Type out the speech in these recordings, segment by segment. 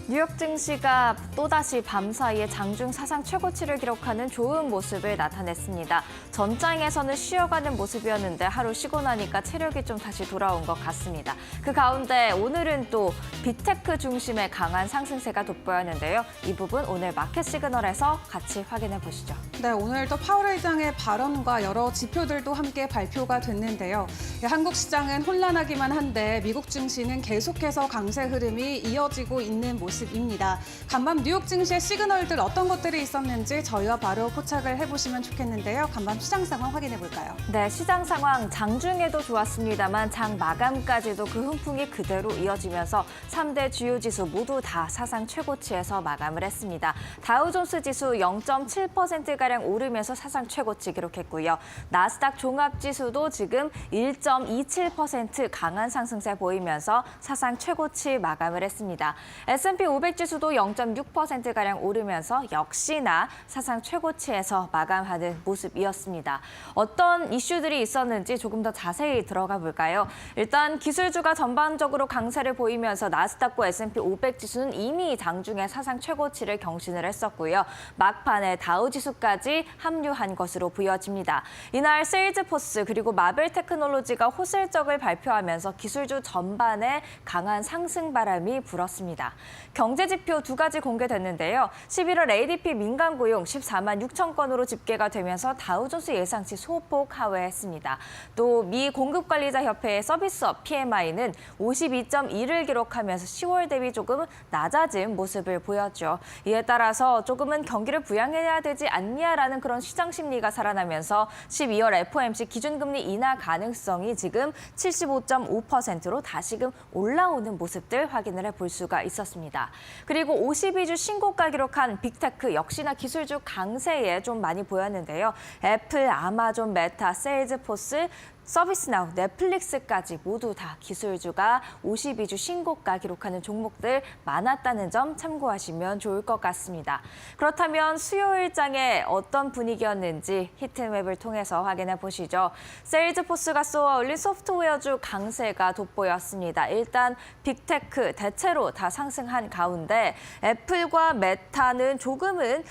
뉴욕 증시가 또다시 밤 사이에 장중 사상 최고치를 기록하는 좋은 모습을 나타냈습니다. 전장에서는 쉬어가는 모습이었는데 하루 쉬고 나니까 체력이 좀 다시 돌아온 것 같습니다. 그 가운데 오늘은 또 빅테크 중심의 강한 상승세가 돋보였는데요. 이 부분 오늘 마켓 시그널에서 같이 확인해 보시죠. 네, 오늘 또 파월 의장의 발언과 여러 지표들도 함께 발표가 됐는데요. 한국 시장은 혼란하기만 한데 미국 증시는 계속해서 강세 흐름이 이어지고 있는 모습입니다. 간밤 뉴욕 증시의 시그널들 어떤 것들이 있었는지 저희와 바로 포착을 해보시면 좋겠는데요. 간밤 시장 상황 확인해 볼까요? 네, 시장 상황 장중에도 좋았습니다만 장 마감까지도 그 훈풍이 그대로 이어지면서 3대 주요 지수 모두 다 사상 최고치에서 마감을 했습니다. 다우존스 지수 0.7%가량 오르면서 사상 최고치 기록했고요. 나스닥 종합지수도 지금 1.27% 강한 상승세 보이면서 사상 최고치 마감을 했습니다. S&P 500 지수도 0.6%가량 오르면서 역시나 사상 최고치에서 마감하는 모습이었습니다. 어떤 이슈들이 있었는지 조금 더 자세히 들어가 볼까요? 일단 기술주가 전반적으로 강세를 보이면서 나스닥과 S&P 500 지수는 이미 장중에 사상 최고치를 경신을 했었고요. 막판에 다우지수까지 합류한 것으로 보여집니다. 이날 세일즈포스 그리고 마벨 테크놀로지가 호실적을 발표하면서 기술주 전반에 강한 상승 바람이 불었습니다. 경제지표 두 가지 공개됐는데요. 11월 ADP 민간 고용 14만 6천 건으로 집계가 되면서 다우존스 예상치 소폭 하회했습니다. 또 미 공급관리자협회의 서비스업 PMI는 52.1을 기록하면서 10월 대비 조금 낮아진 모습을 보였죠. 이에 따라서 조금은 경기를 부양해야 되지 않냐라는 그런 시장 심리가 살아나면서 12월 FOMC 기준금리 인하 가능성이 지금 75.5%로 다시금 올라오는 모습들 확인을 해볼 수가 있었습니다. 그리고 52주 신고가 기록한 빅테크 역시나 기술주 강세에 좀 많이 보였는데요. 애플, 아마존, 메타, 세일즈포스, 서비스나우, 넷플릭스까지 모두 다 기술주가 52주 신고가 기록하는 종목들 많았다는 점 참고하시면 좋을 것 같습니다. 그렇다면 수요일장에 어떤 분위기였는지 히트맵을 통해서 확인해 보시죠. 세일즈포스가 쏘아올린 소프트웨어주 강세가 돋보였습니다. 일단 빅테크 대체로 다 상승한 가운데 애플과 메타는 조금은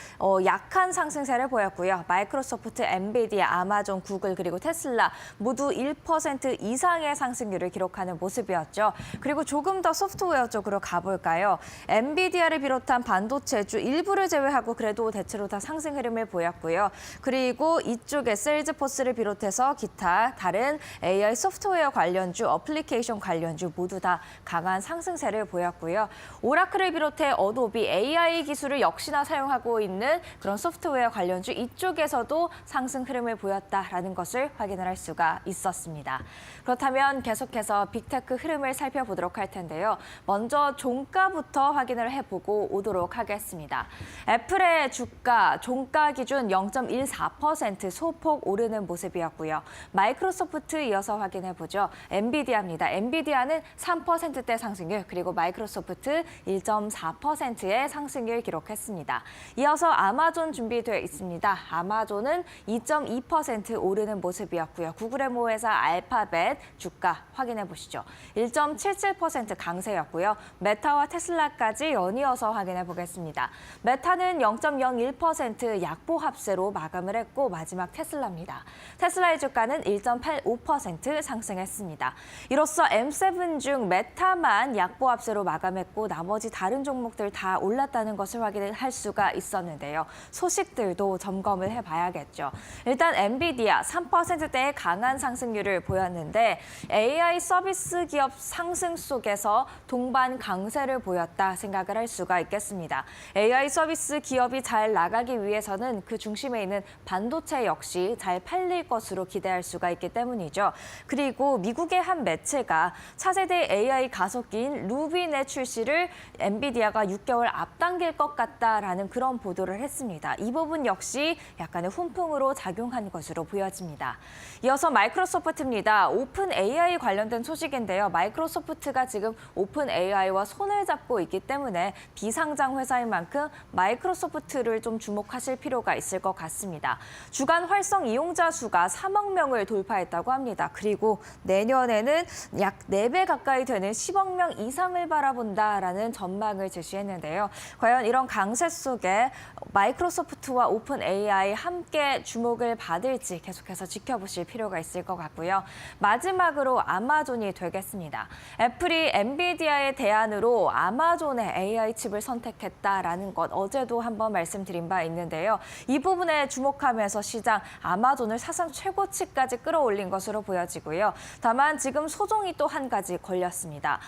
약한 상승세를 보였고요. 마이크로소프트, 엔비디아, 아마존, 구글 그리고 테슬라 모두 1% 이상의 상승률을 기록하는 모습이었죠. 그리고 조금 더 소프트웨어 쪽으로 가볼까요? 엔비디아를 비롯한 반도체주 일부를 제외하고 그래도 대체로 다 상승 흐름을 보였고요. 그리고 이쪽에 세일즈포스를 비롯해서 기타 다른 AI 소프트웨어 관련주, 어플리케이션 관련주 모두 다 강한 상승세를 보였고요. 오라클을 비롯해 어도비, AI 기술을 역시나 사용하고 있는 그런 소프트웨어 관련주 이쪽에서도 상승 흐름을 보였다라는 것을 확인을 할 수가 있었습니다. 그렇다면 계속해서 빅테크 흐름을 살펴보도록 할 텐데요. 먼저 종가부터 확인을 해보고 오도록 하겠습니다. 애플의 주가, 종가 기준 0.14% 소폭 오르는 모습이었고요. 마이크로소프트 이어서 확인해보죠. 엔비디아입니다. 엔비디아는 3%대 상승률, 그리고 마이크로소프트 1.4%의 상승률 기록했습니다. 이어서 아마존 준비되어 있습니다. 아마존은 2.2% 오르는 모습이었고요. 구글의 모회사 알파벳 주가 확인해 보시죠. 1.77% 강세였고요. 메타와 테슬라까지 연이어서 확인해 보겠습니다. 메타는 0.01% 약보 합세로 마감을 했고 마지막 테슬라입니다. 테슬라의 주가는 1.85% 상승했습니다. 이로써 M7 중 메타만 약보 합세로 마감했고 나머지 다른 종목들 다 올랐다는 것을 확인할 수가 있었는데요. 소식들도 점검을 해봐야겠죠. 일단 엔비디아 3%대의 강한 상승률을 보였는데 AI 서비스 기업 상승 속에서 동반 강세를 보였다 생각을 할 수가 있겠습니다. AI 서비스 기업이 잘 나가기 위해서는 그 중심에 있는 반도체 역시 잘 팔릴 것으로 기대할 수가 있기 때문이죠. 그리고 미국의 한 매체가 차세대 AI 가속기인 루빈의 출시를 엔비디아가 6개월 앞당길 것 같다라는 그런 보도를 했습니다. 이 부분 역시 약간의 훈풍으로 작용한 것으로 보여집니다. 이어서 마이크로소프트 마이크로소프트입니다. 오픈 AI 관련된 소식인데요. 마이크로소프트가 지금 오픈 AI와 손을 잡고 있기 때문에 비상장 회사인 만큼 마이크로소프트를 좀 주목하실 필요가 있을 것 같습니다. 주간 활성 이용자 수가 3억 명을 돌파했다고 합니다. 그리고 내년에는 약 4배 가까이 되는 10억 명 이상을 바라본다라는 전망을 제시했는데요. 과연 이런 강세 속에 마이크로소프트와 오픈 AI 함께 주목을 받을지 계속해서 지켜보실 필요가 있을 것 같고요. 마지막으로 아마존이 되겠습니다. 애플이 엔비디아의 대안으로 아마존의 AI 칩을 선택했다라는 것 어제도 한번 말씀드린 바 있는데요. 이 부분에 주목하면서 시장 아마존을 사상 최고치까지 끌어올린 것으로 보여지고요. 다만 지금 소송이 또 한 가지 걸렸습니다.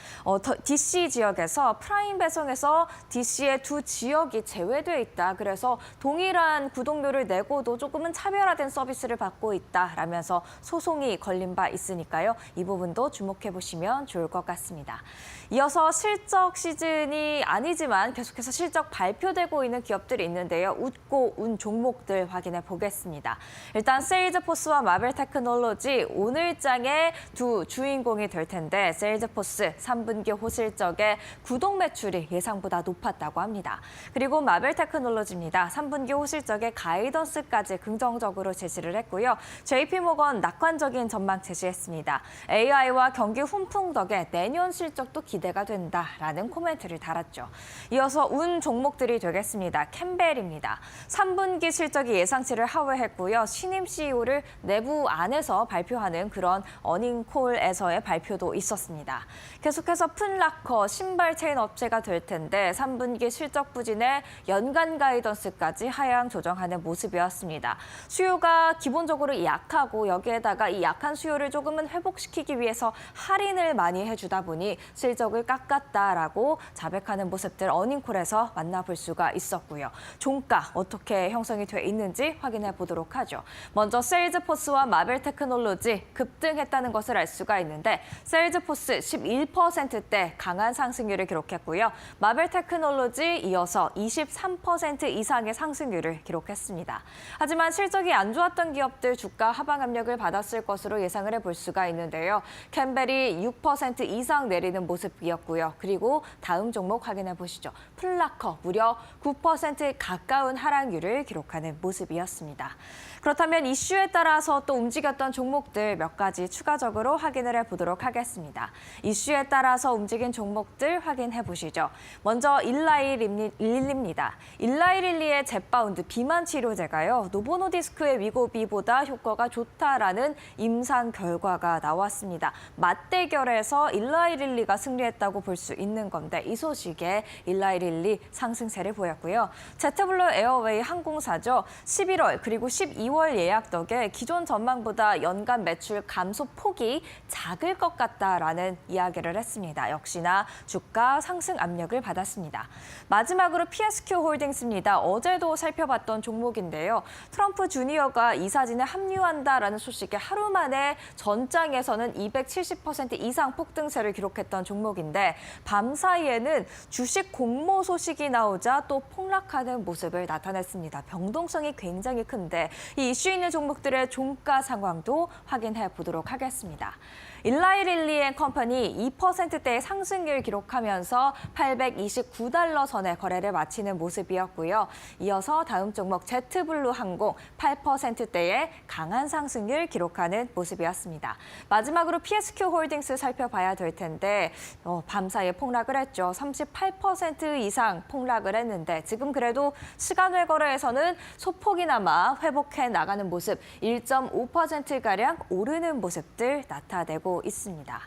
DC 지역에서 프라임 배송에서 DC의 두 지역이 제외돼 있다. 그래서 동일한 구독료를 내고도 조금은 차별화된 서비스를 받고 있다라면서 소송이 걸린 바 있으니까요. 이 부분도 주목해 보시면 좋을 것 같습니다. 이어서 실적 시즌이 아니지만 계속해서 실적 발표되고 있는 기업들이 있는데요. 웃고 운 종목들 확인해 보겠습니다. 일단 세일즈포스와 마벨테크놀로지 오늘장의 두 주인공이 될 텐데 세일즈포스 3분기 호실적에 구독 매출이 예상보다 높았다고 합니다. 그리고 마벨테크놀로지입니다. 3분기 호실적에 가이던스까지 긍정적으로 제시를 했고요. JP모건 낙관적인 전망 제시했습니다. AI와 경기 훈풍 덕에 내년 실적도 기대가 된다라는 코멘트를 달았죠. 이어서 운 종목들이 되겠습니다. 캠벨입니다. 3분기 실적이 예상치를 하회했고요. 신임 CEO를 내부 안에서 발표하는 그런 어닝콜에서의 발표도 있었습니다. 계속해서 풋라커 신발 체인 업체가 될 텐데 3분기 실적 부진에 연간 가이던스까지 하향 조정하는 모습이었습니다. 수요가 기본적으로 약하고 여기에다가 이 약한 수요를 조금은 회복시키기 위해서 할인을 많이 해주다 보니 실적을 깎았다라고 자백하는 모습들 어닝콜에서 만나볼 수가 있었고요. 종가 어떻게 형성이 돼 있는지 확인해 보도록 하죠. 먼저 세일즈포스와 마벨테크놀로지 급등했다는 것을 알 수가 있는데 세일즈포스 11%대 강한 상승률을 기록했고요. 마벨테크놀로지 이어서 23% 이상의 상승률을 기록했습니다. 하지만 실적이 안 좋았던 기업들 주가 하방 압력을 받았을 것으로 예상을 해볼 수가 있는데요. 캠벨이 6% 이상 내리는 모습이었고요. 그리고 다음 종목 확인해 보시죠. 풋라커 무려 9% 가까운 하락률을 기록하는 모습이었습니다. 그렇다면 이슈에 따라서 또 움직였던 종목들 몇 가지 추가적으로 확인을 해보도록 하겠습니다. 이슈에 따라서 움직인 종목들 확인해 보시죠. 먼저 일라이릴리입니다. 일라이릴리의 젯바운드 비만 치료제가요. 노보노디스크의 위고비보다 효과가 좋다라는 임상 결과가 나왔습니다. 맞대결에서 일라이릴리가 승리했다고 볼 수 있는 건데 이 소식에 일라이릴리 상승세를 보였고요. 제트블루 에어웨이 항공사죠. 11월 그리고 12월 예약 덕에 기존 전망보다 연간 매출 감소 폭이 작을 것 같다라는 이야기를 했습니다. 역시나 주가 상승 압력을 받았습니다. 마지막으로 PSQ 홀딩스입니다. 어제도 살펴봤던 종목인데요. 트럼프 주니어가 이사진에 합류한다라는 소식에 하루 만에 전장에서는 270% 이상 폭등세를 기록했던 종목인데 밤 사이에는 주식 공모 소식이 나오자 또 폭락하는 모습을 나타냈습니다. 변동성이 굉장히 큰데 이 이슈 있는 종목들의 종가 상황도 확인해 보도록 하겠습니다. 일라이릴리 앤 컴퍼니 2%대의 상승률 기록하면서 829달러 선에 거래를 마치는 모습이었고요. 이어서 다음 종목 제트블루 항공 8%대의 강한 상승률 기록하는 모습이었습니다. 마지막으로 PSQ 홀딩스 살펴봐야 될 텐데 밤사이에 폭락을 했죠. 38% 이상 폭락을 했는데 지금 그래도 시간외 거래에서는 소폭이나마 회복해 나가는 모습 1.5%가량 오르는 모습들 나타내고 있습니다.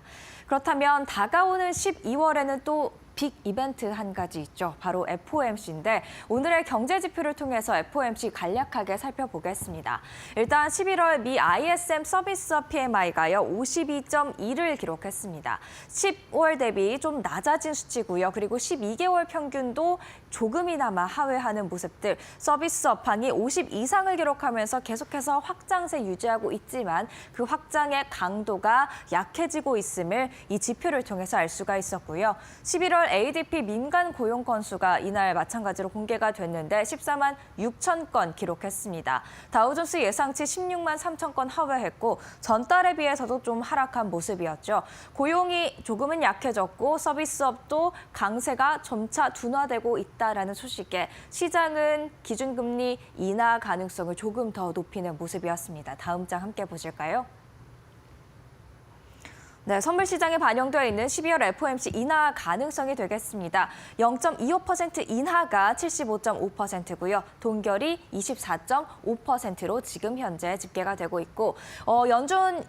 그렇다면 다가오는 12월에는 또 빅 이벤트 한 가지 있죠. 바로 FOMC인데 오늘의 경제 지표를 통해서 FOMC 간략하게 살펴보겠습니다. 일단 11월 미 ISM 서비스업 PMI가요. 52.2를 기록했습니다. 10월 대비 좀 낮아진 수치고요. 그리고 12개월 평균도 조금이나마 하회하는 모습들. 서비스 업황이 50 이상을 기록하면서 계속해서 확장세 유지하고 있지만 그 확장의 강도가 약해지고 있음을 이 지표를 통해서 알 수가 있었고요. 11월 ADP 민간 고용 건수가 이날 마찬가지로 공개가 됐는데 14만 6천 건 기록했습니다. 다우존스 예상치 16만 3천 건 하회했고 전달에 비해서도 좀 하락한 모습이었죠. 고용이 조금은 약해졌고 서비스업도 강세가 점차 둔화되고 있다라는 소식에 시장은 기준금리 인하 가능성을 조금 더 높이는 모습이었습니다. 다음 장 함께 보실까요? 네, 선물 시장에 반영되어 있는 12월 FOMC 인하 가능성이 되겠습니다. 0.25% 인하가 75.5%고요. 동결이 24.5%로 지금 현재 집계가 되고 있고 연준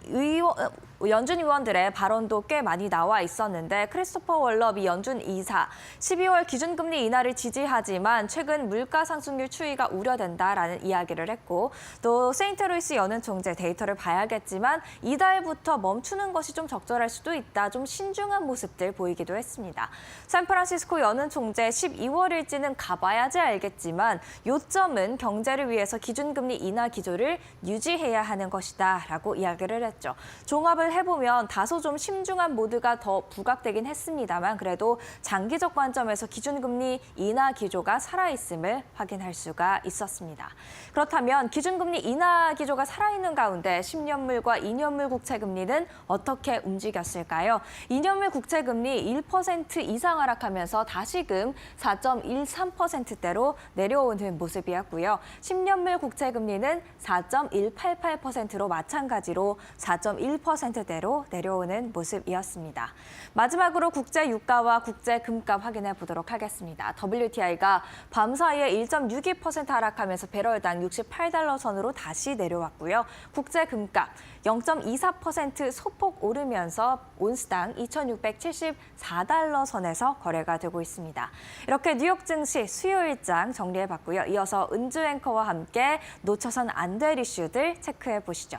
의원들의 발언도 꽤 많이 나와 있었는데 크리스토퍼 월러 미 연준 이사 12월 기준금리 인하를 지지하지만 최근 물가 상승률 추이가 우려된다라는 이야기를 했고 또 세인트루이스 연은 총재 데이터를 봐야겠지만 이달부터 멈추는 것이 좀 적절할 수도 있다. 좀 신중한 모습들 보이기도 했습니다. 샌프란시스코 연은 총재 12월일지는 가봐야지 알겠지만 요점은 경제를 위해서 기준금리 인하 기조를 유지해야 하는 것이다 라고 이야기를 했죠. 종합을 해보면 다소 좀 신중한 모드가 더 부각되긴 했습니다만 그래도 장기적 관점에서 기준금리 인하 기조가 살아있음을 확인할 수가 있었습니다. 그렇다면 기준금리 인하 기조가 살아있는 가운데 10년물과 2년물 국채금리는 어떻게 움직였을까요? 2년물 국채금리 1% 이상 하락하면서 다시금 4.13%대로 내려오는 모습이었고요. 10년물 국채금리는 4.188%로 마찬가지로 4.1%대로 내려오는 모습이었습니다. 마지막으로 국제 유가와 국제 금값 확인해 보도록 하겠습니다. WTI가 밤사이에 1.62% 하락하면서 배럴당 68달러 선으로 다시 내려왔고요. 국제 금값 0.24% 소폭 오르면서 온스당 2,674달러 선에서 거래가 되고 있습니다. 이렇게 뉴욕 증시 수요일장 정리해봤고요. 이어서 은주 앵커와 함께 놓쳐선 안 될 이슈들 체크해 보시죠.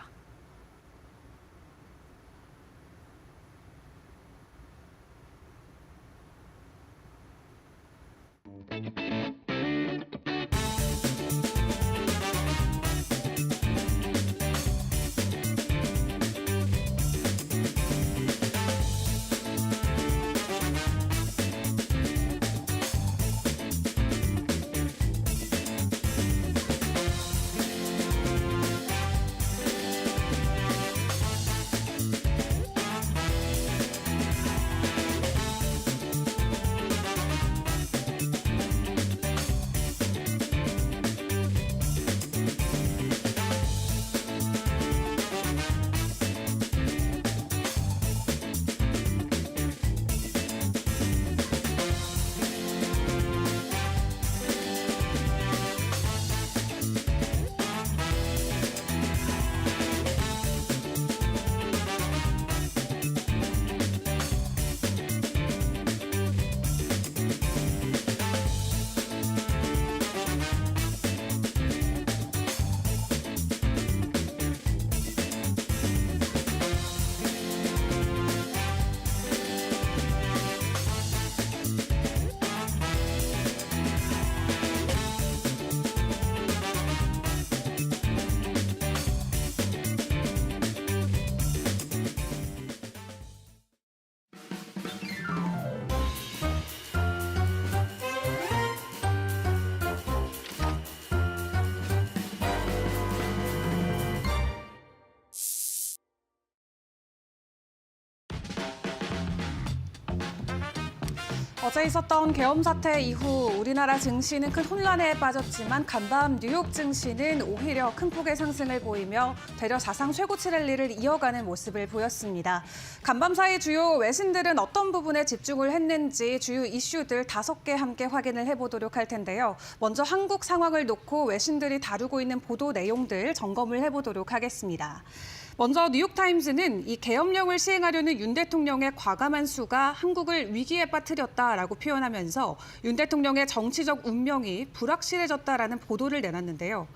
어제 있었던 계엄 사태 이후 우리나라 증시는 큰 혼란에 빠졌지만 간밤 뉴욕 증시는 오히려 큰 폭의 상승을 보이며 되려 사상 최고치 랠리를 이어가는 모습을 보였습니다. 간밤 사이 주요 외신들은 어떤 부분에 집중을 했는지 주요 이슈들 5개 함께 확인을 해보도록 할 텐데요. 먼저 한국 상황을 놓고 외신들이 다루고 있는 보도 내용들 점검을 해보도록 하겠습니다. 먼저 뉴욕타임즈는 이 계엄령을 시행하려는 윤 대통령의 과감한 수가 한국을 위기에 빠뜨렸다라고 표현하면서 윤 대통령의 정치적 운명이 불확실해졌다라는 보도를 내놨는데요.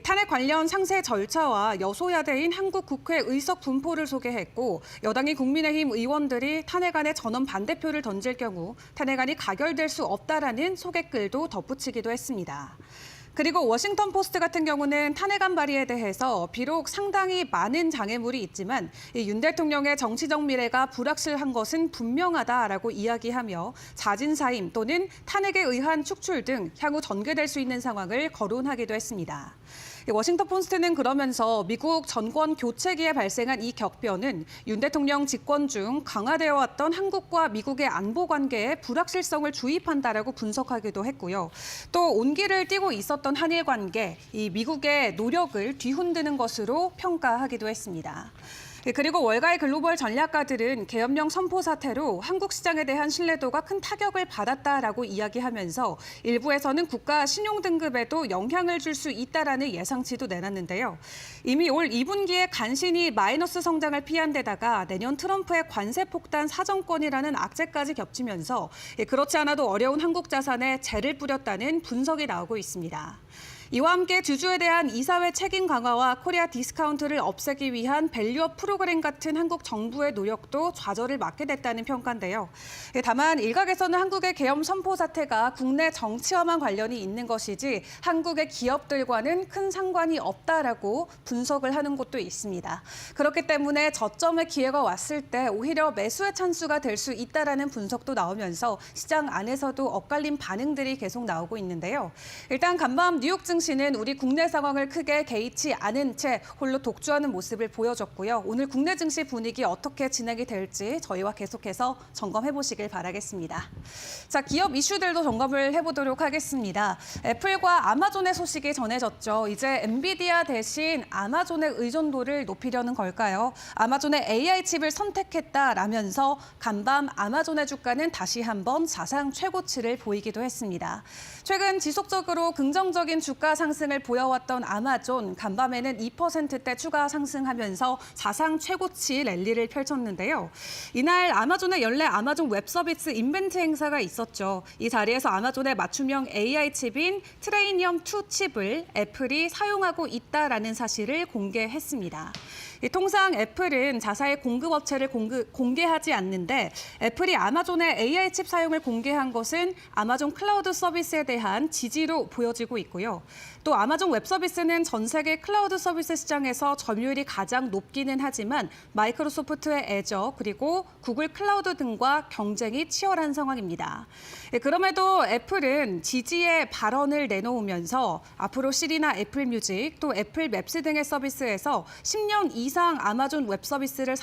탄핵 관련 상세 절차와 여소야대인 한국 국회 의석 분포를 소개했고 여당인 국민의힘 의원들이 탄핵안에 전원 반대표를 던질 경우 탄핵안이 가결될 수 없다라는 소개글도 덧붙이기도 했습니다. 그리고 워싱턴 포스트 같은 경우는 탄핵안 발의에 대해서 비록 상당히 많은 장애물이 있지만 윤 대통령의 정치적 미래가 불확실한 것은 분명하다라고 이야기하며 자진 사임 또는 탄핵에 의한 축출 등 향후 전개될 수 있는 상황을 거론하기도 했습니다. 워싱턴 포스트는 그러면서 미국 정권 교체기에 발생한 이 격변은 윤 대통령 집권 중 강화되어 왔던 한국과 미국의 안보 관계에 불확실성을 주입한다라고 분석하기도 했고요. 또 온기를 띠고 있었던 한일 관계, 이 미국의 노력을 뒤흔드는 것으로 평가하기도 했습니다. 그리고 월가의 글로벌 전략가들은 계엄령 선포 사태로 한국 시장에 대한 신뢰도가 큰 타격을 받았다라고 이야기하면서 일부에서는 국가 신용 등급에도 영향을 줄 수 있다라는 예상치도 내놨는데요. 이미 올 2분기에 간신히 마이너스 성장을 피한 데다가 내년 트럼프의 관세 폭탄 사정권이라는 악재까지 겹치면서 그렇지 않아도 어려운 한국 자산에 재를 뿌렸다는 분석이 나오고 있습니다. 이와 함께 주주에 대한 이사회 책임 강화와 코리아 디스카운트를 없애기 위한 밸류업 프로그램 같은 한국 정부의 노력도 좌절을 맞게 됐다는 평가인데요. 다만 일각에서는 한국의 계엄 선포 사태가 국내 정치와만 관련이 있는 것이지 한국의 기업들과는 큰 상관이 없다라고 분석을 하는 곳도 있습니다. 그렇기 때문에 저점의 기회가 왔을 때 오히려 매수의 찬스가 될 수 있다라는 분석도 나오면서 시장 안에서도 엇갈린 반응들이 계속 나오고 있는데요. 일단 간밤 뉴욕 증시는 우리 국내 상황을 크게 개의치 않은 채 홀로 독주하는 모습을 보여줬고요. 오늘 국내 증시 분위기 어떻게 진행이 될지 저희와 계속해서 점검해 보시길 바라겠습니다. 자, 기업 이슈들도 점검을 해보도록 하겠습니다. 애플과 아마존의 소식이 전해졌죠. 이제 엔비디아 대신 아마존의 의존도를 높이려는 걸까요? 아마존의 AI 칩을 선택했다라면서 간밤 아마존의 주가는 다시 한번 사상 최고치를 보이기도 했습니다. 최근 지속적으로 긍정적인 주가 상승을 보여왔던 아마존, 간밤에는 2%대 추가 상승하면서 사상 최고치 랠리를 펼쳤는데요. 이날 아마존의 연례 아마존 웹서비스 인벤트 행사가 있었죠. 이 자리에서 아마존의 맞춤형 AI 칩인 트레이니엄2 칩을 애플이 사용하고 있다라는 사실을 공개했습니다. 통상 애플은 자사의 공급업체를 공개하지 않는데 애플이 아마존의 AI 칩 사용을 공개한 것은 아마존 클라우드 서비스에 대한 지지로 보여지고 있고요. 또 아마존 웹 서비스는 전 세계 클라우드 서비스 시장에서 점유율이 가장 높기는 하지만 마이크로소프트의 애저 그리고 구글 클라우드 등과 경쟁이 치열한 상황입니다. 그럼에도 애플은 지지의 발언을 내놓으면서 앞으로 시리나 애플 뮤직 또 애플 맵스 등의 서비스에서 10년 이상 아마존 웹 서비스를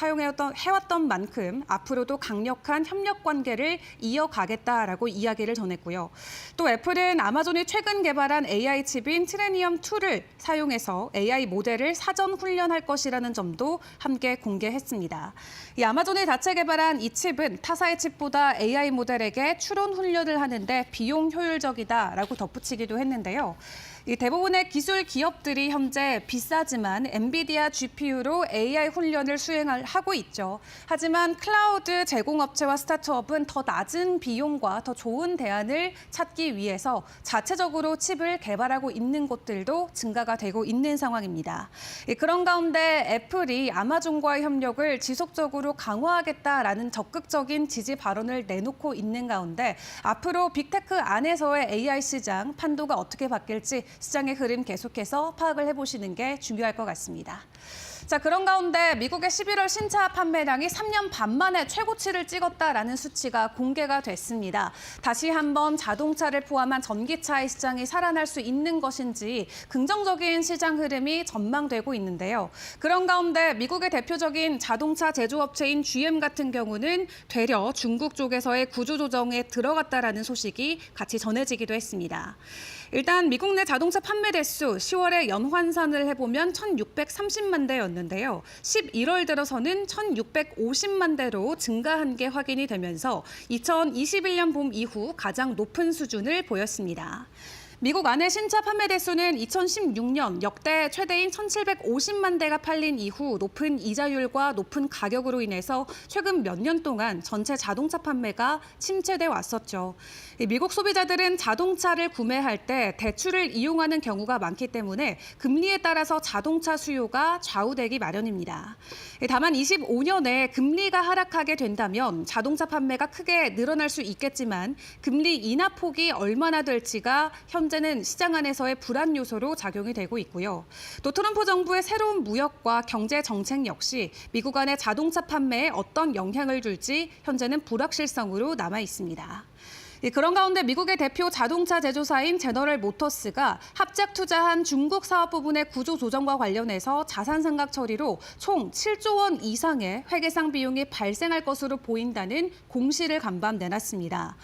해왔던 만큼 앞으로도 강력한 협력 관계를 이어가겠다라고 이야기를 전했고요. 또 애플은 아마존이 최근 개발한 AI 칩인 트레니엄2를 사용해서 AI 모델을 사전 훈련할 것이라는 점도 함께 공개했습니다. 이 아마존이 자체 개발한 이 칩은 타사의 칩보다 AI 모델에게 추론 훈련을 하는데 비용 효율적이다라고 덧붙이기도 했는데요. 이 대부분의 기술 기업들이 현재 비싸지만 엔비디아 GPU로 AI 훈련을 수행하고 있죠. 하지만 클라우드 제공업체와 스타트업은 더 낮은 비용과 더 좋은 대안을 찾기 위해서 자체적으로 칩을 개발하고 있는 곳들도 증가가 되고 있는 상황입니다. 그런 가운데 애플이 아마존과의 협력을 지속적으로 강화하겠다라는 적극적인 지지 발언을 내놓고 있는 가운데 앞으로 빅테크 안에서의 AI 시장 판도가 어떻게 바뀔지 시장의 흐름 계속해서 파악을 해보시는 게 중요할 것 같습니다. 자, 그런 가운데 미국의 11월 신차 판매량이 3년 반 만에 최고치를 찍었다라는 수치가 공개가 됐습니다. 다시 한번 자동차를 포함한 전기차의 시장이 살아날 수 있는 것인지 긍정적인 시장 흐름이 전망되고 있는데요. 그런 가운데 미국의 대표적인 자동차 제조업체인 GM 같은 경우는 되려 중국 쪽에서의 구조조정에 들어갔다라는 소식이 같이 전해지기도 했습니다. 일단 미국 내 자동차 판매 대수 10월에 연환산을 해보면 1,630만 대였는데요. 11월 들어서는 1,650만 대로 증가한 게 확인이 되면서 2021년 봄 이후 가장 높은 수준을 보였습니다. 미국 안의 신차 판매 대수는 2016년 역대 최대인 1,750만 대가 팔린 이후 높은 이자율과 높은 가격으로 인해서 최근 몇 년 동안 전체 자동차 판매가 침체돼 왔었죠. 미국 소비자들은 자동차를 구매할 때 대출을 이용하는 경우가 많기 때문에 금리에 따라서 자동차 수요가 좌우되기 마련입니다. 다만 25년에 금리가 하락하게 된다면 자동차 판매가 크게 늘어날 수 있겠지만 금리 인하 폭이 얼마나 될지가 현재 현재는 시장 안에서의 불안 요소로 작용이 되고 있고요. 또 트럼프 정부의 새로운 무역과 경제 정책 역시 미국 안의 자동차 판매에 어떤 영향을 줄지 현재는 불확실성으로 남아 있습니다. 그런 가운데 미국의 대표 자동차 제조사인 제너럴 모터스가 합작 투자한 중국 사업 부분의 구조 조정과 관련해서 자산 상각 처리로 총 7조 원 이상의 회계상 비용이 발생할 것으로 보인다는 공시를 간밤 내놨습니다.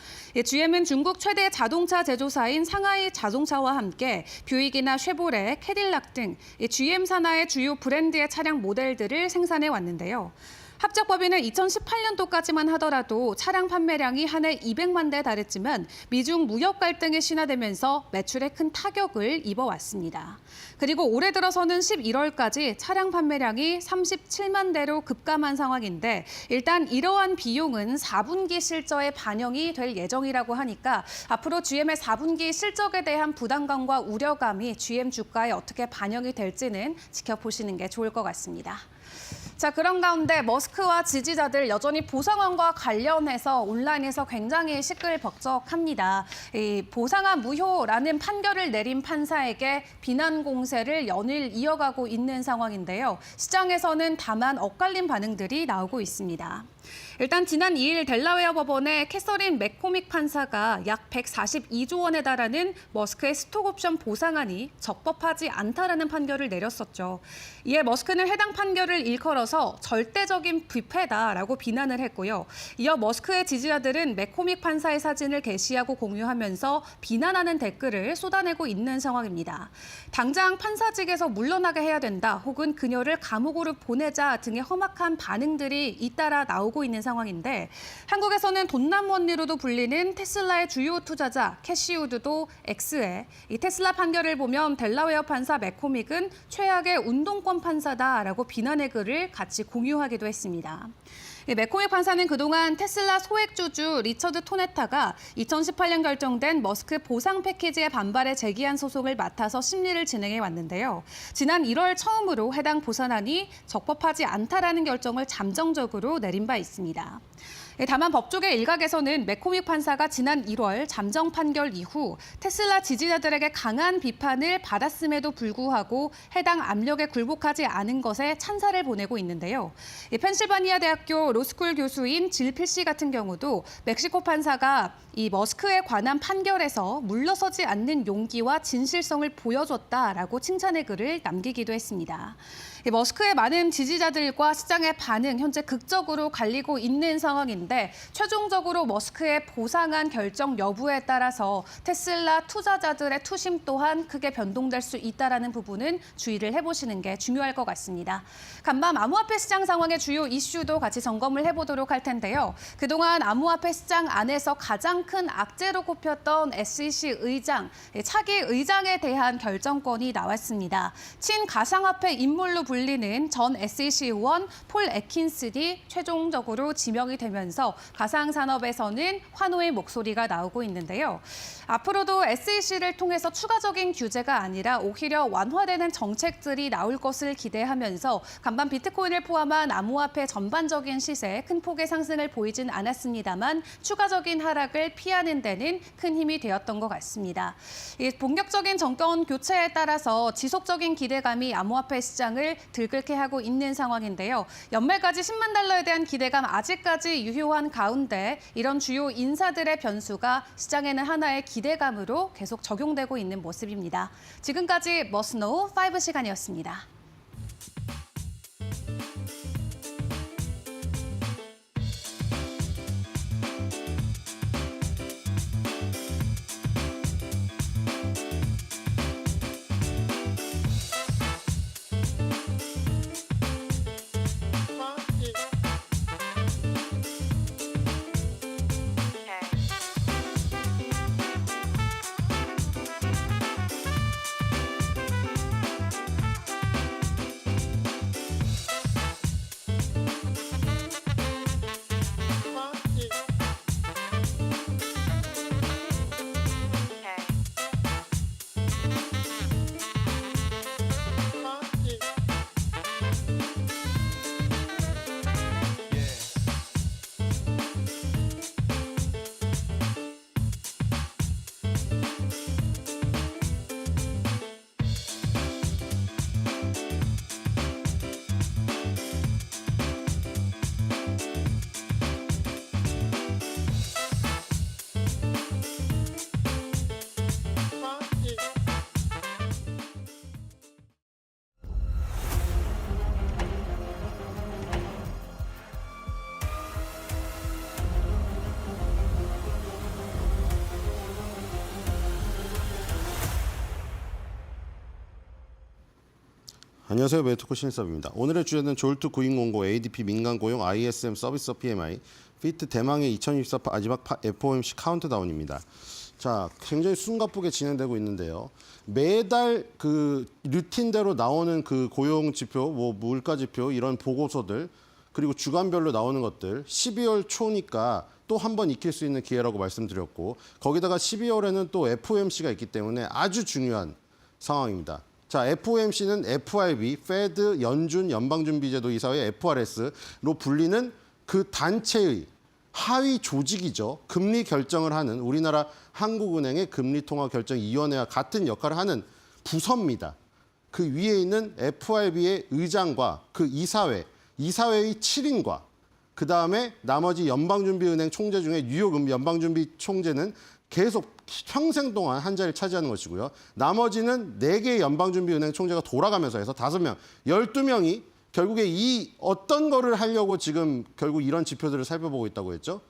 GM은 중국 최대 자동차 제조사인 상하이 자동차와 함께 뷰익이나 쉐보레, 캐딜락 등 GM 산하의 주요 브랜드의 차량 모델들을 생산해 왔는데요. 합작 법인은 2018년도까지만 하더라도 차량 판매량이 한 해 200만 대에 달했지만 미중 무역 갈등이 심화되면서 매출에 큰 타격을 입어왔습니다. 그리고 올해 들어서는 11월까지 차량 판매량이 37만 대로 급감한 상황인데 일단 이러한 비용은 4분기 실적에 반영이 될 예정이라고 하니까 앞으로 GM의 4분기 실적에 대한 부담감과 우려감이 GM 주가에 어떻게 반영이 될지는 지켜보시는 게 좋을 것 같습니다. 자, 그런 가운데 머스크와 지지자들 여전히 보상안과 관련해서 온라인에서 굉장히 시끌벅적합니다. 이 보상안 무효라는 판결을 내린 판사에게 비난 공세를 연일 이어가고 있는 상황인데요. 시장에서는 다만 엇갈린 반응들이 나오고 있습니다. 일단 지난 2일 델라웨어 법원의 캐서린 맥코믹 판사가 약 142조 원에 달하는 머스크의 스톡옵션 보상안이 적법하지 않다라는 판결을 내렸었죠. 이에 머스크는 해당 판결을 일컬어서 절대적인 부패다라고 비난을 했고요. 이어 머스크의 지지자들은 맥코믹 판사의 사진을 게시하고 공유하면서 비난하는 댓글을 쏟아내고 있는 상황입니다. 당장 판사직에서 물러나게 해야 된다, 혹은 그녀를 감옥으로 보내자 등의 험악한 반응들이 잇따라 나오고 있는 상황인데 한국에서는 돈남 원리로도 불리는 테슬라의 주요 투자자 캐시우드도 X에 이 테슬라 판결을 보면 델라웨어 판사 맥코믹은 최악의 운동권 판사다라고 비난의 글을 같이 공유하기도 했습니다. 맥코믹 판사는 그동안 테슬라 소액주주 리처드 토네타가 2018년 결정된 머스크 보상 패키지의 반발에 제기한 소송을 맡아서 심리를 진행해 왔는데요. 지난 1월 처음으로 해당 보상안이 적법하지 않다라는 결정을 잠정적으로 내린 바 있습니다. 다만 법조계 일각에서는 맥코믹 판사가 지난 1월 잠정 판결 이후 테슬라 지지자들에게 강한 비판을 받았음에도 불구하고 해당 압력에 굴복하지 않은 것에 찬사를 보내고 있는데요. 펜실바니아 대학교 로스쿨 교수인 질 필시 같은 경우도 멕시코 판사가 이 머스크에 관한 판결에서 물러서지 않는 용기와 진실성을 보여줬다라고 칭찬의 글을 남기기도 했습니다. 머스크의 많은 지지자들과 시장의 반응 현재 극적으로 갈리고 있는 상황인데 최종적으로 머스크의 보상안 결정 여부에 따라서 테슬라 투자자들의 투심 또한 크게 변동될 수 있다는 부분은 주의를 해보시는 게 중요할 것 같습니다. 간밤 암호화폐 시장 상황의 주요 이슈도 같이 점검을 해보도록 할 텐데요. 그동안 암호화폐 시장 안에서 가장 큰 악재로 꼽혔던 SEC 의장, 차기 의장에 대한 결정권이 나왔습니다. 친가상화폐 인물로 불리는 전 SEC 의원 폴 애킨슨이 최종적으로 지명이 되면서 가상산업에서는 환호의 목소리가 나오고 있는데요. 앞으로도 SEC를 통해서 추가적인 규제가 아니라 오히려 완화되는 정책들이 나올 것을 기대하면서 간밤 비트코인을 포함한 암호화폐 전반적인 시세에 큰 폭의 상승을 보이진 않았습니다만 추가적인 하락을 피하는 데는 큰 힘이 되었던 것 같습니다. 이 본격적인 정권 교체에 따라서 지속적인 기대감이 암호화폐 시장을 들끓게 하고 있는 상황인데요. 연말까지 10만 달러에 대한 기대감 아직까지 유효한 가운데 이런 주요 인사들의 변수가 시장에는 하나의 기대감으로 계속 적용되고 있는 모습입니다. 지금까지 머스노우 5 시간이었습니다. 안녕하세요. 메이트코 신일섭입니다. 오늘의 주제는 졸트 구인공고 ADP 민간고용 ISM 서비스 PMI 피트 대망의 2024 마지막 FOMC 카운트다운입니다. 자, 굉장히 숨가쁘게 진행되고 있는데요. 매달 그 루틴대로 나오는 그 고용 지표, 뭐 물가 지표 이런 보고서들 그리고 주간별로 나오는 것들 12월 초니까 또 한 번 익힐 수 있는 기회라고 말씀드렸고 거기다가 12월에는 또 FOMC가 있기 때문에 아주 중요한 상황입니다. 자, FOMC는 FRB, 페드, 연준, 연방준비제도 이사회 FRS로 불리는 그 단체의 하위 조직이죠. 금리 결정을 하는 우리나라 한국은행의 금리통화결정위원회와 같은 역할을 하는 부서입니다. 그 위에 있는 FRB의 의장과 그 이사회의 7인과 그 다음에 나머지 연방준비은행 총재 중에 뉴욕 연방준비 총재는 계속 평생 동안 한 자리를 차지하는 것이고요. 나머지는 4개의 연방준비은행 총재가 돌아가면서 해서 5명, 12명이 결국에 이 어떤 거를 하려고 지금 결국 이런 지표들을 살펴보고 있다고 했죠.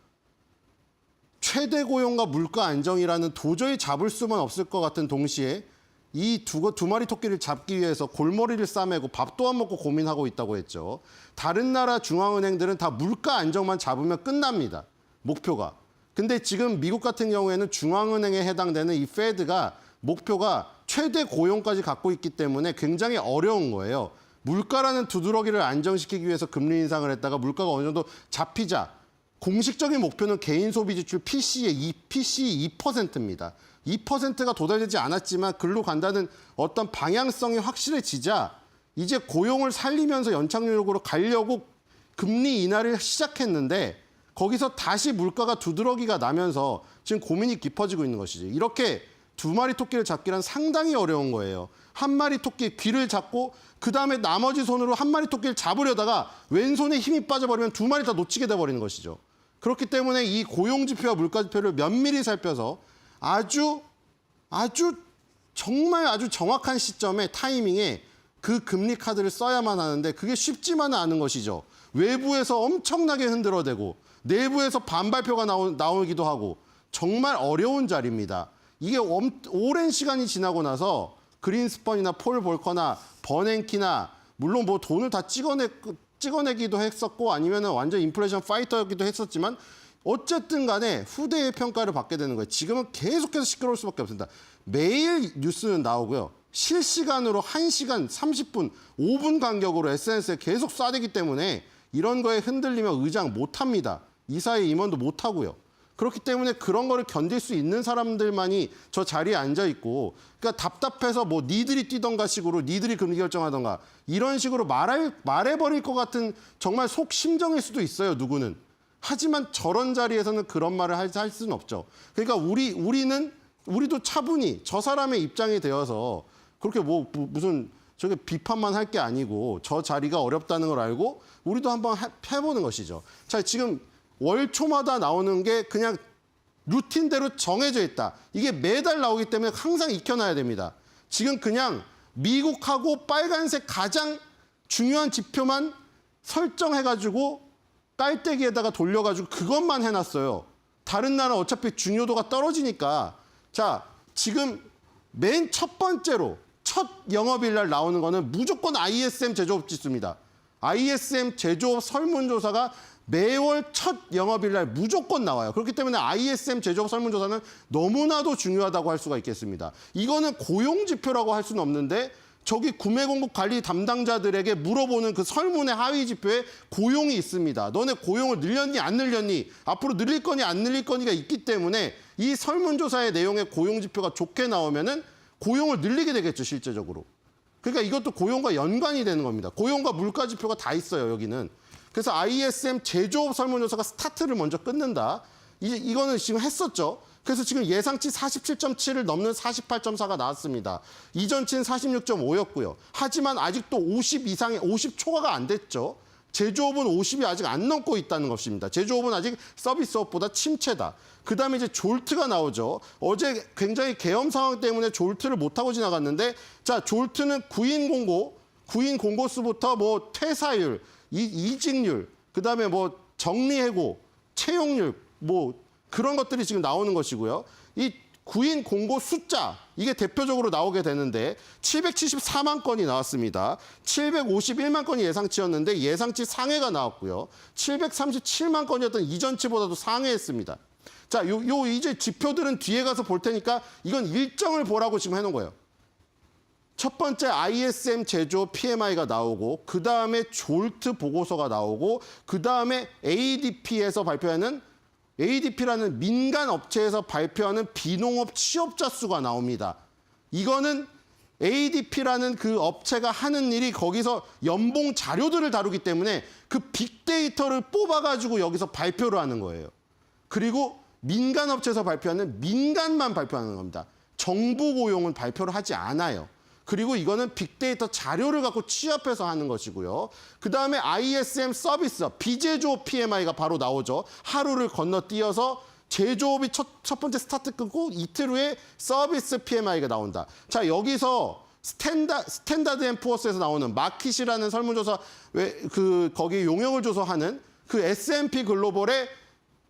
최대 고용과 물가 안정이라는 도저히 잡을 수만 없을 것 같은 동시에 이 두 마리 토끼를 잡기 위해서 골머리를 싸매고 밥도 안 먹고 고민하고 있다고 했죠. 다른 나라 중앙은행들은 다 물가 안정만 잡으면 끝납니다. 목표가. 근데 지금 미국 같은 경우에는 중앙은행에 해당되는 이 페드가 목표가 최대 고용까지 갖고 있기 때문에 굉장히 어려운 거예요. 물가라는 두드러기를 안정시키기 위해서 금리 인상을 했다가 물가가 어느 정도 잡히자 공식적인 목표는 개인 소비 지출 PCE 2%입니다. 2%가 도달되지 않았지만 글로 간다는 어떤 방향성이 확실해지자 이제 고용을 살리면서 연착륙으로 가려고 금리 인하를 시작했는데 거기서 다시 물가가 두드러기가 나면서 지금 고민이 깊어지고 있는 것이지. 이렇게 2마리 토끼를 잡기란 상당히 어려운 거예요. 1마리 토끼 귀를 잡고 그다음에 나머지 손으로 1마리 토끼를 잡으려다가 왼손에 힘이 빠져버리면 2마리 다 놓치게 돼버리는 것이죠. 그렇기 때문에 이 고용지표와 물가지표를 면밀히 살펴서 정말 아주 정확한 시점에 타이밍에 그 금리 카드를 써야만 하는데 그게 쉽지만은 않은 것이죠. 외부에서 엄청나게 흔들어대고 내부에서 반발표가 나오기도 하고 정말 어려운 자리입니다. 이게 오랜 시간이 지나고 나서 그린스펀이나 폴 볼커나 버냉키나 물론 뭐 돈을 다 찍어내기도 했었고 아니면 완전 인플레이션 파이터였기도 했었지만 어쨌든 간에 후대의 평가를 받게 되는 거예요. 지금은 계속해서 시끄러울 수밖에 없습니다. 매일 뉴스는 나오고요. 실시간으로 1시간 30분, 5분 간격으로 SNS에 계속 쏴대기 때문에 이런 거에 흔들리면 의장 못합니다. 이사회 임원도 못하고요. 그렇기 때문에 그런 거를 견딜 수 있는 사람들만이 저 자리에 앉아 있고 그러니까 답답해서 뭐 니들이 뛰던가 식으로 니들이 금리 결정하던가 이런 식으로 말해버릴 것 같은 정말 속 심정일 수도 있어요. 누구는. 하지만 저런 자리에서는 그런 말을 할 수는 없죠. 그러니까 우리도 차분히 저 사람의 입장이 되어서 그렇게 뭐 무슨 저게 비판만 할 게 아니고 저 자리가 어렵다는 걸 알고 우리도 한번 해보는 것이죠. 자, 지금 월 초마다 나오는 게 그냥 루틴대로 정해져 있다. 이게 매달 나오기 때문에 항상 익혀놔야 됩니다. 지금 그냥 미국하고 빨간색 가장 중요한 지표만 설정해가지고 깔때기에다가 돌려가지고 그것만 해놨어요. 다른 나라는 어차피 중요도가 떨어지니까. 자, 지금 맨 첫 번째로 첫 영업일 날 나오는 거는 무조건 ISM 제조업 지수입니다. ISM 제조업 설문조사가 매월 첫 영업일 날 무조건 나와요. 그렇기 때문에 ISM 제조업 설문조사는 너무나도 중요하다고 할 수가 있겠습니다. 이거는 고용지표라고 할 수는 없는데 저기 구매공급 관리 담당자들에게 물어보는 그 설문의 하위 지표에 고용이 있습니다. 너네 고용을 늘렸니 안 늘렸니? 앞으로 늘릴 거니 안 늘릴 거니가 있기 때문에 이 설문조사의 내용에 고용지표가 좋게 나오면은 고용을 늘리게 되겠죠, 실제적으로. 그러니까 이것도 고용과 연관이 되는 겁니다. 고용과 물가지표가 다 있어요, 여기는. 그래서 ISM 제조업 설문조사가 스타트를 먼저 끊는다. 이거는 지금 했었죠. 그래서 지금 예상치 47.7을 넘는 48.4가 나왔습니다. 이전치는 46.5였고요. 하지만 아직도 50 이상의 50 초과가 안 됐죠. 제조업은 50이 아직 안 넘고 있다는 것입니다. 제조업은 아직 서비스업보다 침체다. 그다음에 이제 졸트가 나오죠. 어제 굉장히 계엄 상황 때문에 졸트를 못하고 지나갔는데 자, 졸트는 구인 공고 수부터 뭐 퇴사율, 이직률, 그다음에 뭐 정리해고, 채용률 뭐 그런 것들이 지금 나오는 것이고요. 이 구인 공고 숫자 이게 대표적으로 나오게 되는데 774만 건이 나왔습니다. 751만 건이 예상치였는데 예상치 상회가 나왔고요. 737만 건이었던 이전치보다도 상회했습니다. 자, 요 이제 지표들은 뒤에 가서 볼 테니까 이건 일정을 보라고 지금 해놓은 거예요. 첫 번째 ISM 제조 PMI가 나오고 그 다음에 졸트 보고서가 나오고 그 다음에 ADP에서 발표하는 ADP라는 민간 업체에서 발표하는 비농업 취업자 수가 나옵니다. 이거는 ADP라는 그 업체가 하는 일이 거기서 연봉 자료들을 다루기 때문에 그 빅데이터를 뽑아가지고 여기서 발표를 하는 거예요. 그리고 민간 업체에서 발표하는 민간만 발표하는 겁니다. 정부 고용은 발표를 하지 않아요. 그리고 이거는 빅데이터 자료를 갖고 취합해서 하는 것이고요. 그다음에 ISM 서비스, 비제조업 PMI가 바로 나오죠. 하루를 건너뛰어서 제조업이 첫 번째 스타트 끊고 이틀 후에 서비스 PMI가 나온다. 자, 여기서 스탠다드 앤 푸어스에서 나오는 마킷이라는 설문조사 거기 용역을 조사하는 그 S&P 글로벌의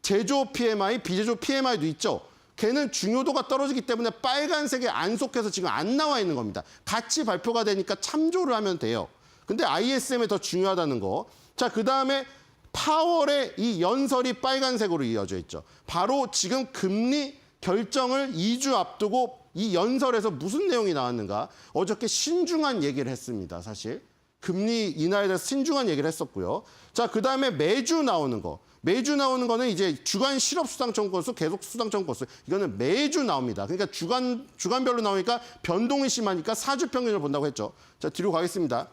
제조업 PMI, 비제조업 PMI도 있죠. 걔는 중요도가 떨어지기 때문에 빨간색에 안 속해서 지금 안 나와 있는 겁니다. 같이 발표가 되니까 참조를 하면 돼요. 근데 ISM이 더 중요하다는 거. 자, 그다음에 파월의 이 연설이 빨간색으로 이어져 있죠. 바로 지금 금리 결정을 2주 앞두고 이 연설에서 무슨 내용이 나왔는가. 어저께 신중한 얘기를 했습니다, 사실. 금리 인하에 대해서 신중한 얘기를 했었고요. 자, 그다음에 매주 나오는 거. 매주 나오는 거는 이제 주간 실업 수당 청구 건수, 계속 수당 청구 건수. 이거는 매주 나옵니다. 그러니까 주간별로 나오니까 변동이 심하니까 4주 평균을 본다고 했죠. 자, 뒤로 가겠습니다.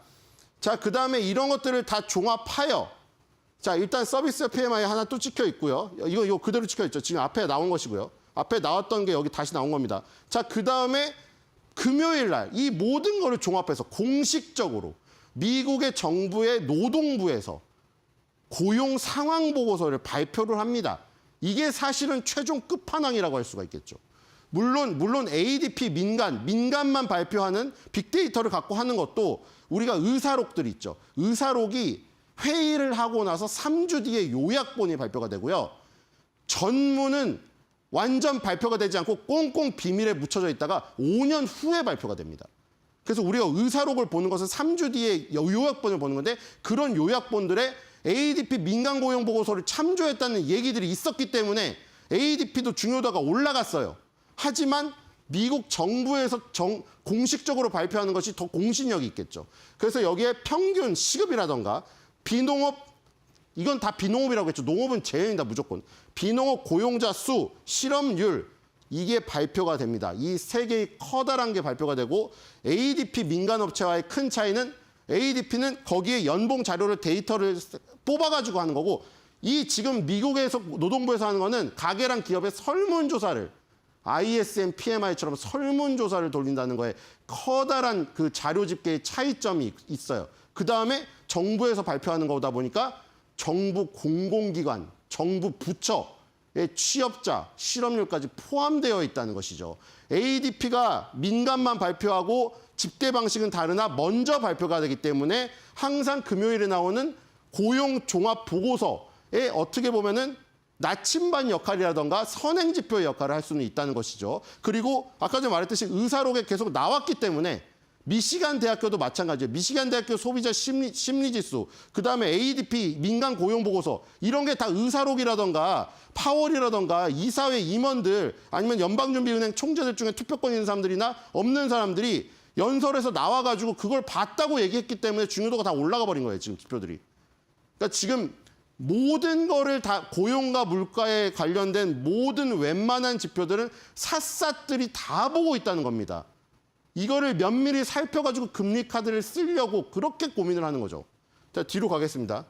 자, 그다음에 이런 것들을 다 종합하여 자, 일단 서비스 PMI 하나 또 찍혀 있고요. 이거 그대로 찍혀 있죠. 지금 앞에 나온 것이고요. 앞에 나왔던 게 여기 다시 나온 겁니다. 자, 그다음에 금요일 날 이 모든 거를 종합해서 공식적으로 미국의 정부의 노동부에서 고용 상황 보고서를 발표를 합니다. 이게 사실은 최종 끝판왕이라고 할 수가 있겠죠. 물론 ADP 민간만 발표하는 빅데이터를 갖고 하는 것도 우리가 의사록들이 있죠. 의사록이 회의를 하고 나서 3주 뒤에 요약본이 발표가 되고요. 전문은 완전 발표가 되지 않고 꽁꽁 비밀에 묻혀져 있다가 5년 후에 발표가 됩니다. 그래서 우리가 의사록을 보는 것은 3주 뒤에 요약본을 보는 건데 그런 요약본들의 ADP 민간 고용 보고서를 참조했다는 얘기들이 있었기 때문에 ADP도 중요도가 올라갔어요. 하지만 미국 정부에서 공식적으로 발표하는 것이 더 공신력이 있겠죠. 그래서 여기에 평균 시급이라던가 비농업, 이건 다 비농업이라고 했죠. 농업은 제외입니다, 무조건. 비농업 고용자 수, 실업률, 이게 발표가 됩니다. 이 세 개의 커다란 게 발표가 되고 ADP 민간업체와의 큰 차이는 ADP는 거기에 연봉 자료를 데이터를 뽑아가지고 하는 거고 이 지금 미국에서 노동부에서 하는 거는 가게랑 기업의 설문조사를 ISM PMI처럼 설문조사를 돌린다는 거에 커다란 그 자료 집계의 차이점이 있어요. 그다음에 정부에서 발표하는 거다 보니까 정부 공공기관, 정부 부처의 취업자, 실업률까지 포함되어 있다는 것이죠. ADP가 민간만 발표하고 집계 방식은 다르나 먼저 발표가 되기 때문에 항상 금요일에 나오는 고용 종합 보고서에 어떻게 보면은 나침반 역할이라던가 선행지표의 역할을 할 수는 있다는 것이죠. 그리고 아까 전에 말했듯이 의사록에 계속 나왔기 때문에 미시간 대학교도 마찬가지예요. 미시간 대학교 소비자 심리지수, 그다음에 ADP 민간 고용 보고서 이런 게 다 의사록이라던가 파월이라던가 이사회 임원들 아니면 연방준비은행 총재들 중에 투표권 있는 사람들이나 없는 사람들이 연설에서 나와가지고 그걸 봤다고 얘기했기 때문에 중요도가 다 올라가 버린 거예요, 지금 지표들이. 그러니까 지금 모든 거를 다 고용과 물가에 관련된 모든 웬만한 지표들은 샅샅들이 다 보고 있다는 겁니다. 이거를 면밀히 살펴가지고 금리 카드를 쓰려고 그렇게 고민을 하는 거죠. 자, 뒤로 가겠습니다.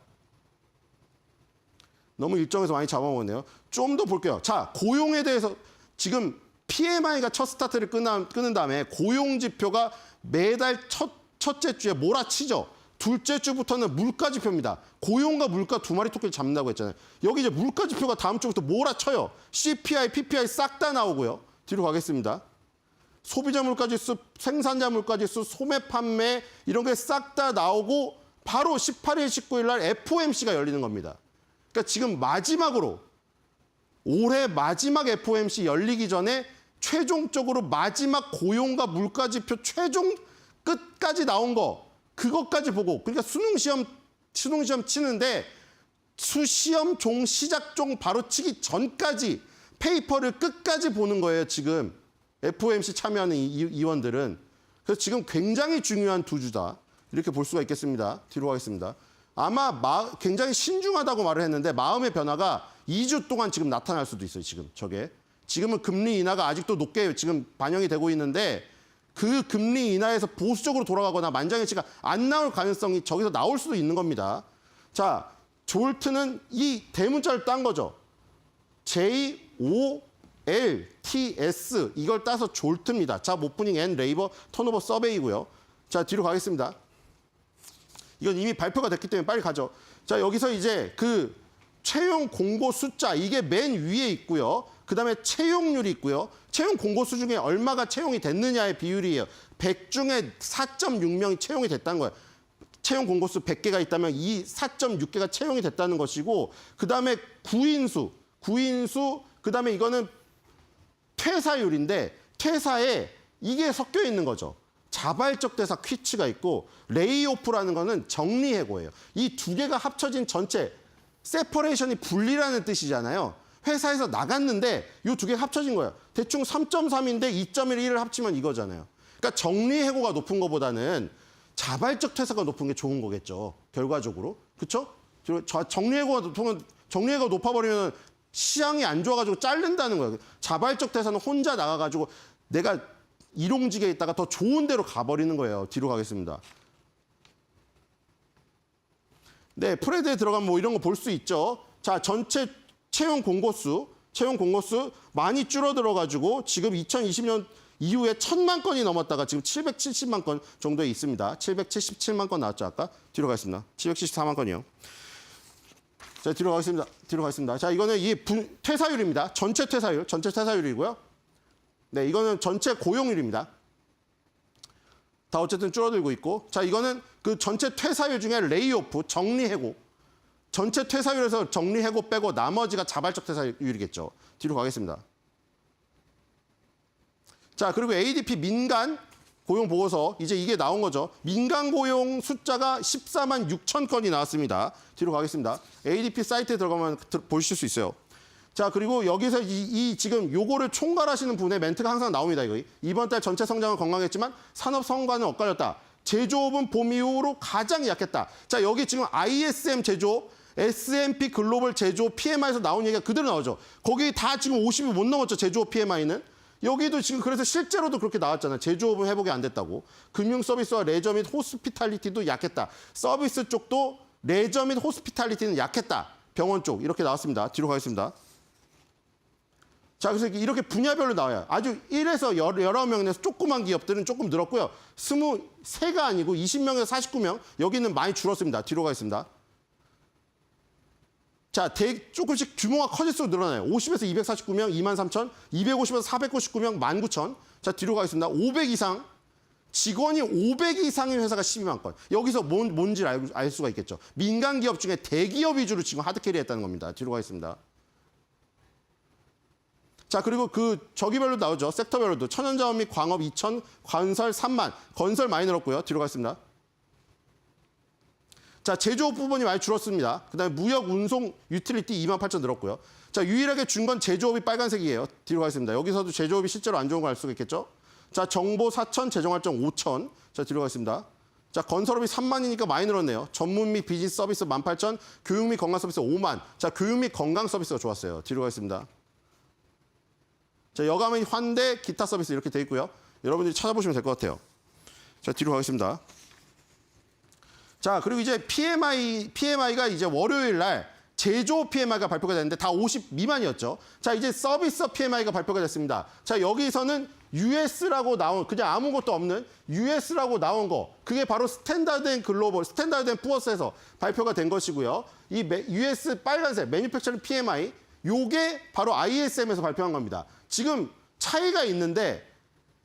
너무 일정에서 많이 잡아먹었네요. 좀 더 볼게요. 자, 고용에 대해서 지금 PMI가 첫 스타트를 끄는 다음에 고용 지표가 매달 첫째 주에 몰아치죠. 둘째 주부터는 물가 지표입니다. 고용과 물가 두 마리 토끼를 잡는다고 했잖아요. 여기 이제 물가 지표가 다음 주부터 몰아쳐요. CPI, PPI 싹 다 나오고요. 뒤로 가겠습니다. 소비자 물가 지수, 생산자 물가 지수, 소매 판매 이런 게 싹 다 나오고 바로 18일, 19일 날 FOMC가 열리는 겁니다. 그러니까 지금 마지막으로 올해 마지막 FOMC 열리기 전에 최종적으로 마지막 고용과 물가지표 최종 끝까지 나온 거 그것까지 보고 그러니까 수능 시험 치는데 시험 종 시작 종 바로 치기 전까지 페이퍼를 끝까지 보는 거예요. 지금 FOMC 참여하는 의원들은. 그래서 지금 굉장히 중요한 두 주다. 이렇게 볼 수가 있겠습니다. 뒤로 가겠습니다. 아마 굉장히 신중하다고 말을 했는데 마음의 변화가 2주 동안 지금 나타날 수도 있어요. 지금 저게. 지금은 금리 인하가 아직도 높게 지금 반영이 되고 있는데 그 금리 인하에서 보수적으로 돌아가거나 만장일치가 안 나올 가능성이 저기서 나올 수도 있는 겁니다. 자, 졸트는 이 대문자를 딴 거죠. JOLTS 이걸 따서 졸트입니다. 자, 오프닝 앤 레이버 턴오버 서베이고요. 자, 뒤로 가겠습니다. 이건 이미 발표가 됐기 때문에 빨리 가죠. 자, 여기서 이제 그 채용 공고 숫자 이게 맨 위에 있고요. 그다음에 채용률이 있고요. 채용 공고 수 중에 얼마가 채용이 됐느냐의 비율이에요. 100 중에 4.6명이 채용이 됐다는 거예요. 채용 공고수 100개가 있다면 이 4.6개가 채용이 됐다는 것이고 그다음에 구인수, 그다음에 이거는 퇴사율인데 퇴사에 이게 섞여 있는 거죠. 자발적 퇴사 퀴치가 있고 레이오프라는 거는 정리해고예요. 이 두 개가 합쳐진 전체 세퍼레이션이 분리라는 뜻이잖아요. 회사에서 나갔는데 이 두 개가 합쳐진 거예요. 대충 3.3인데 2.1을 합치면 이거잖아요. 그러니까 정리해고가 높은 것보다는 자발적 퇴사가 높은 게 좋은 거겠죠. 결과적으로. 그렇죠? 정리해고가 높아버리면 시향이 안 좋아가지고 자른다는 거예요. 자발적 퇴사는 혼자 나가가지고 내가 일용직에 있다가 더 좋은 데로 가버리는 거예요. 뒤로 가겠습니다. 네, 프레드에 들어가면 뭐 이런 거 볼 수 있죠. 자, 전체 채용 공고수 많이 줄어들어가지고 지금 2020년 이후에 1,000만 건이 넘었다가 지금 770만 건 정도에 있습니다. 777만 건 나왔죠, 아까? 뒤로 가겠습니다. 774만 건이요. 자, 뒤로 가겠습니다. 자, 이거는 이 퇴사율입니다. 전체 퇴사율이고요. 네, 이거는 전체 고용률입니다. 다 어쨌든 줄어들고 있고. 자, 이거는 그 전체 퇴사율 중에 레이오프, 정리해고. 전체 퇴사율에서 정리해고 빼고 나머지가 자발적 퇴사율이겠죠. 뒤로 가겠습니다. 자, 그리고 ADP 민간 고용 보고서 이제 이게 나온 거죠. 민간 고용 숫자가 14만 6천 건이 나왔습니다. 뒤로 가겠습니다. ADP 사이트에 들어가면 보실 수 있어요. 자, 그리고 여기서 지금 요거를 총괄하시는 분의 멘트가 항상 나옵니다. 이번 달 전체 성장은 건강했지만 산업 성과는 엇갈렸다. 제조업은 봄 이후로 가장 약했다. 자, 여기 지금 ISM 제조업, S&P 글로벌 제조업 PMI에서 나온 얘기가 그대로 나오죠. 거기 다 지금 50이 못 넘었죠. 제조업 PMI는. 여기도 지금 그래서 실제로도 그렇게 나왔잖아요. 제조업은 회복이 안 됐다고. 금융 서비스와 레저 및 호스피탈리티도 약했다. 서비스 쪽도 레저 및 호스피탈리티는 약했다. 병원 쪽 이렇게 나왔습니다. 뒤로 가겠습니다. 자, 그래서 이렇게 분야별로 나와요. 아주 1에서 19명에서 조그만 기업들은 조금 늘었고요. 23가 아니고 20명에서 49명 여기는 많이 줄었습니다. 뒤로 가겠습니다. 자, 조금씩 규모가 커질수록 늘어나요. 50에서 249명, 23,000, 250에서 499명, 19,000. 자, 뒤로 가겠습니다. 500 이상, 직원이 500 이상의 회사가 12만 건. 여기서 뭔지를 알 수가 있겠죠. 민간 기업 중에 대기업 위주로 지금 하드캐리 했다는 겁니다. 뒤로 가겠습니다. 자, 그리고 저기별로 나오죠. 섹터별로도. 천연자원 및 광업 2,000, 건설 3만. 건설 많이 늘었고요. 뒤로 가겠습니다. 자, 제조업 부분이 많이 줄었습니다. 그다음에 무역, 운송, 유틸리티 28,000 늘었고요. 자, 유일하게 준 건 제조업이 빨간색이에요. 뒤로 가겠습니다. 여기서도 제조업이 실제로 안 좋은 걸 알 수가 있겠죠. 자, 정보 4,000, 재정활동 5,000. 자, 뒤로 가겠습니다. 자, 건설업이 3만이니까 많이 늘었네요. 전문 및 비즈니스 서비스 18,000, 교육 및 건강 서비스 5만. 자, 교육 및 건강 서비스가 좋았어요. 뒤로 가겠습니다. 자, 여가및 환대, 기타 서비스 이렇게 돼 있고요. 여러분들이 찾아보시면 될 것 같아요. 자, 뒤로 가겠습니다. 자, 그리고 이제 PMI가 이제 월요일 날 제조업 PMI가 발표가 됐는데 다 50 미만이었죠. 자, 이제 서비스 PMI가 발표가 됐습니다. 자, 여기서는 US라고 나온, 그냥 아무것도 없는 US라고 나온 거. 그게 바로 스탠다드 앤 글로벌, 스탠다드 앤 푸어스에서 발표가 된 것이고요. 이 US 빨간색, 매니팩처링 PMI, 요게 바로 ISM에서 발표한 겁니다. 지금 차이가 있는데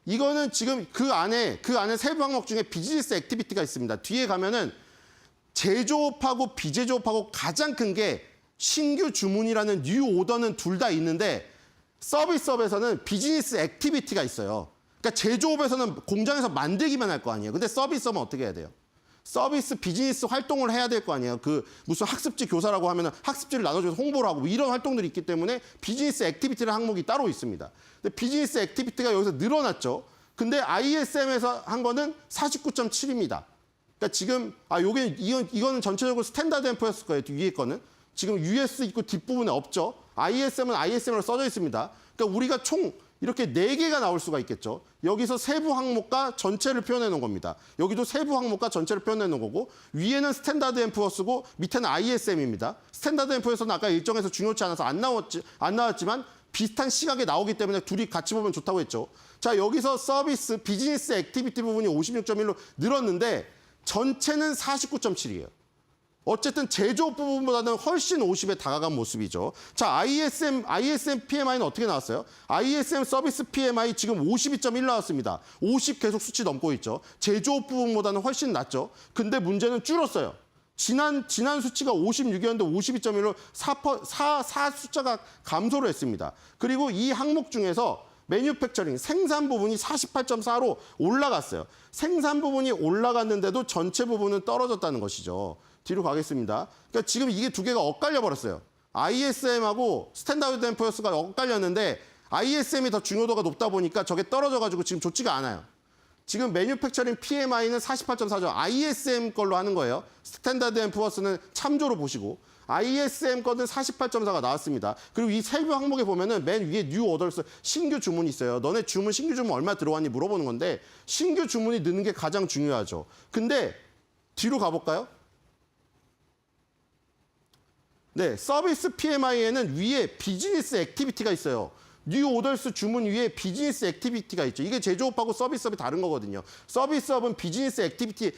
이거는 지금 그 안에 세 항목 중에 비즈니스 액티비티가 있습니다. 뒤에 가면은 제조업하고 비제조업하고 가장 큰 게 신규 주문이라는 뉴 오더는 둘 다 있는데 서비스업에서는 비즈니스 액티비티가 있어요. 그러니까 제조업에서는 공장에서 만들기만 할 거 아니에요. 근데 서비스업은 어떻게 해야 돼요? 서비스 비즈니스 활동을 해야 될 거 아니에요. 그 무슨 학습지 교사라고 하면 학습지를 나눠줘서 홍보를 하고 뭐 이런 활동들이 있기 때문에 비즈니스 액티비티라는 항목이 따로 있습니다. 근데 비즈니스 액티비티가 여기서 늘어났죠. 근데 ISM에서 한 거는 49.7입니다. 그러니까 지금 이거는 전체적으로 스탠다드 앰프였을 거예요. 위에 거는. 지금 US 있고 뒷부분에 없죠. ISM은 ISM으로 써져 있습니다. 그러니까 우리가 총 이렇게 4개가 나올 수가 있겠죠. 여기서 세부 항목과 전체를 표현해 놓은 겁니다. 여기도 세부 항목과 전체를 표현해 놓은 거고 위에는 스탠다드 앰프가 쓰고 밑에는 ISM입니다. 스탠다드 앰프에서는 아까 일정에서 중요치 않아서 안 나왔지만 비슷한 시각에 나오기 때문에 둘이 같이 보면 좋다고 했죠. 자, 여기서 서비스 비즈니스 액티비티 부분이 56.1로 늘었는데 전체는 49.7이에요. 어쨌든 제조업 부분보다는 훨씬 50에 다가간 모습이죠. 자, ISM PMI는 어떻게 나왔어요? ISM 서비스 PMI 지금 52.1 나왔습니다. 50 계속 수치 넘고 있죠. 제조업 부분보다는 훨씬 낮죠. 근데 문제는 줄었어요. 지난 수치가 56이었는데 52.1로 4 숫자가 감소를 했습니다. 그리고 이 항목 중에서 매뉴팩처링, 생산 부분이 48.4로 올라갔어요. 생산 부분이 올라갔는데도 전체 부분은 떨어졌다는 것이죠. 뒤로 가겠습니다. 그러니까 지금 이게 두 개가 엇갈려 버렸어요. ISM하고 스탠다드 앰프가 엇갈렸는데 ISM이 더 중요도가 높다 보니까 저게 떨어져가지고 지금 좋지가 않아요. 지금 매뉴팩처링 PMI는 48.4죠. ISM 걸로 하는 거예요. 스탠다드 앰프워스는 참조로 보시고 ISM 거는 48.4가 나왔습니다. 그리고 이 세부 항목에 보면은 맨 위에 뉴 오더스 신규 주문이 있어요. 너네 신규 주문 얼마 들어왔니 물어보는 건데 신규 주문이 느는 게 가장 중요하죠. 근데 뒤로 가볼까요? 네, 서비스 PMI에는 위에 비즈니스 액티비티가 있어요. 뉴 오더스 주문 위에 비즈니스 액티비티가 있죠. 이게 제조업하고 서비스업이 다른 거거든요. 서비스업은 비즈니스 액티비티,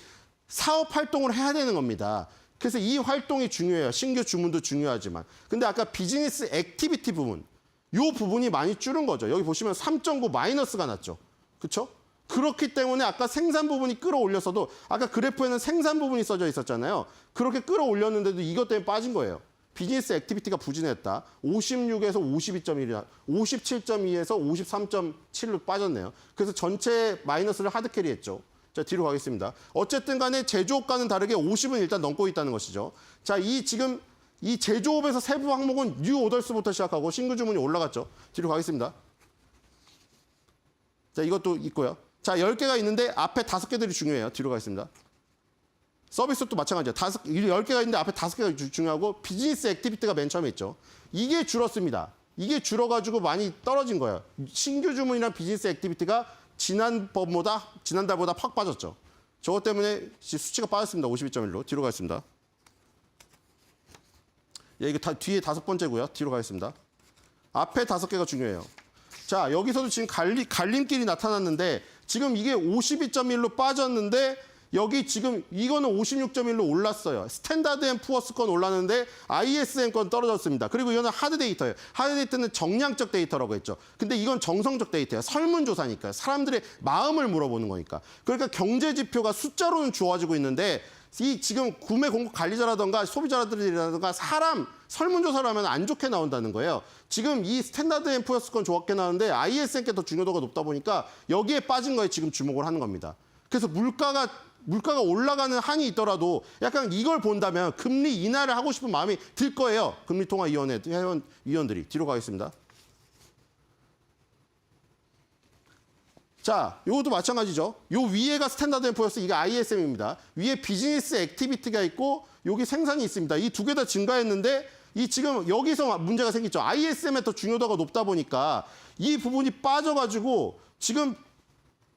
사업 활동을 해야 되는 겁니다. 그래서 이 활동이 중요해요. 신규 주문도 중요하지만. 근데 아까 비즈니스 액티비티 부분, 이 부분이 많이 줄은 거죠. 여기 보시면 3.9 마이너스가 났죠. 그렇죠? 그렇기 때문에 아까 생산 부분이 끌어올렸어도 아까 그래프에는 생산 부분이 써져 있었잖아요. 그렇게 끌어올렸는데도 이것 때문에 빠진 거예요. 비즈니스 액티비티가 부진했다. 56에서 52.1이야. 57.2에서 53.7로 빠졌네요. 그래서 전체 마이너스를 하드캐리했죠. 자, 뒤로 가겠습니다. 어쨌든 간에 제조업과는 다르게 50은 일단 넘고 있다는 것이죠. 자, 지금 이 제조업에서 세부 항목은 뉴 오더스부터 시작하고 신규 주문이 올라갔죠. 뒤로 가겠습니다. 자, 이것도 있고요. 자, 10개가 있는데 앞에 5개들이 중요해요. 뒤로 가겠습니다. 서비스도 마찬가지예요. 10개가 있는데 앞에 5개가 중요하고 비즈니스 액티비티가 맨 처음에 있죠. 이게 줄었습니다. 이게 줄어가지고 많이 떨어진 거예요. 신규 주문이랑 비즈니스 액티비티가 지난달보다 확 빠졌죠. 저것 때문에 수치가 빠졌습니다. 52.1로. 뒤로 가겠습니다. 예, 이거 뒤에 5번째고요. 뒤로 가겠습니다. 앞에 5개가 중요해요. 자, 여기서도 지금 갈림길이 나타났는데 지금 이게 52.1로 빠졌는데 여기 지금 이거는 56.1로 올랐어요. 스탠다드 앤 푸어스 건 올랐는데 ISM 건 떨어졌습니다. 그리고 이거는 하드 데이터예요. 하드 데이터는 정량적 데이터라고 했죠. 근데 이건 정성적 데이터예요. 설문조사니까요. 사람들의 마음을 물어보는 거니까. 그러니까 경제 지표가 숫자로는 주어지고 있는데 이 지금 구매 공급 관리자라든가 소비자들이라든가 사람 설문조사를 하면 안 좋게 나온다는 거예요. 지금 이 스탠다드 앤 푸어스 건 좋게 나오는데 ISM께 더 중요도가 높다 보니까 여기에 빠진 거에 지금 주목을 하는 겁니다. 그래서 물가가 올라가는 한이 있더라도 약간 이걸 본다면 금리 인하를 하고 싶은 마음이 들 거예요. 금리통화위원회 위원들이. 뒤로 가겠습니다. 자, 이것도 마찬가지죠. 요 위에가 스탠다드 앤 푸어스, 이게 ISM입니다. 위에 비즈니스 액티비티가 있고 여기 생산이 있습니다. 이 두 개 다 증가했는데 이 지금 여기서 문제가 생겼죠. ISM에 더 중요도가 높다 보니까 이 부분이 빠져가지고 지금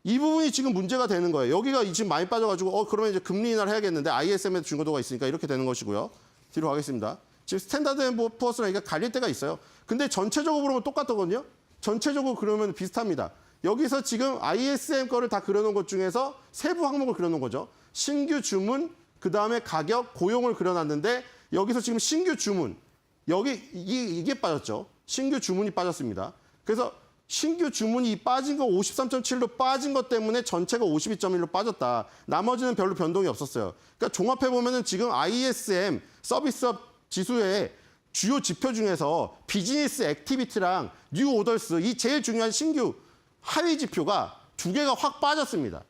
이 부분이 지금 문제가 되는 거예요. 여기가 지금 많이 빠져가지고 그러면 이제 금리 인하를 해야겠는데 ISM에 중요도가 있으니까 이렇게 되는 것이고요. 뒤로 가겠습니다. 지금 스탠다드 앤 푸어스랑 이게 갈릴 때가 있어요. 근데 전체적으로 보면 똑같거든요. 전체적으로 그러면 비슷합니다. 여기서 지금 ISM 거를 다 그려놓은 것 중에서 세부 항목을 그려놓은 거죠. 신규 주문, 그 다음에 가격, 고용을 그려놨는데 여기서 지금 신규 주문, 여기 이게 빠졌죠. 신규 주문이 빠졌습니다. 그래서 신규 주문이 빠진 거 53.7로 빠진 것 때문에 전체가 52.1로 빠졌다. 나머지는 별로 변동이 없었어요. 그러니까 종합해 보면은 지금 ISM 서비스업 지수에 주요 지표 중에서 비즈니스 액티비티랑 뉴 오더스 이 제일 중요한 신규 하위 지표가 두 개가 확 빠졌습니다.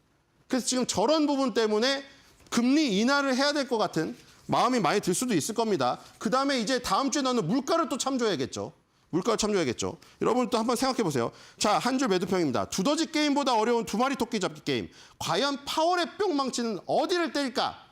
그래서 지금 저런 부분 때문에 금리 인하를 해야 될 것 같은 마음이 많이 들 수도 있을 겁니다. 그다음에 이제 다음 주에 나오는 물가를 또 참조해야겠죠. 물가를 참조해야겠죠. 여러분 또 한번 생각해 보세요. 자, 한 줄 매도평입니다. 두더지 게임보다 어려운 두 마리 토끼 잡기 게임. 과연 파월의 뿅망치는 어디를 때릴까?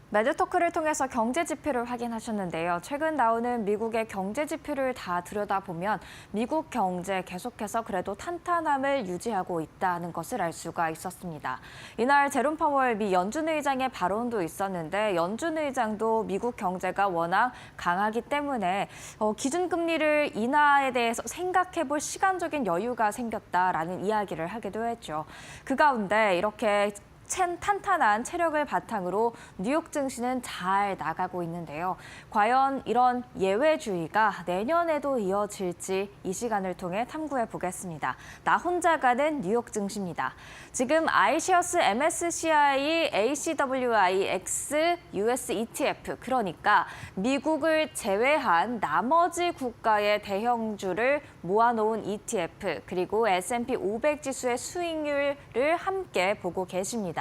매드토크를 통해서 경제 지표를 확인하셨는데요. 최근 나오는 미국의 경제 지표를 다 들여다보면 미국 경제 계속해서 그래도 탄탄함을 유지하고 있다는 것을 알 수가 있었습니다. 이날 제롬 파월 미 연준 의장의 발언도 있었는데 연준 의장도 미국 경제가 워낙 강하기 때문에 기준금리를 인하에 대해서 생각해볼 시간적인 여유가 생겼다라는 이야기를 하기도 했죠. 그 가운데 이렇게 탄탄한 체력을 바탕으로 뉴욕 증시는 잘 나가고 있는데요. 과연 이런 예외주의가 내년에도 이어질지 이 시간을 통해 탐구해 보겠습니다. 나 혼자 가는 뉴욕 증시입니다. 지금 iShares MSCI ACWI X US ETF, 그러니까 미국을 제외한 나머지 국가의 대형주를 모아놓은 ETF, 그리고 S&P 500 지수의 수익률을 함께 보고 계십니다.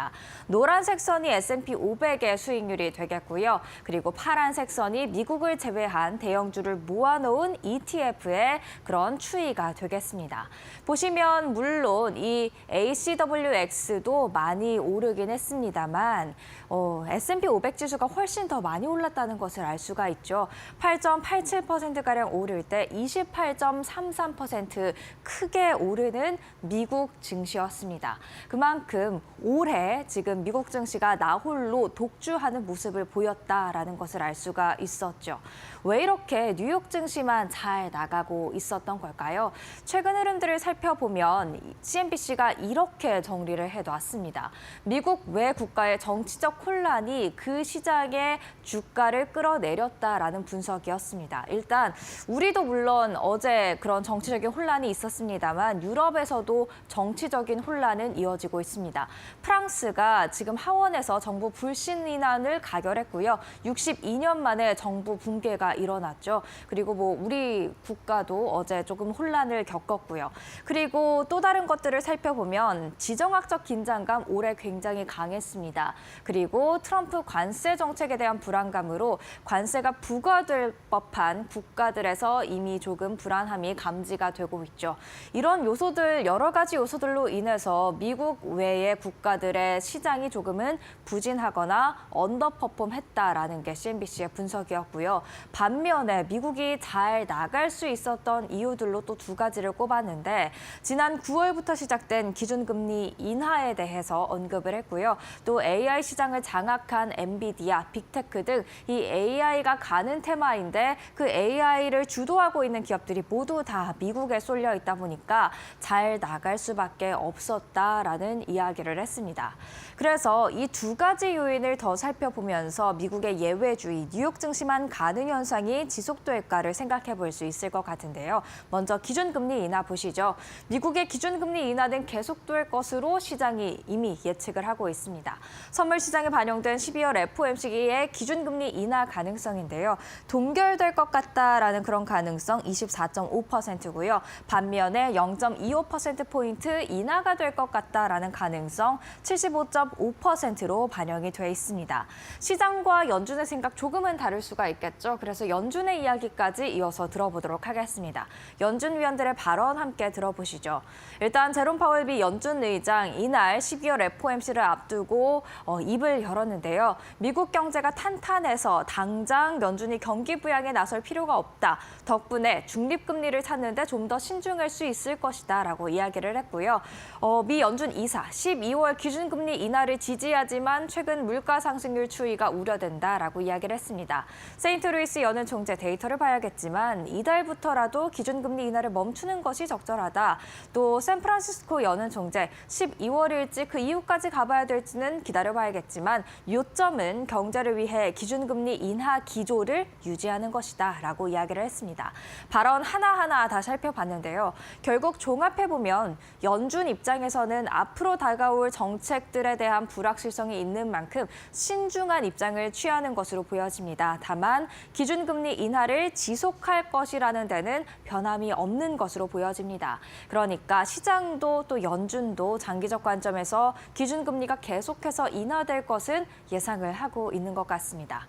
노란색 선이 S&P 500의 수익률이 되겠고요. 그리고 파란색 선이 미국을 제외한 대형주를 모아놓은 ETF의 그런 추이가 되겠습니다. 보시면 물론 이 ACWX도 많이 오르긴 했습니다만 S&P 500 지수가 훨씬 더 많이 올랐다는 것을 알 수가 있죠. 8.87%가량 오를 때 28.33% 크게 오르는 미국 증시였습니다. 그만큼 올해 지금 미국 증시가 나홀로 독주하는 모습을 보였다라는 것을 알 수가 있었죠. 왜 이렇게 뉴욕 증시만 잘 나가고 있었던 걸까요? 최근 흐름들을 살펴보면 CNBC가 이렇게 정리를 해놨습니다. 미국 외 국가의 정치적 혼란이 그 시장의 주가를 끌어내렸다라는 분석이었습니다. 일단 우리도 물론 어제 그런 정치적인 혼란이 있었습니다만 유럽에서도 정치적인 혼란은 이어지고 있습니다. 프랑스가 지금 하원에서 정부 불신인안을 가결했고요. 62년 만에 정부 붕괴가 일어났죠. 그리고 우리 국가도 어제 조금 혼란을 겪었고요. 그리고 또 다른 것들을 살펴보면 지정학적 긴장감 올해 굉장히 강했습니다. 그리고 트럼프 관세 정책에 대한 불안감으로 관세가 부과될 법한 국가들에서 이미 조금 불안함이 감지가 되고 있죠. 이런 요소들, 여러 가지 요소들로 인해서 미국 외의 국가들의 시장이 조금은 부진하거나 언더퍼폼했다라는 게 CNBC의 분석이었고요. 반면에 미국이 잘 나갈 수 있었던 이유들로 또 두 가지를 꼽았는데 지난 9월부터 시작된 기준금리 인하에 대해서 언급을 했고요. 또 AI 시장을 장악한 엔비디아, 빅테크 등 이 AI가 가는 테마인데 그 AI를 주도하고 있는 기업들이 모두 다 미국에 쏠려 있다 보니까 잘 나갈 수밖에 없었다라는 이야기를 했습니다. 그래서 이 두 가지 요인을 더 살펴보면서 미국의 예외주의, 뉴욕 증시만 가는 현상이 지속될까를 생각해 볼 수 있을 것 같은데요. 먼저 기준금리 인하 보시죠. 미국의 기준금리 인하는 계속될 것으로 시장이 이미 예측을 하고 있습니다. 선물 시장에 반영된 12월 FOMC의 기준금리 인하 가능성인데요. 동결될 것 같다라는 그런 가능성 24.5%고요. 반면에 0.25%포인트 인하가 될 것 같다라는 가능성 75.5%로 반영이 돼 있습니다. 시장과 연준의 생각 조금은 다를 수가 있겠죠. 그래서 연준의 이야기까지 이어서 들어보도록 하겠습니다. 연준 위원들의 발언 함께 들어보시죠. 일단 제롬 파월 미 연준 의장 이날 12월 FOMC를 앞두고 입을 열었는데요. 미국 경제가 탄탄해서 당장 연준이 경기 부양에 나설 필요가 없다. 덕분에 중립금리를 찾는데 좀 더 신중할 수 있을 것이다 라고 이야기를 했고요. 미 연준 이사 12월 기준금리 기준금리 인하를 지지하지만 최근 물가 상승률 추이가 우려된다라고 이야기를 했습니다. 세인트루이스 연은 총재 데이터를 봐야겠지만 이달부터라도 기준금리 인하를 멈추는 것이 적절하다. 또 샌프란시스코 연은 총재 12월일지 그 이후까지 가봐야 될지는 기다려봐야겠지만 요점은 경제를 위해 기준금리 인하 기조를 유지하는 것이다 라고 이야기를 했습니다. 발언 하나하나 다 살펴봤는데요. 결국 종합해보면 연준 입장에서는 앞으로 다가올 정책들에 대한 불확실성이 있는 만큼 신중한 입장을 취하는 것으로 보여집니다. 다만 기준금리 인하를 지속할 것이라는 데는 변함이 없는 것으로 보여집니다. 그러니까 시장도 또 연준도 장기적 관점에서 기준금리가 계속해서 인하될 것은 예상을 하고 있는 것 같습니다.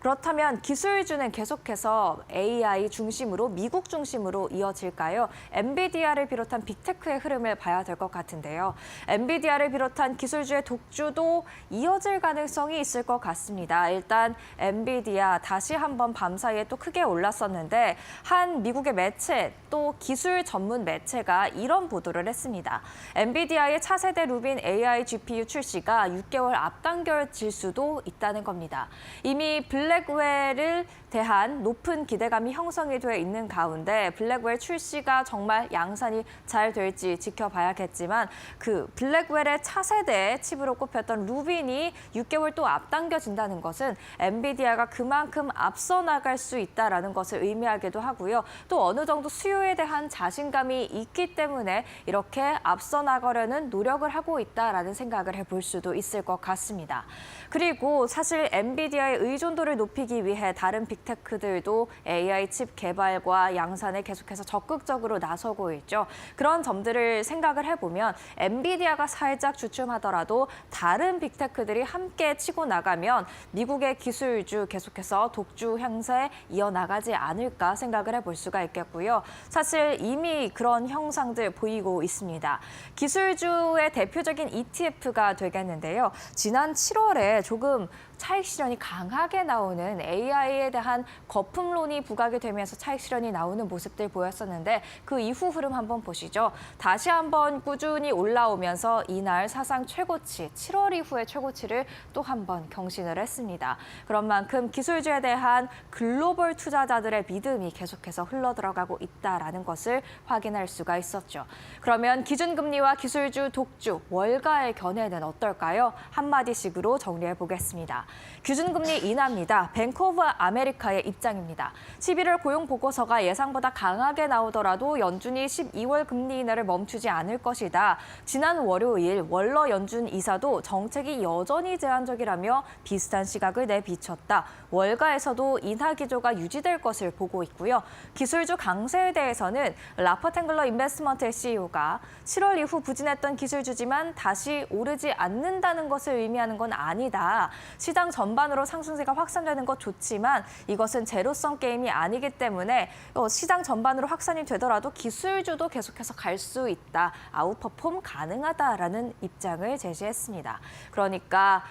그렇다면 기술주는 계속해서 AI 중심으로 미국 중심으로 이어질까요? 엔비디아를 비롯한 빅테크의 흐름을 봐야 될 것 같은데요. 엔비디아를 비롯한 기술주의 독주도 이어질 가능성이 있을 것 같습니다. 일단 엔비디아 다시 한번 밤사이에 또 크게 올랐었는데 한 미국의 매체 또 기술 전문 매체가 이런 보도를 했습니다. 엔비디아의 차세대 루빈 AI GPU 출시가 6개월 앞당겨질 수도 있다는 겁니다. 이미 블랙웰을 대한 높은 기대감이 형성이 돼 있는 가운데 블랙웰 출시가 정말 양산이 잘 될지 지켜봐야겠지만 그 블랙웰의 차세대 칩으로 꼽혔던 루빈이 6개월 또 앞당겨진다는 것은 엔비디아가 그만큼 앞서 나갈 수 있다는 것을 의미하기도 하고요. 또 어느 정도 수요에 대한 자신감이 있기 때문에 이렇게 앞서 나가려는 노력을 하고 있다라는 생각을 해볼 수도 있을 것 같습니다. 그리고 사실 엔비디아의 의존도를 높이기 위해 다른 빅테크들도 AI 칩 개발과 양산에 계속해서 적극적으로 나서고 있죠. 그런 점들을 생각을 해보면 엔비디아가 살짝 주춤하더라도 다른 빅테크들이 함께 치고 나가면 미국의 기술주 계속해서 독주 형세에 이어나가지 않을까 생각을 해볼 수가 있겠고요. 사실 이미 그런 형상들 보이고 있습니다. 기술주의 대표적인 ETF가 되겠는데요. 지난 7월에 조금 차익 실현이 강하게 나오는 AI에 대한 거품론이 부각이 되면서 차익 실현이 나오는 모습들 보였었는데 그 이후 흐름 한번 보시죠. 다시 한번 꾸준히 올라오면서 이날 사상 최고치, 7월 이후의 최고치를 또 한번 경신을 했습니다. 그런 만큼 기술주에 대한 글로벌 투자자들의 믿음이 계속해서 흘러들어가고 있다는 것을 확인할 수가 있었죠. 그러면 기준금리와 기술주 독주, 월가의 견해는 어떨까요? 한마디씩으로 정리해 보겠습니다. 기준금리 인하입니다. 뱅크 오브 아메리카의 입장입니다. 11월 고용 보고서가 예상보다 강하게 나오더라도 연준이 12월 금리 인하를 멈추지 않을 것이다. 지난 월요일 월러 연준 이사도 정책이 여전히 제한적이라며 비슷한 시각을 내비쳤다. 월가에서도 인하 기조가 유지될 것을 보고 있고요. 기술주 강세에 대해서는 라퍼탱글러 인베스트먼트의 CEO가 7월 이후 부진했던 기술주지만 다시 오르지 않는다는 것을 의미하는 건 아니다. 시장 전반으로 상승세가 확산되는 것 좋지만 이것은 제로섬 게임이 아니기 때문에 시장 전반으로 확산이 되더라도 기술주도 계속해서 갈 수 있다. 아웃퍼폼 가능하다라는 입장을 제시했습니다. 그러니까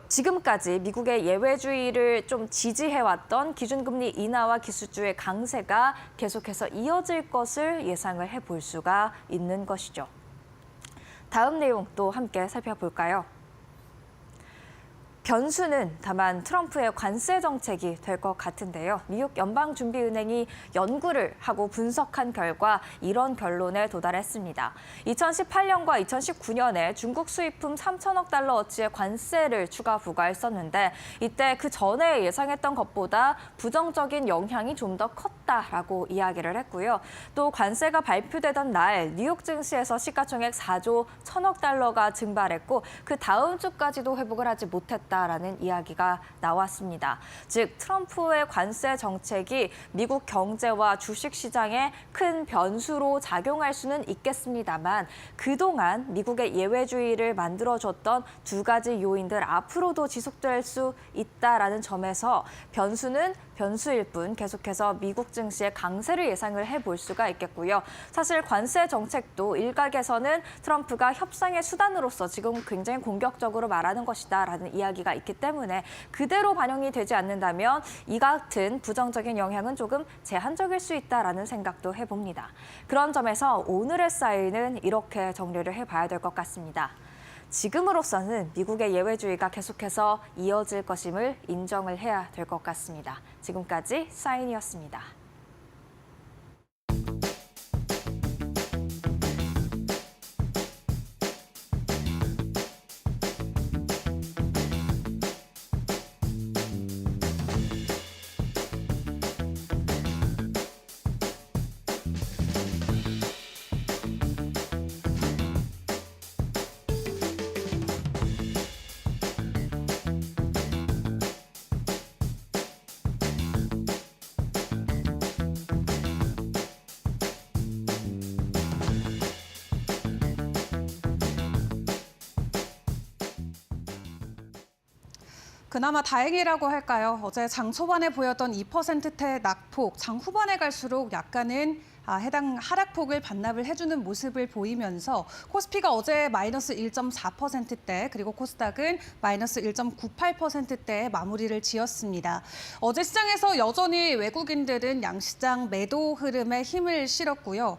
지금까지 미국의 예외주의를 좀 지지해왔던 기준금리 인하와 기술주의 강세가 계속해서 이어질 것을 예상을 해볼 수가 있는 것이죠. 다음 내용 또 함께 살펴볼까요? 변수는 다만 트럼프의 관세 정책이 될 것 같은데요. 미국 연방준비은행이 연구를 하고 분석한 결과 이런 결론에 도달했습니다. 2018년과 2019년에 중국 수입품 3천억 달러어치의 관세를 추가 부과했었는데 이때 그 전에 예상했던 것보다 부정적인 영향이 좀 더 컸다라고 이야기를 했고요. 또 관세가 발표되던 날 뉴욕 증시에서 시가총액 4조 1천억 달러가 증발했고 그 다음 주까지도 회복을 하지 못했다라는 이야기가 나왔습니다. 즉 트럼프의 관세 정책이 미국 경제와 주식시장에 큰 변수로 작용할 수는 있겠습니다만 그동안 미국의 예외주의를 만들어줬던 두 가지 요인들 앞으로도 지속될 수 있다라는 점에서 변수는 변수일 뿐 계속해서 미국 증시의 강세를 예상을 해볼 수가 있겠고요. 사실 관세 정책도 일각에서는 트럼프가 협상의 수단으로서 지금 굉장히 공격적으로 말하는 것이다라는 이야기가 있기 때문에 그대로 반영이 되지 않는다면 이 같은 부정적인 영향은 조금 제한적일 수 있다라는 생각도 해봅니다. 그런 점에서 오늘의 사인은 이렇게 정리를 해봐야 될 것 같습니다. 지금으로서는 미국의 예외주의가 계속해서 이어질 것임을 인정을 해야 될 것 같습니다. 지금까지 사인이었습니다. 그나마 다행이라고 할까요? 어제 장 초반에 보였던 2%대 낙폭, 장 후반에 갈수록 약간은 해당 하락폭을 반납을 해주는 모습을 보이면서 코스피가 어제 마이너스 1.4%대 그리고 코스닥은 마이너스 1.98%대에 마무리를 지었습니다. 어제 시장에서 여전히 외국인들은 양시장 매도 흐름에 힘을 실었고요.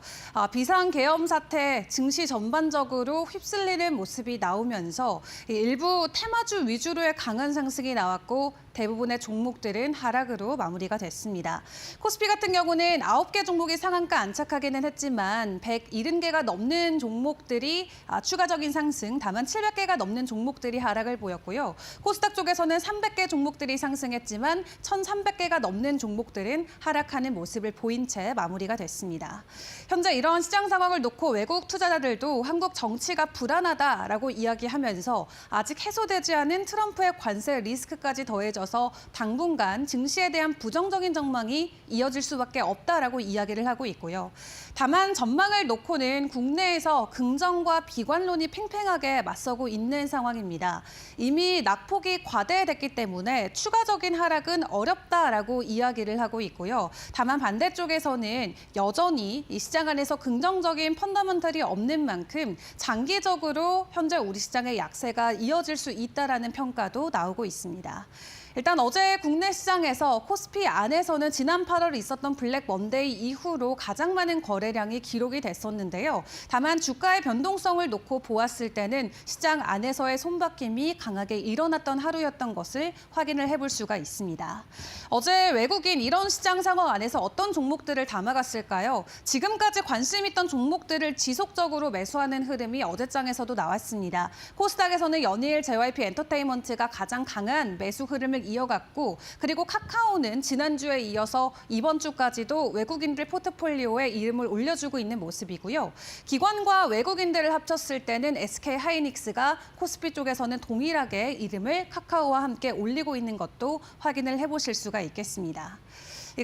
비상계엄 사태 증시 전반적으로 휩쓸리는 모습이 나오면서 일부 테마주 위주로의 강한 상승이 나왔고 대부분의 종목들은 하락으로 마무리가 됐습니다. 코스피 같은 경우는 9개 종목이 상한가 안착하기는 했지만 170개가 넘는 종목들이 추가적인 상승, 다만 700개가 넘는 종목들이 하락을 보였고요. 코스닥 쪽에서는 300개 종목들이 상승했지만 1,300개가 넘는 종목들은 하락하는 모습을 보인 채 마무리가 됐습니다. 현재 이러한 시장 상황을 놓고 외국 투자자들도 한국 정치가 불안하다라고 이야기하면서 아직 해소되지 않은 트럼프의 관세 리스크까지 더해져 당분간 증시에 대한 부정적인 전망이 이어질 수밖에 없다라고 이야기를 하고 있고요. 다만 전망을 놓고는 국내에서 긍정과 비관론이 팽팽하게 맞서고 있는 상황입니다. 이미 낙폭이 과대됐기 때문에 추가적인 하락은 어렵다라고 이야기를 하고 있고요. 다만 반대쪽에서는 여전히 이 시장 안에서 긍정적인 펀더멘털이 없는 만큼 장기적으로 현재 우리 시장의 약세가 이어질 수 있다라는 평가도 나오고 있습니다. 일단 어제 국내 시장에서 코스피 안에서는 지난 8월 있었던 블랙 먼데이 이후로 가장 많은 거래량이 기록이 됐었는데요. 다만 주가의 변동성을 놓고 보았을 때는 시장 안에서의 손바뀜이 강하게 일어났던 하루였던 것을 확인을 해볼 수가 있습니다. 어제 외국인 이런 시장 상황 안에서 어떤 종목들을 담아갔을까요? 지금까지 관심 있던 종목들을 지속적으로 매수하는 흐름이 어제장에서도 나왔습니다. 코스닥에서는 연일 JYP 엔터테인먼트가 가장 강한 매수 흐름을 이어갔고 그리고 카카오는 지난주에 이어서 이번 주까지도 외국인들 포트폴리오에 이름을 올려주고 있는 모습이고요. 기관과 외국인들을 합쳤을 때는 SK하이닉스가 코스피 쪽에서는 동일하게 이름을 카카오와 함께 올리고 있는 것도 확인을 해보실 수가 있겠습니다.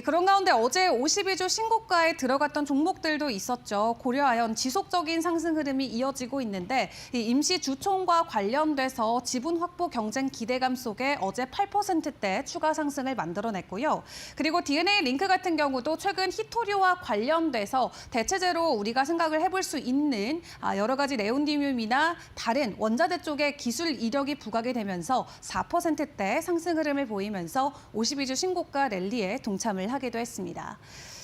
그런 가운데 어제 52주 신고가에 들어갔던 종목들도 있었죠. 고려아연 지속적인 상승 흐름이 이어지고 있는데 이 임시 주총과 관련돼서 지분 확보 경쟁 기대감 속에 어제 8%대 추가 상승을 만들어냈고요. 그리고 DNA 링크 같은 경우도 최근 히토리오와 관련돼서 대체제로 우리가 생각을 해볼 수 있는 여러 가지 네온디뮴이나 다른 원자재 쪽에 기술 이력이 부각이 되면서 4%대 상승 흐름을 보이면서 52주 신고가 랠리에 동참을 하기도 했습니다.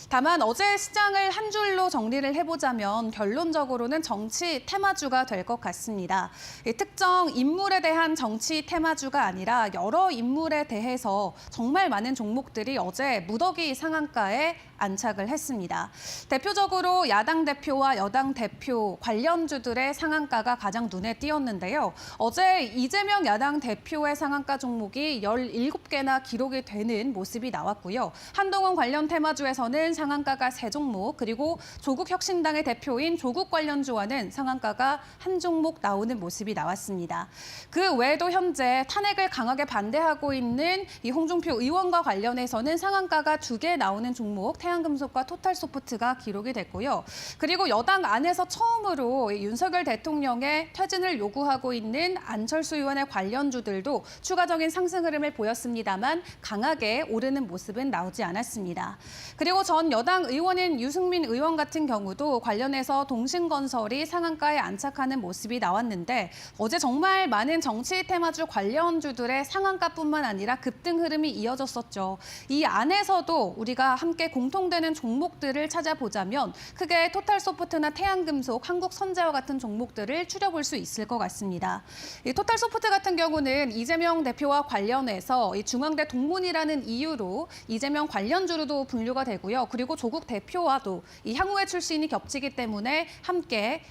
다만 어제 시장을 한 줄로 정리를 해보자면 결론적으로는 정치 테마주가 될 것 같습니다. 특정 인물에 대한 정치 테마주가 아니라 여러 인물에 대해서 정말 많은 종목들이 어제 무더기 상한가에 안착을 했습니다. 대표적으로 야당 대표와 여당 대표 관련주들의 상한가가 가장 눈에 띄었는데요. 어제 이재명 야당 대표의 상한가 종목이 17개나 기록이 되는 모습이 나왔고요. 한동훈 관련 테마주에서는 상한가가 3종목, 그리고 조국혁신당의 대표인 조국 관련주와는 상한가가 1종목 나오는 모습이 나왔습니다. 그 외에도 현재 탄핵을 강하게 반대하고 있는 이 홍준표 의원과 관련해서는 상한가가 2개 나오는 종목, 태양금속과 토탈소프트가 기록이 됐고요. 그리고 여당 안에서 처음으로 윤석열 대통령의 퇴진을 요구하고 있는 안철수 의원의 관련주들도 추가적인 상승 흐름을 보였습니다만 강하게 오르는 모습은 나오지 않았습니다. 그리고 전 전 여당 의원인 유승민 의원 같은 경우도 관련해서 동신건설이 상한가에 안착하는 모습이 나왔는데 어제 정말 많은 정치 테마주 관련주들의 상한가뿐만 아니라 급등 흐름이 이어졌었죠. 이 안에서도 우리가 함께 공통되는 종목들을 찾아보자면 크게 토탈소프트나 태양금속, 한국선제와 같은 종목들을 추려볼 수 있을 것 같습니다. 이 토탈소프트 같은 경우는 이재명 대표와 관련해서 이 중앙대 동문이라는 이유로 이재명 관련주로도 분류가 되고요. 그리고 조국 대표와도 이 향후회 출신이 겹치기 때문에 함께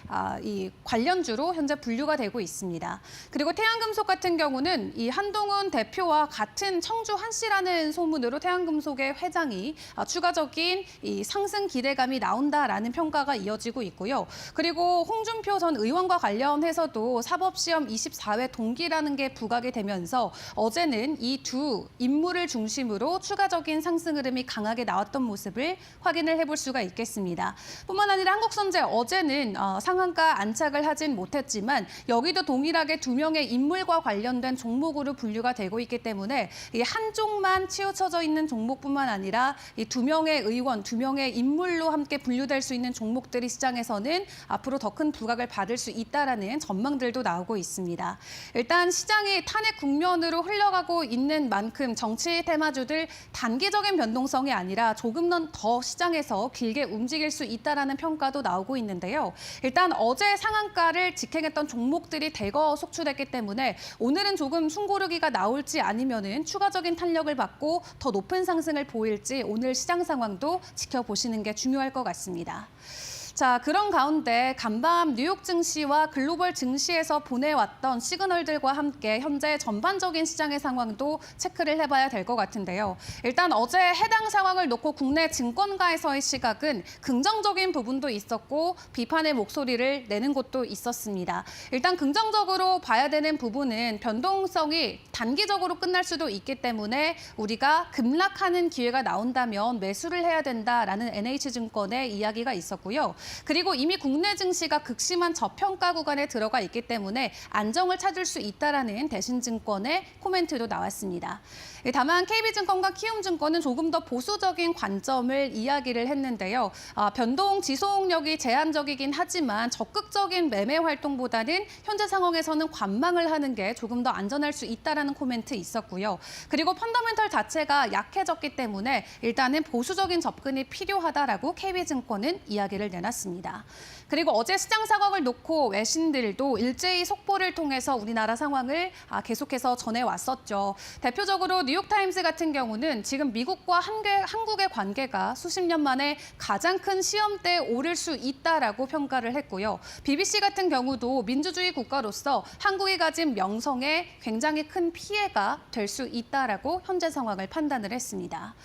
이 관련주로 현재 분류가 되고 있습니다. 그리고 태양금속 같은 경우는 이 한동훈 대표와 같은 청주 한씨라는 소문으로 태양금속의 회장이 추가적인 이 상승 기대감이 나온다라는 평가가 이어지고 있고요. 그리고 홍준표 전 의원과 관련해서도 사법시험 24회 동기라는 게 부각이 되면서 어제는 이 두 인물을 중심으로 추가적인 상승 흐름이 강하게 나왔던 모습을 확인을 해볼 수가 있겠습니다. 뿐만 아니라 한국선제 어제는 상한가 안착을 하진 못했지만 여기도 동일하게 두 명의 인물과 관련된 종목으로 분류가 되고 있기 때문에 이 한쪽만 치우쳐져 있는 종목뿐만 아니라 이 두 명의 의원, 두 명의 인물로 함께 분류될 수 있는 종목들이 시장에서는 앞으로 더 큰 부각을 받을 수 있다라는 전망들도 나오고 있습니다. 일단 시장이 탄핵 국면으로 흘러가고 있는 만큼 정치 테마주들 단기적인 변동성이 아니라 조금 더 시장에서 길게 움직일 수 있다라는 평가도 나오고 있는데요. 일단 어제 상한가를 직행했던 종목들이 대거 속출했기 때문에 오늘은 조금 숨고르기가 나올지 아니면은 추가적인 탄력을 받고 더 높은 상승을 보일지 오늘 시장 상황도 지켜보시는 게 중요할 것 같습니다. 자, 그런 가운데 간밤 뉴욕 증시와 글로벌 증시에서 보내왔던 시그널들과 함께 현재 전반적인 시장의 상황도 체크를 해봐야 될 것 같은데요. 일단 어제 해당 상황을 놓고 국내 증권가에서의 시각은 긍정적인 부분도 있었고 비판의 목소리를 내는 곳도 있었습니다. 일단 긍정적으로 봐야 되는 부분은 변동성이 단기적으로 끝날 수도 있기 때문에 우리가 급락하는 기회가 나온다면 매수를 해야 된다라는 NH증권의 이야기가 있었고요. 그리고 이미 국내 증시가 극심한 저평가 구간에 들어가 있기 때문에 안정을 찾을 수 있다라는 대신증권의 코멘트도 나왔습니다. 다만 KB증권과 키움증권은 조금 더 보수적인 관점을 이야기를 했는데요. 변동 지속력이 제한적이긴 하지만 적극적인 매매 활동보다는 현재 상황에서는 관망을 하는 게 조금 더 안전할 수 있다라는 코멘트 있었고요. 그리고 펀더멘털 자체가 약해졌기 때문에 일단은 보수적인 접근이 필요하다라고 KB증권은 이야기를 내놨습니다. 그리고 어제 시장 상황을 놓고 외신들도 일제히 속보를 통해서 우리나라 상황을 계속해서 전해왔었죠. 대표적으로 뉴욕타임스 같은 경우는 지금 미국과 한국의 관계가 수십 년 만에 가장 큰 시험대에 오를 수 있다라고 평가를 했고요. BBC 같은 경우도 민주주의 국가로서 한국이 가진 명성에 굉장히 큰 피해가 될 수 있다라고 현재 상황을 판단을 했습니다.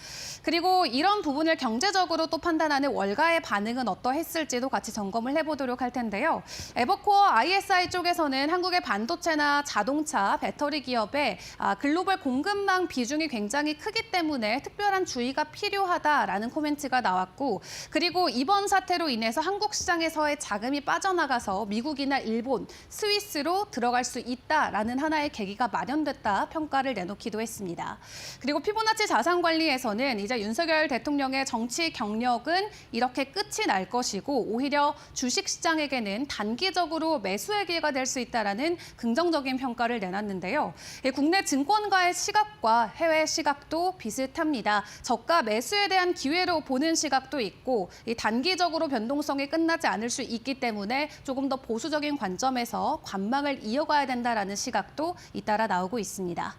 그리고 이런 부분을 경제적으로 또 판단하는 월가의 반응은 어떠했을지도 같이 점검을 해보도록 할 텐데요. 에버코어 ISI 쪽에서는 한국의 반도체나 자동차, 배터리 기업의 글로벌 공급망 비중이 굉장히 크기 때문에 특별한 주의가 필요하다라는 코멘트가 나왔고, 그리고 이번 사태로 인해서 한국 시장에서의 자금이 빠져나가서 미국이나 일본, 스위스로 들어갈 수 있다라는 하나의 계기가 마련됐다 평가를 내놓기도 했습니다. 그리고 피보나치 자산관리에서는 이제 윤석열 대통령의 정치 경력은 이렇게 끝이 날 것이고 오히려 주식시장에게는 단기적으로 매수의 기회가 될 수 있다라는 긍정적인 평가를 내놨는데요. 국내 증권가의 시각과 해외 시각도 비슷합니다. 저가 매수에 대한 기회로 보는 시각도 있고 단기적으로 변동성이 끝나지 않을 수 있기 때문에 조금 더 보수적인 관점에서 관망을 이어가야 된다라는 시각도 잇따라 나오고 있습니다.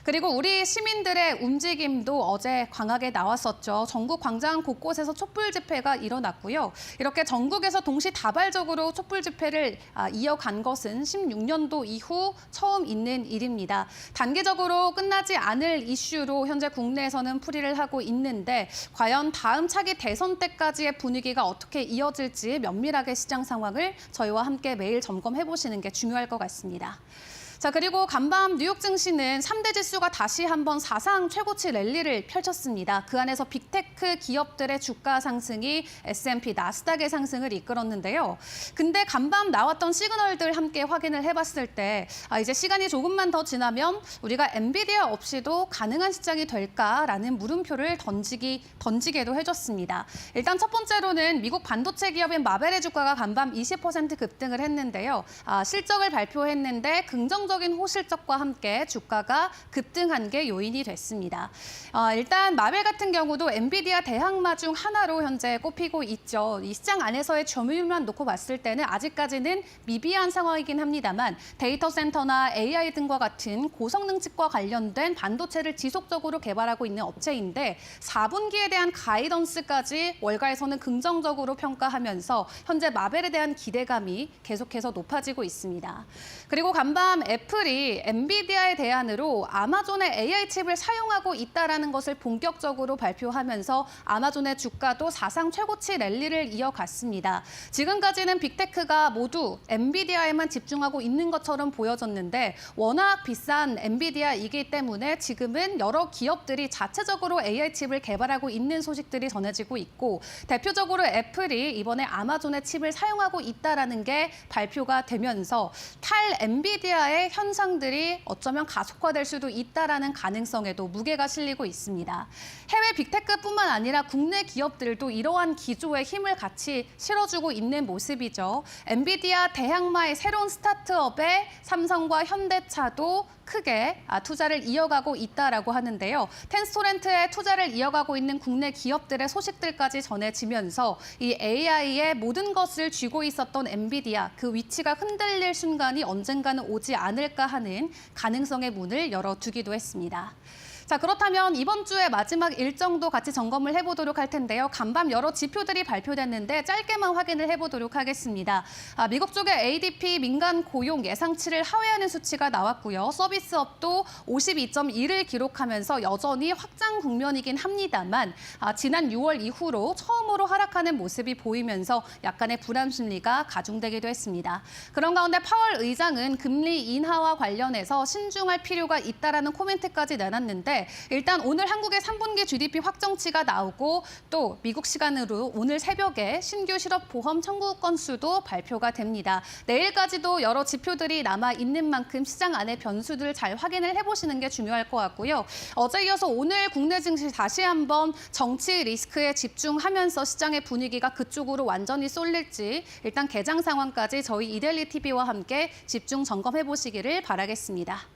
그리고 우리 시민들의 움직임도 어제 강하게 나왔었죠. 전국 광장 곳곳에서 촛불 집회가 일어났고요. 이렇게 전국에서 동시다발적으로 촛불 집회를 이어간 것은 16년도 이후 처음 있는 일입니다. 단기적으로 끝나지 않을 이슈로 현재 국내에서는 풀이를 하고 있는데 과연 다음 차기 대선 때까지의 분위기가 어떻게 이어질지 면밀하게 시장 상황을 저희와 함께 매일 점검해 보시는 게 중요할 것 같습니다. 자, 그리고 간밤 뉴욕 증시는 3대 지수가 다시 한번 사상 최고치 랠리를 펼쳤습니다. 그 안에서 빅테크 기업들의 주가 상승이 S&P 나스닥의 상승을 이끌었는데요. 근데 간밤 나왔던 시그널들 함께 확인을 해봤을 때 이제 시간이 조금만 더 지나면 우리가 엔비디아 없이도 가능한 시장이 될까라는 물음표를 던지게도 해줬습니다. 일단 첫 번째로는 미국 반도체 기업인 마벨의 주가가 간밤 20% 급등을 했는데요. 실적을 발표했는데 긍정적인 호실적과 함께 주가가 급등한 게 요인이 됐습니다. 일단 마벨 같은 경우도 엔비디아 대항마 중 하나로 현재 꼽히고 있죠. 이 시장 안에서의 점유율만 놓고 봤을 때는 아직까지는 미비한 상황이긴 합니다만 데이터 센터나 AI 등과 같은 고성능 칩과 관련된 반도체를 지속적으로 개발하고 있는 업체인데 4분기에 대한 가이던스까지 월가에서는 긍정적으로 평가하면서 현재 마벨에 대한 기대감이 계속해서 높아지고 있습니다. 그리고 간밤 애플이 엔비디아의 대안으로 아마존의 AI 칩을 사용하고 있다는 것을 본격적으로 발표하면서 아마존의 주가도 사상 최고치 랠리를 이어갔습니다. 지금까지는 빅테크가 모두 엔비디아에만 집중하고 있는 것처럼 보여졌는데 워낙 비싼 엔비디아이기 때문에 지금은 여러 기업들이 자체적으로 AI 칩을 개발하고 있는 소식들이 전해지고 있고 대표적으로 애플이 이번에 아마존의 칩을 사용하고 있다는 게 발표가 되면서 탈 엔비디아의 현상들이 어쩌면 가속화될 수도 있다는 가능성에도 무게가 실리고 있습니다. 해외 빅테크뿐만 아니라 국내 기업들도 이러한 기조에 힘을 같이 실어주고 있는 모습이죠. 엔비디아 대항마의 새로운 스타트업에 삼성과 현대차도 크게 투자를 이어가고 있다라고 하는데요. 텐스토렌트에 투자를 이어가고 있는 국내 기업들의 소식들까지 전해지면서 이 AI의 모든 것을 쥐고 있었던 엔비디아 그 위치가 흔들릴 순간이 언젠가는 오지 않을까 하는 가능성의 문을 열어두기도 했습니다. 자, 그렇다면 이번 주에 마지막 일정도 같이 점검을 해보도록 할 텐데요. 간밤 여러 지표들이 발표됐는데 짧게만 확인을 해보도록 하겠습니다. 미국 쪽의 ADP 민간 고용 예상치를 하회하는 수치가 나왔고요. 서비스업도 52.1을 기록하면서 여전히 확장 국면이긴 합니다만 지난 6월 이후로 처음으로 하락하는 모습이 보이면서 약간의 불안 심리가 가중되기도 했습니다. 그런 가운데 파월 의장은 금리 인하와 관련해서 신중할 필요가 있다라는 코멘트까지 내놨는데 일단 오늘 한국의 3분기 GDP 확정치가 나오고 또 미국 시간으로 오늘 새벽에 신규 실업보험 청구 건수도 발표가 됩니다. 내일까지도 여러 지표들이 남아있는 만큼 시장 안의 변수들을 잘 확인을 해보시는 게 중요할 것 같고요. 어제 이어서 오늘 국내 증시 다시 한번 정치 리스크에 집중하면서 시장의 분위기가 그쪽으로 완전히 쏠릴지 일단 개장 상황까지 저희 이데일리 TV와 함께 집중 점검해보시기를 바라겠습니다.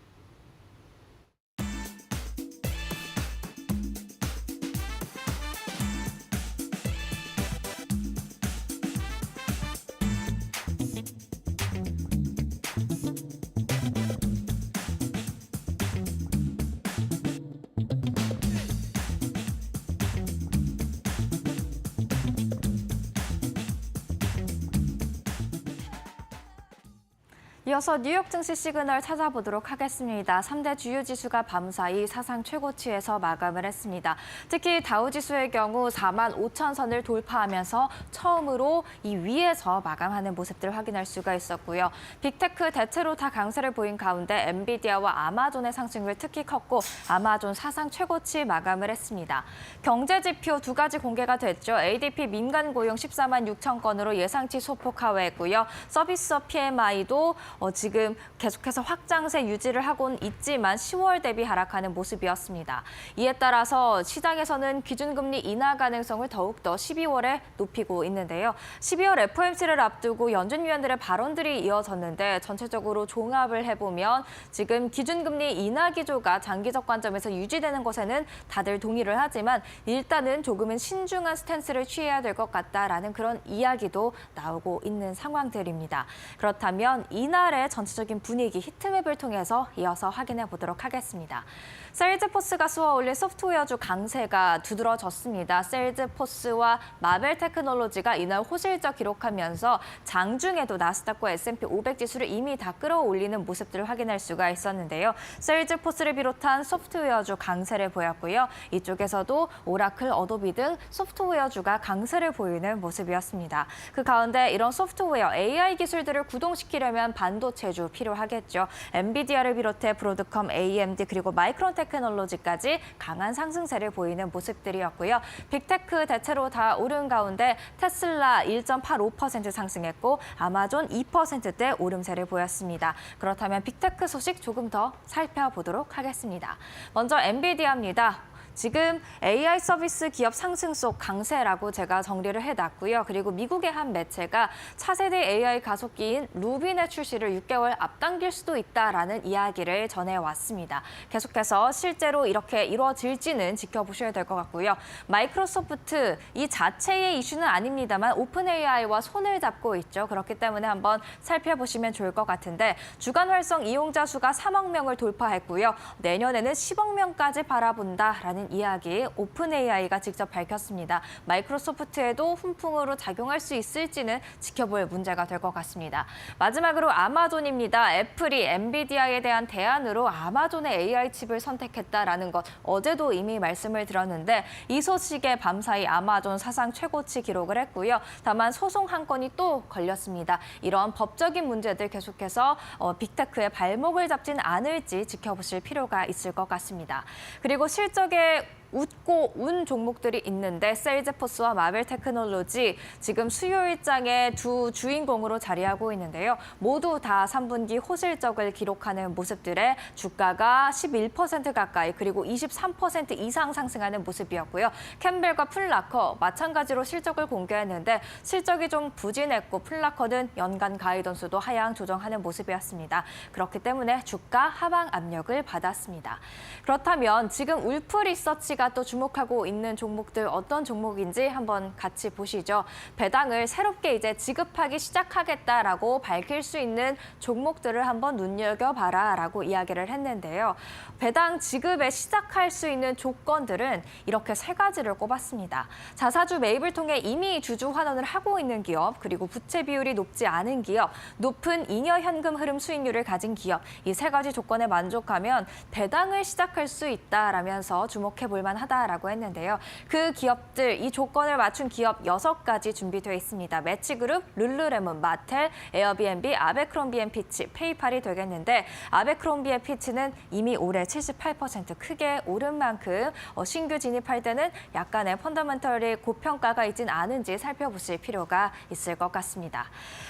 이어서 뉴욕 증시 시그널 찾아보도록 하겠습니다. 3대 주요 지수가 밤사이 사상 최고치에서 마감을 했습니다. 특히 다우지수의 경우 45,000선을 돌파하면서 처음으로 이 위에서 마감하는 모습들을 확인할 수가 있었고요. 빅테크 대체로 다 강세를 보인 가운데 엔비디아와 아마존의 상승률 특히 컸고 아마존 사상 최고치 마감을 했습니다. 경제 지표 두 가지 공개가 됐죠. ADP 민간 고용 14만 6천 건으로 예상치 소폭 하회했고요. 서비스업 PMI도 지금 계속해서 확장세 유지를 하고는 있지만 10월 대비 하락하는 모습이었습니다. 이에 따라서 시장에서는 기준금리 인하 가능성을 더욱더 12월에 높이고 있는데요. 12월 FOMC를 앞두고 연준 위원들의 발언들이 이어졌는데 전체적으로 종합을 해보면 지금 기준금리 인하 기조가 장기적 관점에서 유지되는 것에는 다들 동의를 하지만 일단은 조금은 신중한 스탠스를 취해야 될 것 같다라는 그런 이야기도 나오고 있는 상황들입니다. 그렇다면 이날의 전체적인 분위기 히트맵을 통해서 이어서 확인해 보도록 하겠습니다. 셀즈포스가 쏘아올린 소프트웨어주 강세가 두드러졌습니다. 셀즈포스와 마벨 테크놀로지가 이날 호실적 기록하면서 장중에도 나스닥과 S&P 500 지수를 이미 다 끌어올리는 모습들을 확인할 수가 있었는데요. 셀즈포스를 비롯한 소프트웨어주 강세를 보였고요. 이쪽에서도 오라클, 어도비 등 소프트웨어주가 강세를 보이는 모습이었습니다. 그 가운데 이런 소프트웨어, AI 기술들을 구동시키려면 반드시 반도체주 필요하겠죠. 엔비디아를 비롯해 브로드컴, AMD 그리고 마이크론 테크놀로지까지 강한 상승세를 보이는 모습들이었고요. 빅테크 대체로 다 오른 가운데 테슬라 1.85% 상승했고 아마존 2%대 오름세를 보였습니다. 그렇다면 빅테크 소식 조금 더 살펴보도록 하겠습니다. 먼저 엔비디아입니다. 지금 AI 서비스 기업 상승 속 강세라고 제가 정리를 해놨고요. 그리고 미국의 한 매체가 차세대 AI 가속기인 루빈의 출시를 6개월 앞당길 수도 있다라는 이야기를 전해왔습니다. 계속해서 실제로 이렇게 이루어질지는 지켜보셔야 될 것 같고요. 마이크로소프트 이 자체의 이슈는 아닙니다만 오픈 AI와 손을 잡고 있죠. 그렇기 때문에 한번 살펴보시면 좋을 것 같은데 주간 활성 이용자 수가 3억 명을 돌파했고요. 내년에는 10억 명까지 바라본다라는 이야기 오픈 AI가 직접 밝혔습니다. 마이크로소프트에도 훈풍으로 작용할 수 있을지는 지켜볼 문제가 될 것 같습니다. 마지막으로 아마존입니다. 애플이 엔비디아에 대한 대안으로 아마존의 AI 칩을 선택했다라는 것 어제도 이미 말씀을 드렸는데 이 소식에 밤사이 아마존 사상 최고치 기록을 했고요. 다만 소송 한 건이 또 걸렸습니다. 이런 법적인 문제들 계속해서 빅테크의 발목을 잡진 않을지 지켜보실 필요가 있을 것 같습니다. 그리고 실적에 웃고 운 종목들이 있는데 세일즈포스와 마벨 테크놀로지 지금 수요일장의 두 주인공으로 자리하고 있는데요. 모두 다 3분기 호실적을 기록하는 모습들에 주가가 11% 가까이 그리고 23% 이상 상승하는 모습이었고요. 캠벨과 플라커 마찬가지로 실적을 공개했는데 실적이 좀 부진했고 플라커는 연간 가이던스도 하향 조정하는 모습이었습니다. 그렇기 때문에 주가 하방 압력을 받았습니다. 그렇다면 지금 울프 리서치가 또 주목하고 있는 종목들 어떤 종목인지 한번 같이 보시죠. 배당을 새롭게 이제 지급하기 시작하겠다라고 밝힐 수 있는 종목들을 한번 눈여겨봐라라고 이야기를 했는데요. 배당 지급에 시작할 수 있는 조건들은 이렇게 세 가지를 꼽았습니다. 자사주 매입을 통해 이미 주주 환원을 하고 있는 기업, 그리고 부채 비율이 높지 않은 기업, 높은 잉여 현금 흐름 수익률을 가진 기업, 이 세 가지 조건에 만족하면 배당을 시작할 수 있다라면서 주목해 볼 만하다라고 했는데요. 그 기업들, 이 조건을 맞춘 기업 6가지 준비되어 있습니다. 매치그룹, 룰루레몬, 마텔, 에어비앤비, 아베크롬비앤 피치, 페이팔이 되겠는데 아베크롬비앤 피치는 이미 올해 78% 크게 오른 만큼 신규 진입할 때는 약간의 펀더멘털이 고평가가 있진 않은지 살펴보실 필요가 있을 것 같습니다.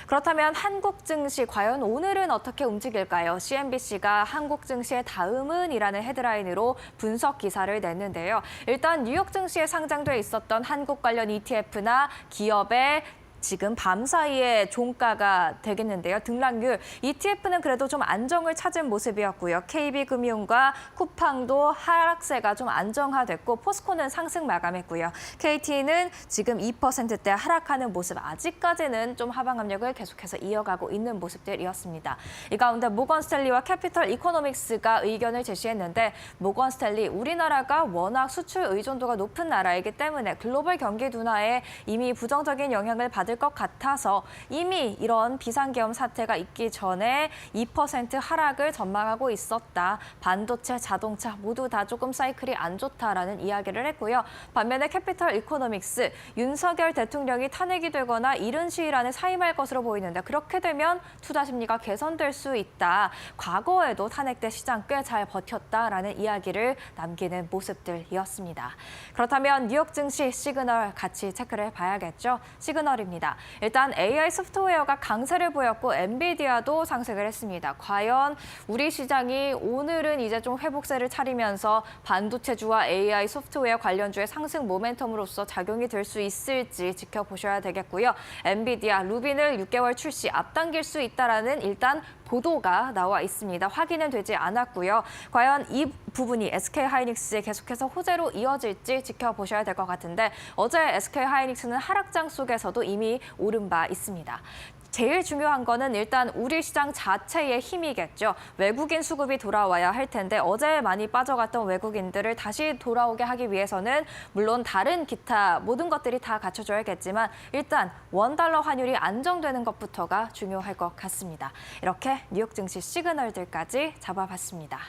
그렇다면 한국 증시 과연 오늘은 어떻게 움직일까요? CNBC가 한국 증시의 다음은이라는 헤드라인으로 분석 기사를 냈는데요. 일단 뉴욕 증시에 상장돼 있었던 한국 관련 ETF나 기업의 지금 밤사이에 종가가 되겠는데요. 등락률, ETF는 그래도 좀 안정을 찾은 모습이었고요. KB금융과 쿠팡도 하락세가 좀 안정화됐고 포스코는 상승 마감했고요. KT는 지금 2%대 하락하는 모습, 아직까지는 좀 하방 압력을 계속해서 이어가고 있는 모습들이었습니다. 이 가운데 모건 스탠리와 캐피털 이코노믹스가 의견을 제시했는데 모건 스탠리, 우리나라가 워낙 수출 의존도가 높은 나라이기 때문에 글로벌 경기 둔화에 이미 부정적인 영향을 받을 것 같아서 이미 이런 비상계엄 사태가 있기 전에 2% 하락을 전망하고 있었다. 반도체, 자동차 모두 다 조금 사이클이 안 좋다라는 이야기를 했고요. 반면에 캐피털 이코노믹스, 윤석열 대통령이 탄핵이 되거나 이른 시일 안에 사임할 것으로 보이는데 그렇게 되면 투자 심리가 개선될 수 있다. 과거에도 탄핵 때 시장 꽤 잘 버텼다라는 이야기를 남기는 모습들이었습니다. 그렇다면 뉴욕 증시 시그널 같이 체크를 해봐야겠죠. 시그널입니다. 일단 AI 소프트웨어가 강세를 보였고 엔비디아도 상승을 했습니다. 과연 우리 시장이 오늘은 이제 좀 회복세를 차리면서 반도체주와 AI 소프트웨어 관련주의 상승 모멘텀으로서 작용이 될 수 있을지 지켜보셔야 되겠고요. 엔비디아, 루빈을 6개월 출시 앞당길 수 있다라는 일단 보도가 나와 있습니다. 확인은 되지 않았고요. 과연 이 부분이 SK하이닉스에 계속해서 호재로 이어질지 지켜보셔야 될 것 같은데 어제 SK하이닉스는 하락장 속에서도 이미 오른 바 있습니다. 제일 중요한 거는 일단 우리 시장 자체의 힘이겠죠. 외국인 수급이 돌아와야 할 텐데 어제 많이 빠져갔던 외국인들을 다시 돌아오게 하기 위해서는 물론 다른 기타 모든 것들이 다 갖춰줘야겠지만 일단 원달러 환율이 안정되는 것부터가 중요할 것 같습니다. 이렇게 뉴욕 증시 시그널들까지 잡아봤습니다.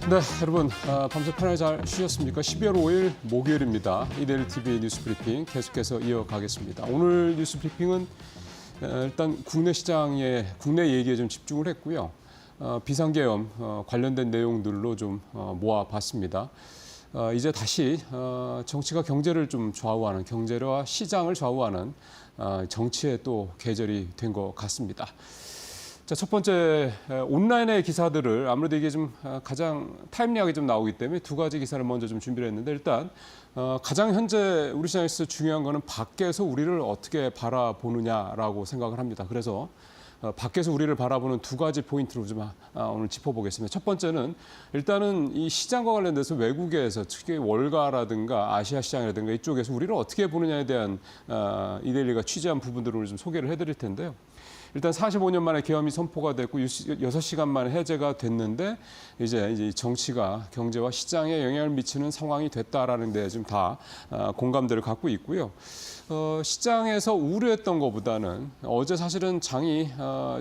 네, 여러분 밤새 편하게 잘 쉬셨습니까? 12월 5일 목요일입니다. 이데일리 TV 뉴스 브리핑 계속해서 이어가겠습니다. 오늘 뉴스 브리핑은 일단 국내 시장의 국내 얘기에 좀 집중을 했고요. 비상계엄 관련된 내용들로 좀 모아봤습니다. 이제 다시 정치가 경제를 좀 좌우하는, 경제와 시장을 좌우하는 정치의 또 계절이 된 것 같습니다. 자, 첫 번째 온라인의 기사들을 아무래도 이게 좀 가장 타임리하게 좀 나오기 때문에 두 가지 기사를 먼저 좀 준비를 했는데, 일단 가장 현재 우리 시장에서 중요한 거는 밖에서 우리를 어떻게 바라보느냐라고 생각을 합니다. 그래서 밖에서 우리를 바라보는 두 가지 포인트로 좀 오늘 짚어보겠습니다. 첫 번째는 일단은 이 시장과 관련돼서 외국에서 특히 월가라든가 아시아 시장이라든가 이쪽에서 우리를 어떻게 보느냐에 대한 이데일리가 취재한 부분들을 좀 소개를 해드릴 텐데요. 일단 45년 만에 계엄이 선포가 됐고 6시간 만에 해제가 됐는데 이제 정치가 경제와 시장에 영향을 미치는 상황이 됐다라는 데 좀 다 공감대를 갖고 있고요. 시장에서 우려했던 것보다는 어제 사실은 장이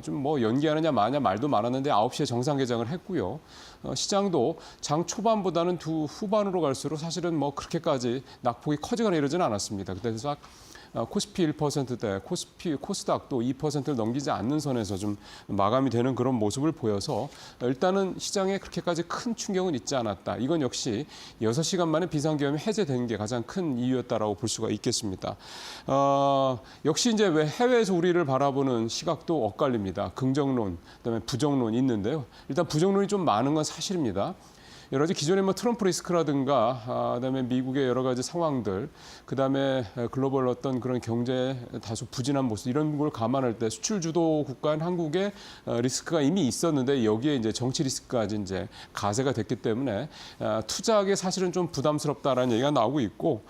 좀 뭐 연기하느냐 마냐 말도 많았는데 9시에 정상 개장을 했고요. 시장도 장 초반보다는 후반으로 갈수록 사실은 뭐 그렇게까지 낙폭이 커지거나 이러지는 않았습니다. 그래서 코스피 1%대, 코스닥도 2%를 넘기지 않는 선에서 좀 마감이 되는 그런 모습을 보여서 일단은 시장에 그렇게까지 큰 충격은 있지 않았다. 이건 역시 6시간 만에 비상계엄이 해제된 게 가장 큰 이유였다라고 볼 수가 있겠습니다. 역시 이제 왜 해외에서 우리를 바라보는 시각도 엇갈립니다. 긍정론, 그다음에 부정론이 있는데요. 일단 부정론이 좀 많은 건 사실입니다. 여러 가지 기존에 뭐 트럼프 리스크라든가 그다음에 미국의 여러 가지 상황들, 그다음에 글로벌 어떤 그런 경제 다소 부진한 모습, 이런 걸 감안할 때 수출 주도 국가인 한국의 리스크가 이미 있었는데 여기에 이제 정치 리스크까지 이제 가세가 됐기 때문에 투자하기에 사실은 좀 부담스럽다라는 얘기가 나오고 있고,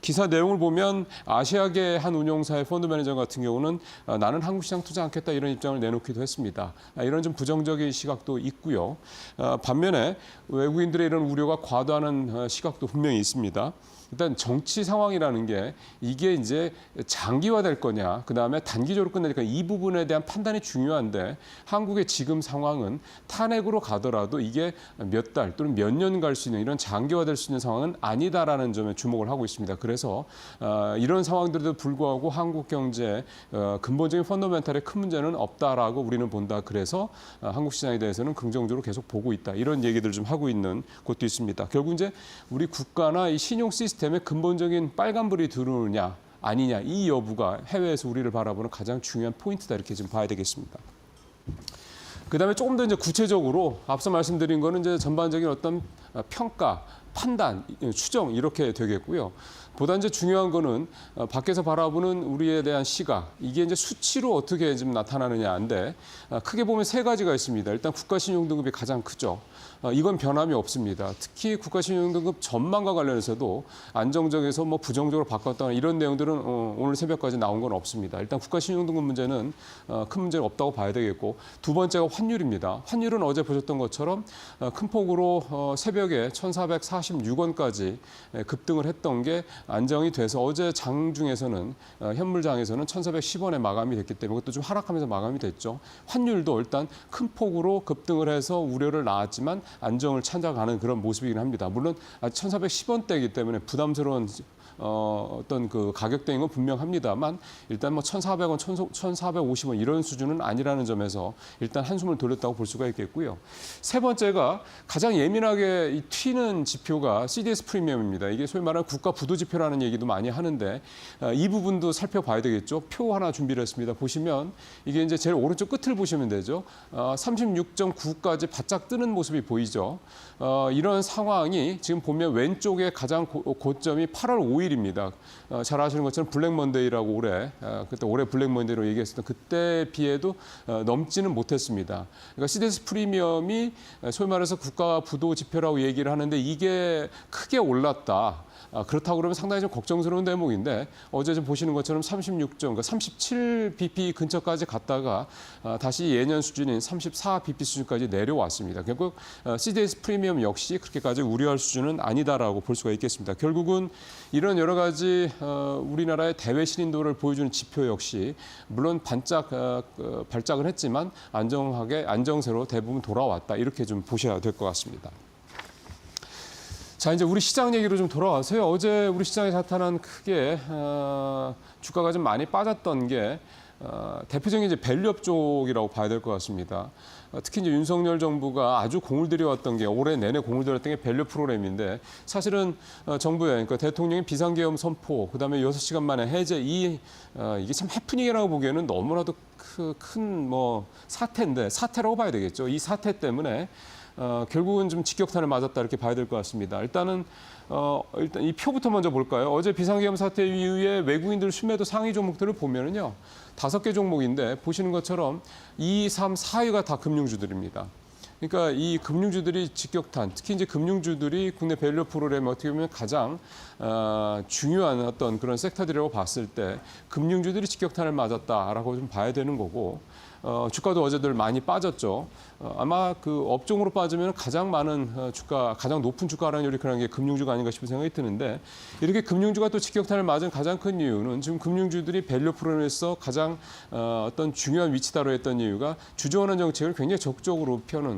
기사 내용을 보면 아시아계 한 운용사의 펀드 매니저 같은 경우는 나는 한국 시장 투자 않겠다 이런 입장을 내놓기도 했습니다. 이런 좀 부정적인 시각도 있고요. 반면에 외국인들의 이런 우려가 과도하는 시각도 분명히 있습니다. 일단 정치 상황이라는 게 이게 이제 장기화될 거냐, 그다음에 단기적으로 끝내니까 이 부분에 대한 판단이 중요한데, 한국의 지금 상황은 탄핵으로 가더라도 이게 몇 달 또는 몇 년 갈 수 있는 이런 장기화될 수 있는 상황은 아니다라는 점에 주목을 하고 있습니다. 그래서 이런 상황들에도 불구하고 한국 경제 근본적인 펀더멘탈에 큰 문제는 없다라고 우리는 본다. 그래서 한국 시장에 대해서는 긍정적으로 계속 보고 있다. 이런 얘기들을 좀 하고 있는 곳도 있습니다. 결국 이제 우리 국가나 이 신용 시스템에 근본적인 빨간불이 들어오느냐 아니냐, 이 여부가 해외에서 우리를 바라보는 가장 중요한 포인트다, 이렇게 좀 봐야 되겠습니다. 그다음에 조금 더 이제 구체적으로 앞서 말씀드린 거는 이제 전반적인 어떤 평가, 판단, 추정 이렇게 되겠고요. 보다 이제 중요한 거는 밖에서 바라보는 우리에 대한 시각, 이게 이제 수치로 어떻게 좀 나타나느냐인데, 크게 보면 세 가지가 있습니다. 일단 국가신용등급이 가장 크죠. 이건 변함이 없습니다. 특히 국가신용등급 전망과 관련해서도 안정적에서 뭐 부정적으로 바꿨다는 이런 내용들은 오늘 새벽까지 나온 건 없습니다. 일단 국가신용등급 문제는 큰 문제가 없다고 봐야 되겠고, 두 번째가 환율입니다. 환율은 어제 보셨던 것처럼 큰 폭으로 새벽에 1,446원까지 급등을 했던 게 안정이 돼서 어제 장중에서는 현물장에서는 1,410원에 마감이 됐기 때문에 그것도 좀 하락하면서 마감이 됐죠. 환율도 일단 큰 폭으로 급등을 해서 우려를 낳았지만 안정을 찾아가는 그런 모습이긴 합니다. 물론 1,410원대이기 때문에 부담스러운 어떤 그 가격대인 건 분명합니다만, 일단 뭐 1,400원, 1,450원 이런 수준은 아니라는 점에서 일단 한숨을 돌렸다고 볼 수가 있겠고요. 세 번째가 가장 예민하게 튀는 지표가 CDS 프리미엄입니다. 이게 소위 말하는 국가 부도 지표라는 얘기도 많이 하는데, 이 부분도 살펴봐야 되겠죠. 표 하나 준비를 했습니다. 보시면 이게 이제 제일 오른쪽 끝을 보시면 되죠. 36.9까지 바짝 뜨는 모습이 보이죠. 이런 상황이 지금 보면 왼쪽에 가장 고점이 8월 5일입니다. 잘 아시는 것처럼 블랙 먼데이라고 그때 올해 블랙 먼데이로 얘기했었던 그때 비해도 넘지는 못했습니다. 그러니까 CDS 프리미엄이 소위 말해서 국가 부도 지표라고 얘기를 하는데 이게 크게 올랐다. 그렇다고 그러면 상당히 좀 걱정스러운 대목인데 어제 좀 보시는 것처럼 36점, 그러니까 37bp 근처까지 갔다가 다시 예년 수준인 34bp 수준까지 내려왔습니다. 결국 CDS 프리미엄 역시 그렇게까지 우려할 수준은 아니다라고 볼 수가 있겠습니다. 결국은 이런 여러 가지 우리나라의 대외 신인도를 보여주는 지표 역시 물론 발작은 했지만 안정세로 대부분 돌아왔다 이렇게 좀 보셔야 될 것 같습니다. 자, 이제 우리 시장 얘기로 좀 돌아와서요. 어제 우리 시장에 나타난 크게 주가가 좀 많이 빠졌던 게 대표적인 이제 밸류업 쪽이라고 봐야 될 것 같습니다. 특히 이제 윤석열 정부가 아주 공을 들여왔던 게 올해 내내 공을 들였던 게 밸류 프로그램인데 사실은 정부의 그러니까 대통령의 비상계엄 선포 그다음에 6시간 만에 해제 이게 참 해프닝이라고 보기에는 너무나도 큰 사태인데 사태라고 봐야 되겠죠. 이 사태 때문에 결국은 좀 직격탄을 맞았다 이렇게 봐야 될 것 같습니다. 일단 이 표부터 먼저 볼까요? 어제 비상계엄 사태 이후에 외국인들 순매도 상위 종목들을 보면은요. 5개 종목인데 보시는 것처럼 2, 3, 4위가 다 금융주들입니다. 그러니까 이 금융주들이 직격탄, 특히 이제 금융주들이 국내 밸류 프로그램 어떻게 보면 가장 중요한 어떤 그런 섹터들이라고 봤을 때 금융주들이 직격탄을 맞았다라고 좀 봐야 되는 거고 주가도 어제들 많이 빠졌죠. 아마 그 업종으로 빠지면 가장 많은 가장 높은 주가 하락률이 그런 게 금융주가 아닌가 싶은 생각이 드는데 이렇게 금융주가 또 직격탄을 맞은 가장 큰 이유는 지금 금융주들이 밸류 프로그램에서 가장 어떤 중요한 위치다로 했던 이유가 주주원화 정책을 굉장히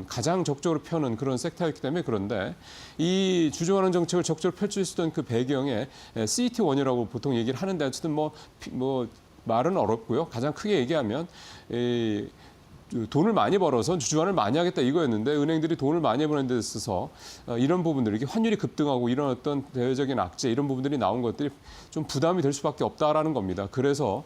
가장 적극적으로 펴는 그런 섹터였기 때문에 그런데 이 주주원화 정책을 적극적으로 펼칠 수 있던 그 배경에 CET1이라고 보통 얘기를 하는데 어쨌든 말은 어렵고요. 가장 크게 얘기하면 돈을 많이 벌어서 주주환을 많이 하겠다 이거였는데 은행들이 돈을 많이 버는 데 있어서 이런 부분들 이렇게 환율이 급등하고 이런 어떤 대외적인 악재 이런 부분들이 나온 것들이 좀 부담이 될 수밖에 없다라는 겁니다. 그래서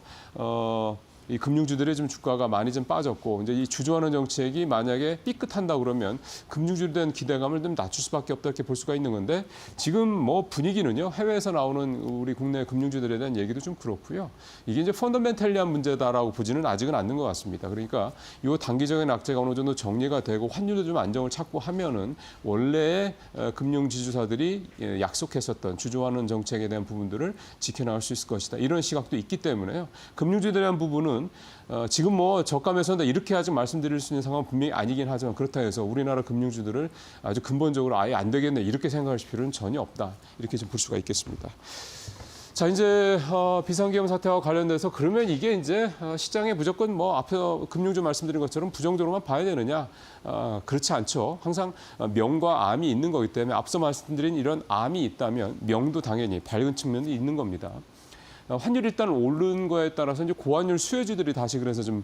이 금융주들의 좀 주가가 많이 좀 빠졌고 이제 이 주주환원 정책이 만약에 삐끗한다 그러면 금융주에 대한 기대감을 좀 낮출 수밖에 없다 이렇게 볼 수가 있는 건데 지금 분위기는요 해외에서 나오는 우리 국내 금융주들에 대한 얘기도 좀 그렇고요 이게 이제 펀더멘탈리한 문제다라고 보지는 아직은 않는 것 같습니다. 그러니까 이 단기적인 악재가 어느 정도 정리가 되고 환율도 좀 안정을 찾고 하면은 원래 금융지주사들이 약속했었던 주주환원 정책에 대한 부분들을 지켜나갈 수 있을 것이다 이런 시각도 있기 때문에요 금융주에 대한 부분은 지금 저가에서 이렇게 아직 말씀드릴 수 있는 상황은 분명히 아니긴 하지만 그렇다 해서 우리나라 금융주들을 아주 근본적으로 아예 안 되겠네 이렇게 생각하실 필요는 전혀 없다 이렇게 좀 볼 수가 있겠습니다. 자 이제 비상계엄 사태와 관련돼서 그러면 이게 이제 시장에 무조건 앞에 금융주 말씀드린 것처럼 부정적으로만 봐야 되느냐 그렇지 않죠. 항상 명과 암이 있는 거기 때문에 앞서 말씀드린 이런 암이 있다면 명도 당연히 밝은 측면이 있는 겁니다. 환율이 일단 오른 거에 따라서 이제 고환율 수혜주들이 다시 그래서 좀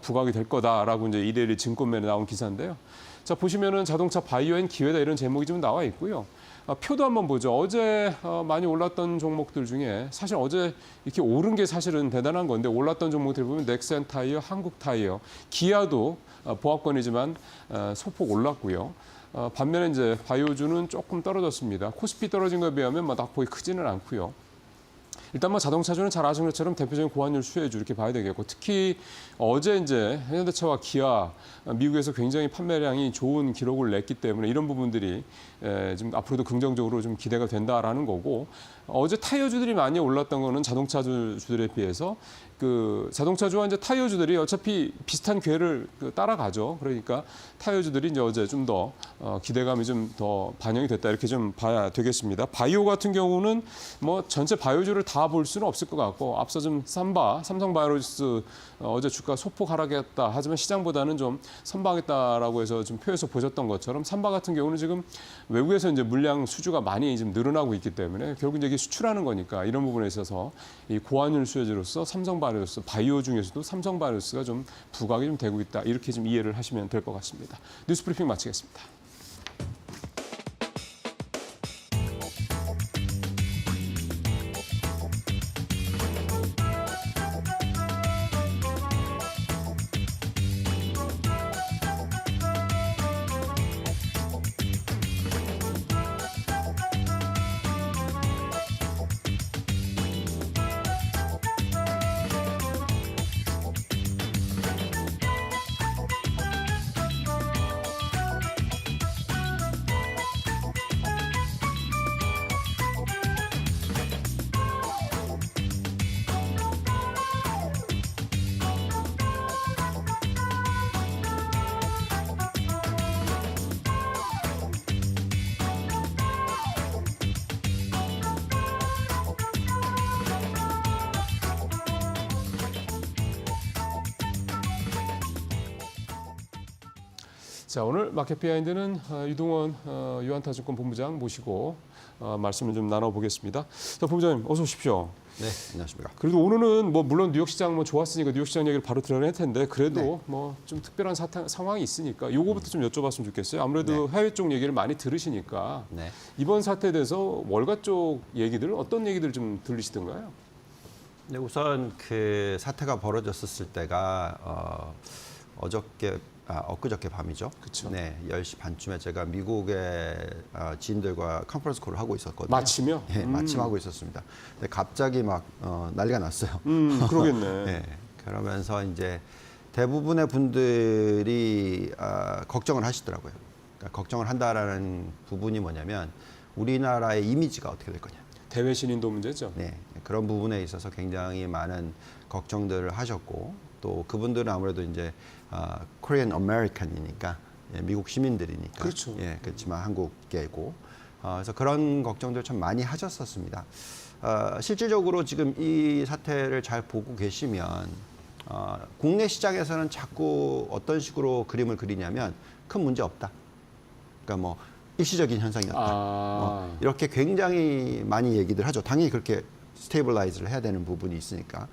부각이 될 거다라고 이제 이데일리 증권면에 나온 기사인데요. 자 보시면은 자동차 바이오 앤 기회다 이런 제목이 좀 나와 있고요. 표도 한번 보죠. 어제 많이 올랐던 종목들 중에 사실 어제 이렇게 오른 게 사실은 대단한 건데 올랐던 종목들 보면 넥센 타이어, 한국 타이어, 기아도 보합권이지만 소폭 올랐고요. 반면에 이제 바이오주는 조금 떨어졌습니다. 코스피 떨어진 거에 비하면 낙폭이 크지는 않고요. 일단 자동차주는 잘 아시는 것처럼 대표적인 고환율 수혜주 이렇게 봐야 되겠고 특히 어제 이제 현대차와 기아 미국에서 굉장히 판매량이 좋은 기록을 냈기 때문에 이런 부분들이 좀 앞으로도 긍정적으로 좀 기대가 된다라는 거고 어제 타이어주들이 많이 올랐던 거는 자동차주들에 비해서 그 자동차주와 이제 타이어주들이 어차피 비슷한 궤를 따라가죠. 그러니까 타이어주들이 이제 어제 좀 더 기대감이 좀 더 반영이 됐다 이렇게 좀 봐야 되겠습니다. 바이오 같은 경우는 전체 바이오주를 다 볼 수는 없을 것 같고 앞서 좀 삼성바이오로직스 어제 주가 소폭 하락했다 하지만 시장보다는 좀 선방했다라고 해서 좀 표에서 보셨던 것처럼 삼바 같은 경우는 지금 외국에서 이제 물량 수주가 많이 좀 늘어나고 있기 때문에 결국 이제 이게 수출하는 거니까 이런 부분에 있어서 이 고환율 수혜주로서 삼성바이오로스 바이오 중에서도 삼성바이오로스가 좀 부각이 좀 되고 있다 이렇게 좀 이해를 하시면 될 것 같습니다. 뉴스브리핑 마치겠습니다. 자, 오늘 마켓 비하인드는 유동원 유한타증권 본부장 모시고 말씀을 좀 나눠보겠습니다. 자, 본부장님 어서 오십시오. 네, 안녕하십니까. 그래도 오늘은 뭐 물론 뉴욕 시장 뭐 좋았으니까 뉴욕 시장 얘기를 바로 들어야 할 텐데 그래도 네. 뭐 좀 특별한 상황이 있으니까 요거부터 좀 여쭤봤으면 좋겠어요. 아무래도 해외 쪽 얘기를 많이 들으시니까 네. 이번 사태에 대해서 월가 쪽 얘기들 어떤 얘기들 좀 들리시던가요? 네, 우선 그 사태가 벌어졌었을 때가 엊그저께 밤이죠. 그쵸. 네, 10시 반쯤에 제가 미국의 지인들과 컨퍼런스 콜을 하고 있었거든요. 마침이요? 네, 마침 하고 있었습니다. 근데 갑자기 막 난리가 났어요. 그러겠네. 네, 그러면서 이제 대부분의 분들이 걱정을 하시더라고요. 그러니까 걱정을 한다라는 부분이 뭐냐면 우리나라의 이미지가 어떻게 될 거냐. 대외 신인도 문제죠. 네, 그런 부분에 있어서 굉장히 많은 걱정들을 하셨고 또 그분들은 아무래도 이제 Korean American이니까 미국 시민들이니까 그렇죠. 예, 그렇지만 한국계고 그래서 그런 걱정들 참 많이 하셨었습니다. 실질적으로 지금 이 사태를 잘 보고 계시면 국내 시장에서는 자꾸 어떤 식으로 그림을 그리냐면 큰 문제 없다. 그러니까 뭐 일시적인 현상이었다. 이렇게 굉장히 많이 얘기들 하죠. 당연히 그렇게 스테이블라이즈를 해야 되는 부분이 있으니까.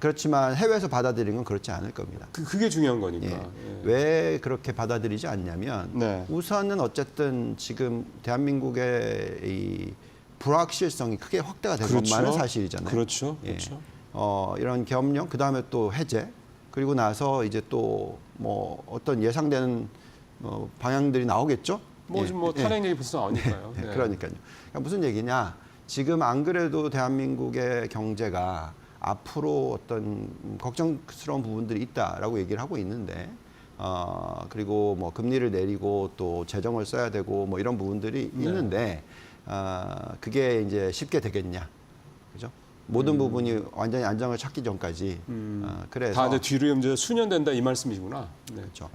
그렇지만 해외에서 받아들이는 건 그렇지 않을 겁니다. 그게 중요한 거니까. 예. 예. 왜 그렇게 받아들이지 않냐면 네. 우선은 어쨌든 지금 대한민국의 이 불확실성이 크게 확대가 된 그렇죠. 것만은 사실이잖아요. 그렇죠. 예. 그렇죠. 이런 계엄령, 그 다음에 또 해제, 그리고 나서 이제 또 뭐 어떤 예상되는 방향들이 나오겠죠. 뭐 지금 뭐 탄핵 얘기 벌써 나오니까요. 네, 네. 그러니까요. 그러니까 무슨 얘기냐? 지금 안 그래도 대한민국의 경제가 앞으로 어떤 걱정스러운 부분들이 있다라고 얘기를 하고 있는데, 그리고 뭐 금리를 내리고 또 재정을 써야 되고 뭐 이런 부분들이 있는데, 그게 이제 쉽게 되겠냐, 그죠? 모든 부분이 완전히 안정을 찾기 전까지. 그래서 다 이제 뒤로 이제 수년 된다 이 말씀이시구나. 네. 그렇죠.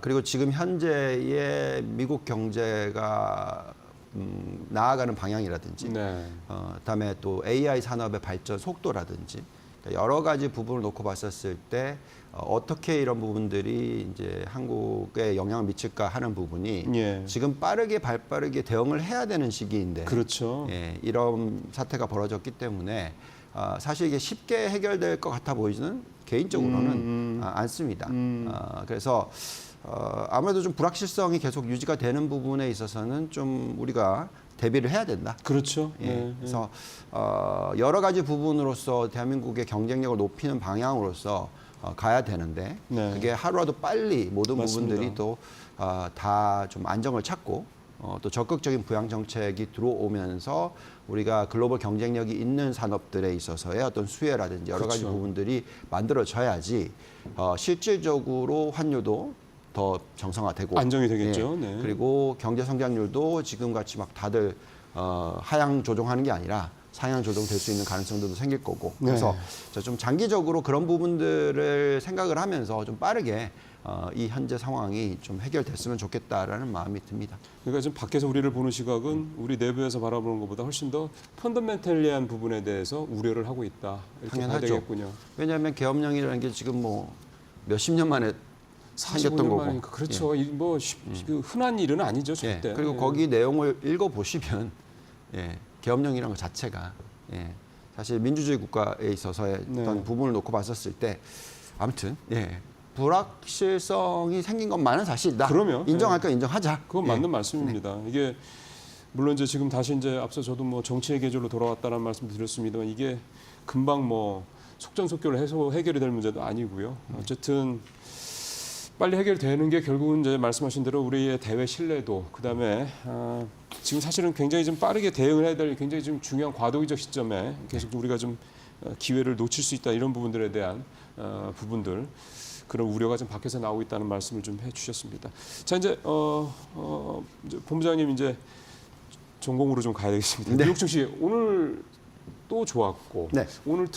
그리고 지금 현재의 미국 경제가 나아가는 방향이라든지, 네. 그다음에 또 AI 산업의 발전 속도라든지 그러니까 여러 가지 부분을 놓고 봤었을 때 어떻게 이런 부분들이 이제 한국에 영향을 미칠까 하는 부분이 예. 지금 빠르게 발빠르게 대응을 해야 되는 시기인데, 그렇죠. 예, 이런 사태가 벌어졌기 때문에 사실 이게 쉽게 해결될 것 같아 보이지는 개인적으로는 않습니다. 그래서 아무래도 좀 불확실성이 계속 유지가 되는 부분에 있어서는 좀 우리가 대비를 해야 된다. 그렇죠. 예, 네. 그래서 여러 가지 부분으로서 대한민국의 경쟁력을 높이는 방향으로서 가야 되는데 네. 그게 하루라도 빨리 모든 맞습니다. 부분들이 또 다 좀 안정을 찾고 또 적극적인 부양 정책이 들어오면서 우리가 글로벌 경쟁력이 있는 산업들에 있어서의 어떤 수혜라든지 여러 가지 그렇죠. 부분들이 만들어져야지 실질적으로 환율도 더 정상화되고 안정이 되겠죠. 예, 네. 그리고 경제 성장률도 지금 같이 막 다들 하향 조정하는 게 아니라 상향 조정될 수 있는 가능성도 생길 거고. 그래서 좀 장기적으로 그런 부분들을 생각을 하면서 좀 빠르게 이 현재 상황이 좀 해결됐으면 좋겠다라는 마음이 듭니다. 그러니까 지금 밖에서 우리를 보는 시각은 우리 내부에서 바라보는 것보다 훨씬 더 펀더멘털리한 부분에 대해서 우려를 하고 있다. 이렇게 봐야 당연하죠. 되겠군요. 왜냐하면 계엄령이라는 게 지금 뭐 몇십 년 만에 생겼던 45년 거고. 만이니까 그렇죠. 뭐 그 흔한 일은 아니죠, 예, 절대. 그리고 예. 거기 내용을 읽어보시면 계엄령이라는 것 자체가 사실 민주주의 국가에 있어서의 어떤 부분을 놓고 봤었을 때 아무튼 불확실성이 생긴 것만은 사실이다. 그러면, 인정할 건 인정하자. 그건 맞는 말씀입니다. 이게 물론 이제 지금 다시 이제 앞서 저도 뭐 정치의 계절로 돌아왔다는 말씀 드렸습니다만 이게 금방 뭐 속전속결로 해결이 될 문제도 아니고요. 어쨌든 빨리 해결되는 게 결국은 이제 말씀하신 대로 우리의 대외 신뢰도 그다음에 지금 사실은 굉장히 좀 빠르게 대응을 해야 될 굉장히 좀 중요한 과도기적 시점에 계속 우리가 좀 기회를 놓칠 수 있다 이런 부분들에 대한 부분들 그런 우려가 좀 밖에서 나오고 있다는 말씀을 좀 해주셨습니다. 자 이제 이제 본부장님 이제 전공으로 좀 가야 되겠습니다. 네. 뉴욕 증시 오늘 또 좋았고 네. 오늘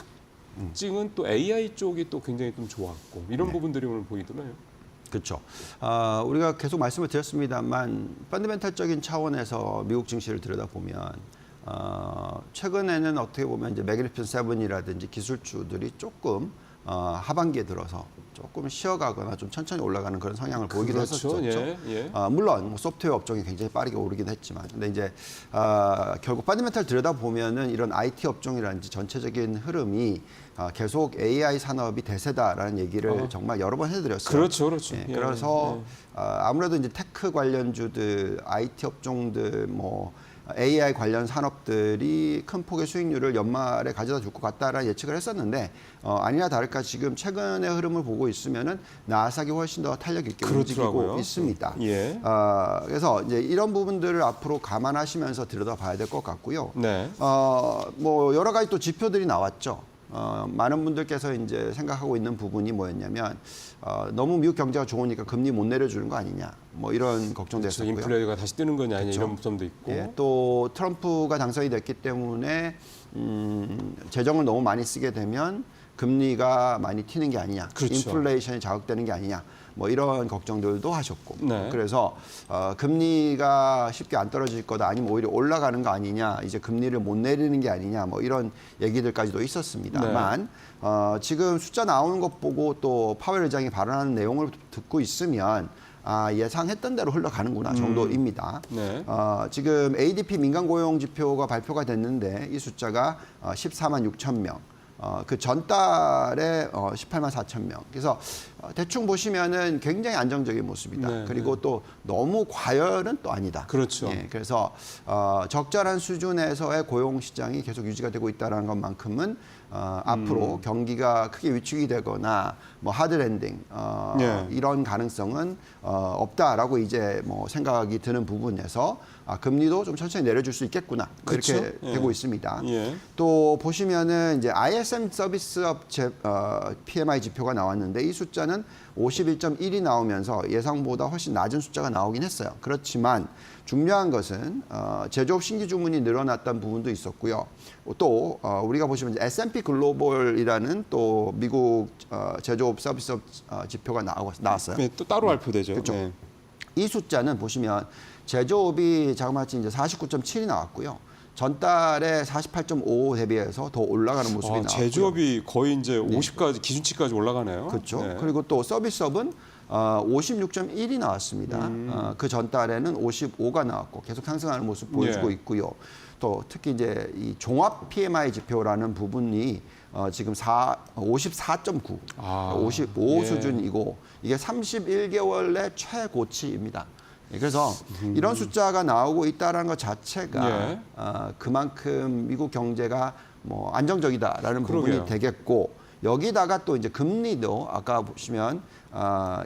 특징은 또 AI 쪽이 또 굉장히 좀 좋았고 이런 부분들이 오늘 보이더라고요. 그렇죠. 우리가 계속 말씀을 드렸습니다만 펀더멘탈적인 차원에서 미국 증시를 들여다보면 최근에는 어떻게 보면 이제 매그니피센트 7이라든지 기술주들이 조금 하반기에 들어서 조금 쉬어가거나 좀 천천히 올라가는 그런 성향을 보이기도 그렇죠. 했었죠. 예. 물론 뭐 소프트웨어 업종이 굉장히 빠르게 오르긴 했지만, 근데 이제 결국 펀더멘탈 들여다 보면은 이런 IT 업종이라든지 전체적인 흐름이 계속 AI 산업이 대세다라는 얘기를 정말 여러 번 해드렸어요. 그렇죠. 예, 예. 그래서 아무래도 이제 테크 관련주들, IT 업종들, 뭐 AI 관련 산업들이 큰 폭의 수익률을 연말에 가져다 줄 것 같다라는 예측을 했었는데 아니나 다를까 지금 최근의 흐름을 보고 있으면은 나스닥이 훨씬 더 탄력 있게 그렇더라고요. 움직이고 있습니다. 예. 그래서 이제 이런 부분들을 앞으로 감안하시면서 들여다봐야 될 것 같고요. 네. 뭐 여러 가지 또 지표들이 나왔죠. 많은 분들께서 이제 생각하고 있는 부분이 뭐였냐면 너무 미국 경제가 좋으니까 금리 못 내려주는 거 아니냐, 뭐 이런 걱정도 그렇죠. 했었고요. 인플레가 다시 뜨는 거냐 아니냐 그렇죠. 이런 점도 있고. 예, 또 트럼프가 당선이 됐기 때문에 재정을 너무 많이 쓰게 되면 금리가 많이 튀는 게 아니냐, 그렇죠. 인플레이션이 자극되는 게 아니냐, 뭐 이런 걱정들도 하셨고, 네. 그래서 금리가 쉽게 안 떨어질 거다, 아니면 오히려 올라가는 거 아니냐, 이제 금리를 못 내리는 게 아니냐, 뭐 이런 얘기들까지도 있었습니다만 지금 숫자 나오는 것 보고 또 파웰 의장이 발언하는 내용을 듣고 있으면 예상했던 대로 흘러가는구나 정도입니다. 네. 지금 ADP 민간 고용 지표가 발표가 됐는데 이 숫자가 14만 6천 명. 그 전달에 18만 4천 명. 그래서 대충 보시면은 굉장히 안정적인 모습이다. 네, 그리고 또 너무 과열은 또 아니다. 그렇죠. 예, 그래서 적절한 수준에서의 고용 시장이 계속 유지가 되고 있다는 것만큼은 앞으로 경기가 크게 위축이 되거나 뭐 하드 랜딩 예. 이런 가능성은 없다라고 이제 뭐 생각이 드는 부분에서 금리도 좀 천천히 내려줄 수 있겠구나, 뭐 이렇게 그렇죠. 예. 되고 있습니다. 예. 또 보시면은 이제 ISM 서비스업 PMI 지표가 나왔는데 이 숫자는 51.1이 나오면서 예상보다 훨씬 낮은 숫자가 나오긴 했어요. 그렇지만 중요한 것은 제조업 신규 주문이 늘어났다는 부분도 있었고요. 또 우리가 보시면 이제 S&P 글로벌이라는 또 미국 제조업 서비스업 지표가 나왔어요. 네, 또 따로 발표되죠. 그렇죠. 네. 이 숫자는 보시면 제조업이 자그마치 이제 49.7이 나왔고요. 전달에 48.5 대비해서 더 올라가는 모습이 나왔고요. 제조업이 거의 이제 50까지 기준치까지 올라가네요. 그렇죠. 네. 그리고 또 서비스업은 56.1이 나왔습니다. 그 전달에는 55가 나왔고 계속 상승하는 모습 보여주고 예. 있고요. 또 특히 이제 이 종합 PMI 지표라는 부분이 지금 54.9, 55 예. 수준이고 이게 31개월 내 최고치입니다. 그래서 이런 숫자가 나오고 있다는 것 자체가 예. 그만큼 미국 경제가 뭐 안정적이다라는 부분이 그러게요. 되겠고, 여기다가 또 이제 금리도 아까 보시면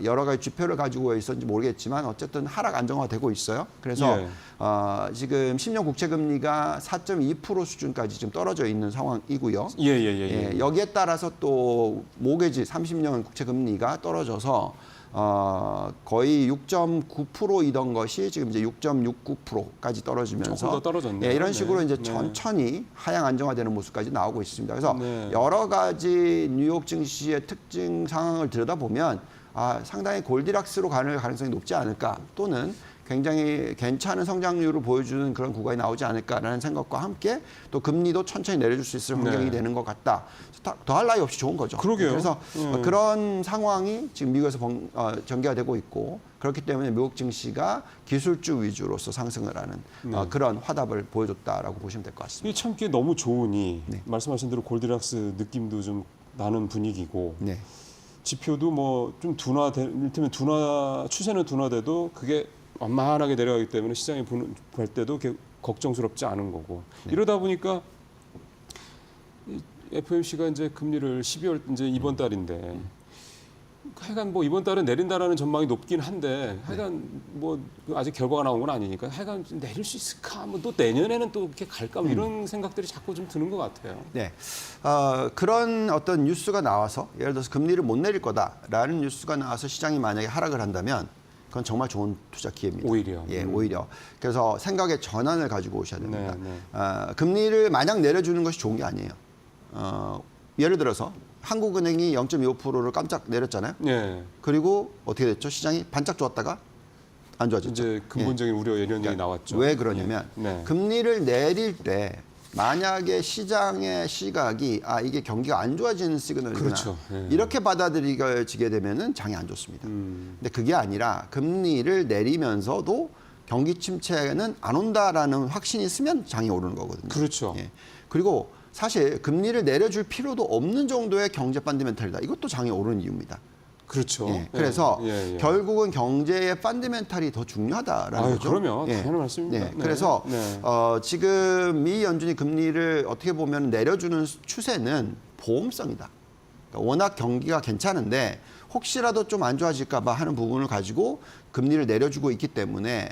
여러 가지 지표를 가지고 있었는지 모르겠지만 어쨌든 하락 안정화되고 있어요. 그래서 예. 지금 10년 국채 금리가 4.2% 수준까지 지금 떨어져 있는 상황이고요. 예. 여기에 따라서 또 모기지 30년 국채 금리가 떨어져서 거의 6.9%이던 것이 지금 이제 6.69%까지 떨어지면서 조금 더 떨어졌네요. 이런 식으로 네. 이제 네. 천천히 하향 안정화되는 모습까지 나오고 있습니다. 그래서 네. 여러 가지 뉴욕 증시의 특징 상황을 들여다보면 상당히 골디락스로 가는 가능성이 높지 않을까, 또는 굉장히 괜찮은 성장률을 보여주는 그런 구간이 나오지 않을까라는 생각과 함께 또 금리도 천천히 내려줄 수 있을 환경이 네. 되는 것 같다. 더할 나위 없이 좋은 거죠. 그러게요. 그래서 그런 상황이 지금 미국에서 전개가 되고 있고, 그렇기 때문에 미국 증시가 기술주 위주로서 상승을 하는 그런 화답을 보여줬다라고 보시면 될 것 같습니다. 이게 참기 너무 좋으니 네. 말씀하신 대로 골디락스 느낌도 좀 나는 분위기고 네. 지표도 뭐 좀 이를테면 추세는 둔화돼도 그게 완만하게 내려가기 때문에 시장이 볼 때도 걱정스럽지 않은 거고. 이러다 보니까 FOMC가 이제 금리를 12월 이제 이번 달인데 하여간 뭐 이번 달은 내린다라는 전망이 높긴 한데 하여간 뭐 아직 결과가 나온 건 아니니까 하여간 좀 내릴 수 있을까? 뭐 또 내년에는 또 이렇게 갈까? 뭐 이런 생각들이 자꾸 좀 드는 것 같아요. 네, 그런 어떤 뉴스가 나와서 예를 들어서 금리를 못 내릴 거다라는 뉴스가 나와서 시장이 만약에 하락을 한다면 그건 정말 좋은 투자 기회입니다. 오히려. 예, 오히려. 그래서 생각의 전환을 가지고 오셔야 됩니다. 네. 금리를 마냥 내려주는 것이 좋은 게 아니에요. 예를 들어서 한국은행이 0.25%를 깜짝 내렸잖아요. 네. 그리고 어떻게 됐죠? 시장이 반짝 좋았다가 안 좋아졌죠. 이제 근본적인 우려 예견이 그러니까 나왔죠. 왜 그러냐면 네. 금리를 내릴 때 만약에 시장의 시각이 이게 경기가 안 좋아지는 시그널이구나. 그렇죠. 예. 이렇게 받아들이게 되면은 장이 안 좋습니다. 근데 그게 아니라 금리를 내리면서도 경기 침체는 안 온다라는 확신이 있으면 장이 오르는 거거든요. 그렇죠. 예. 그리고 사실 금리를 내려줄 필요도 없는 정도의 경제 펀드멘탈이다. 이것도 장이 오르는 이유입니다. 그렇죠. 예. 그래서 예. 결국은 경제의 펀드멘탈이 더 중요하다라는 거죠. 그러면 예. 당연한 말씀입니다. 네. 그래서 지금 미 연준이 금리를 어떻게 보면 내려주는 추세는 보험성이다. 그러니까 워낙 경기가 괜찮은데 혹시라도 좀 안 좋아질까 봐 하는 부분을 가지고 금리를 내려주고 있기 때문에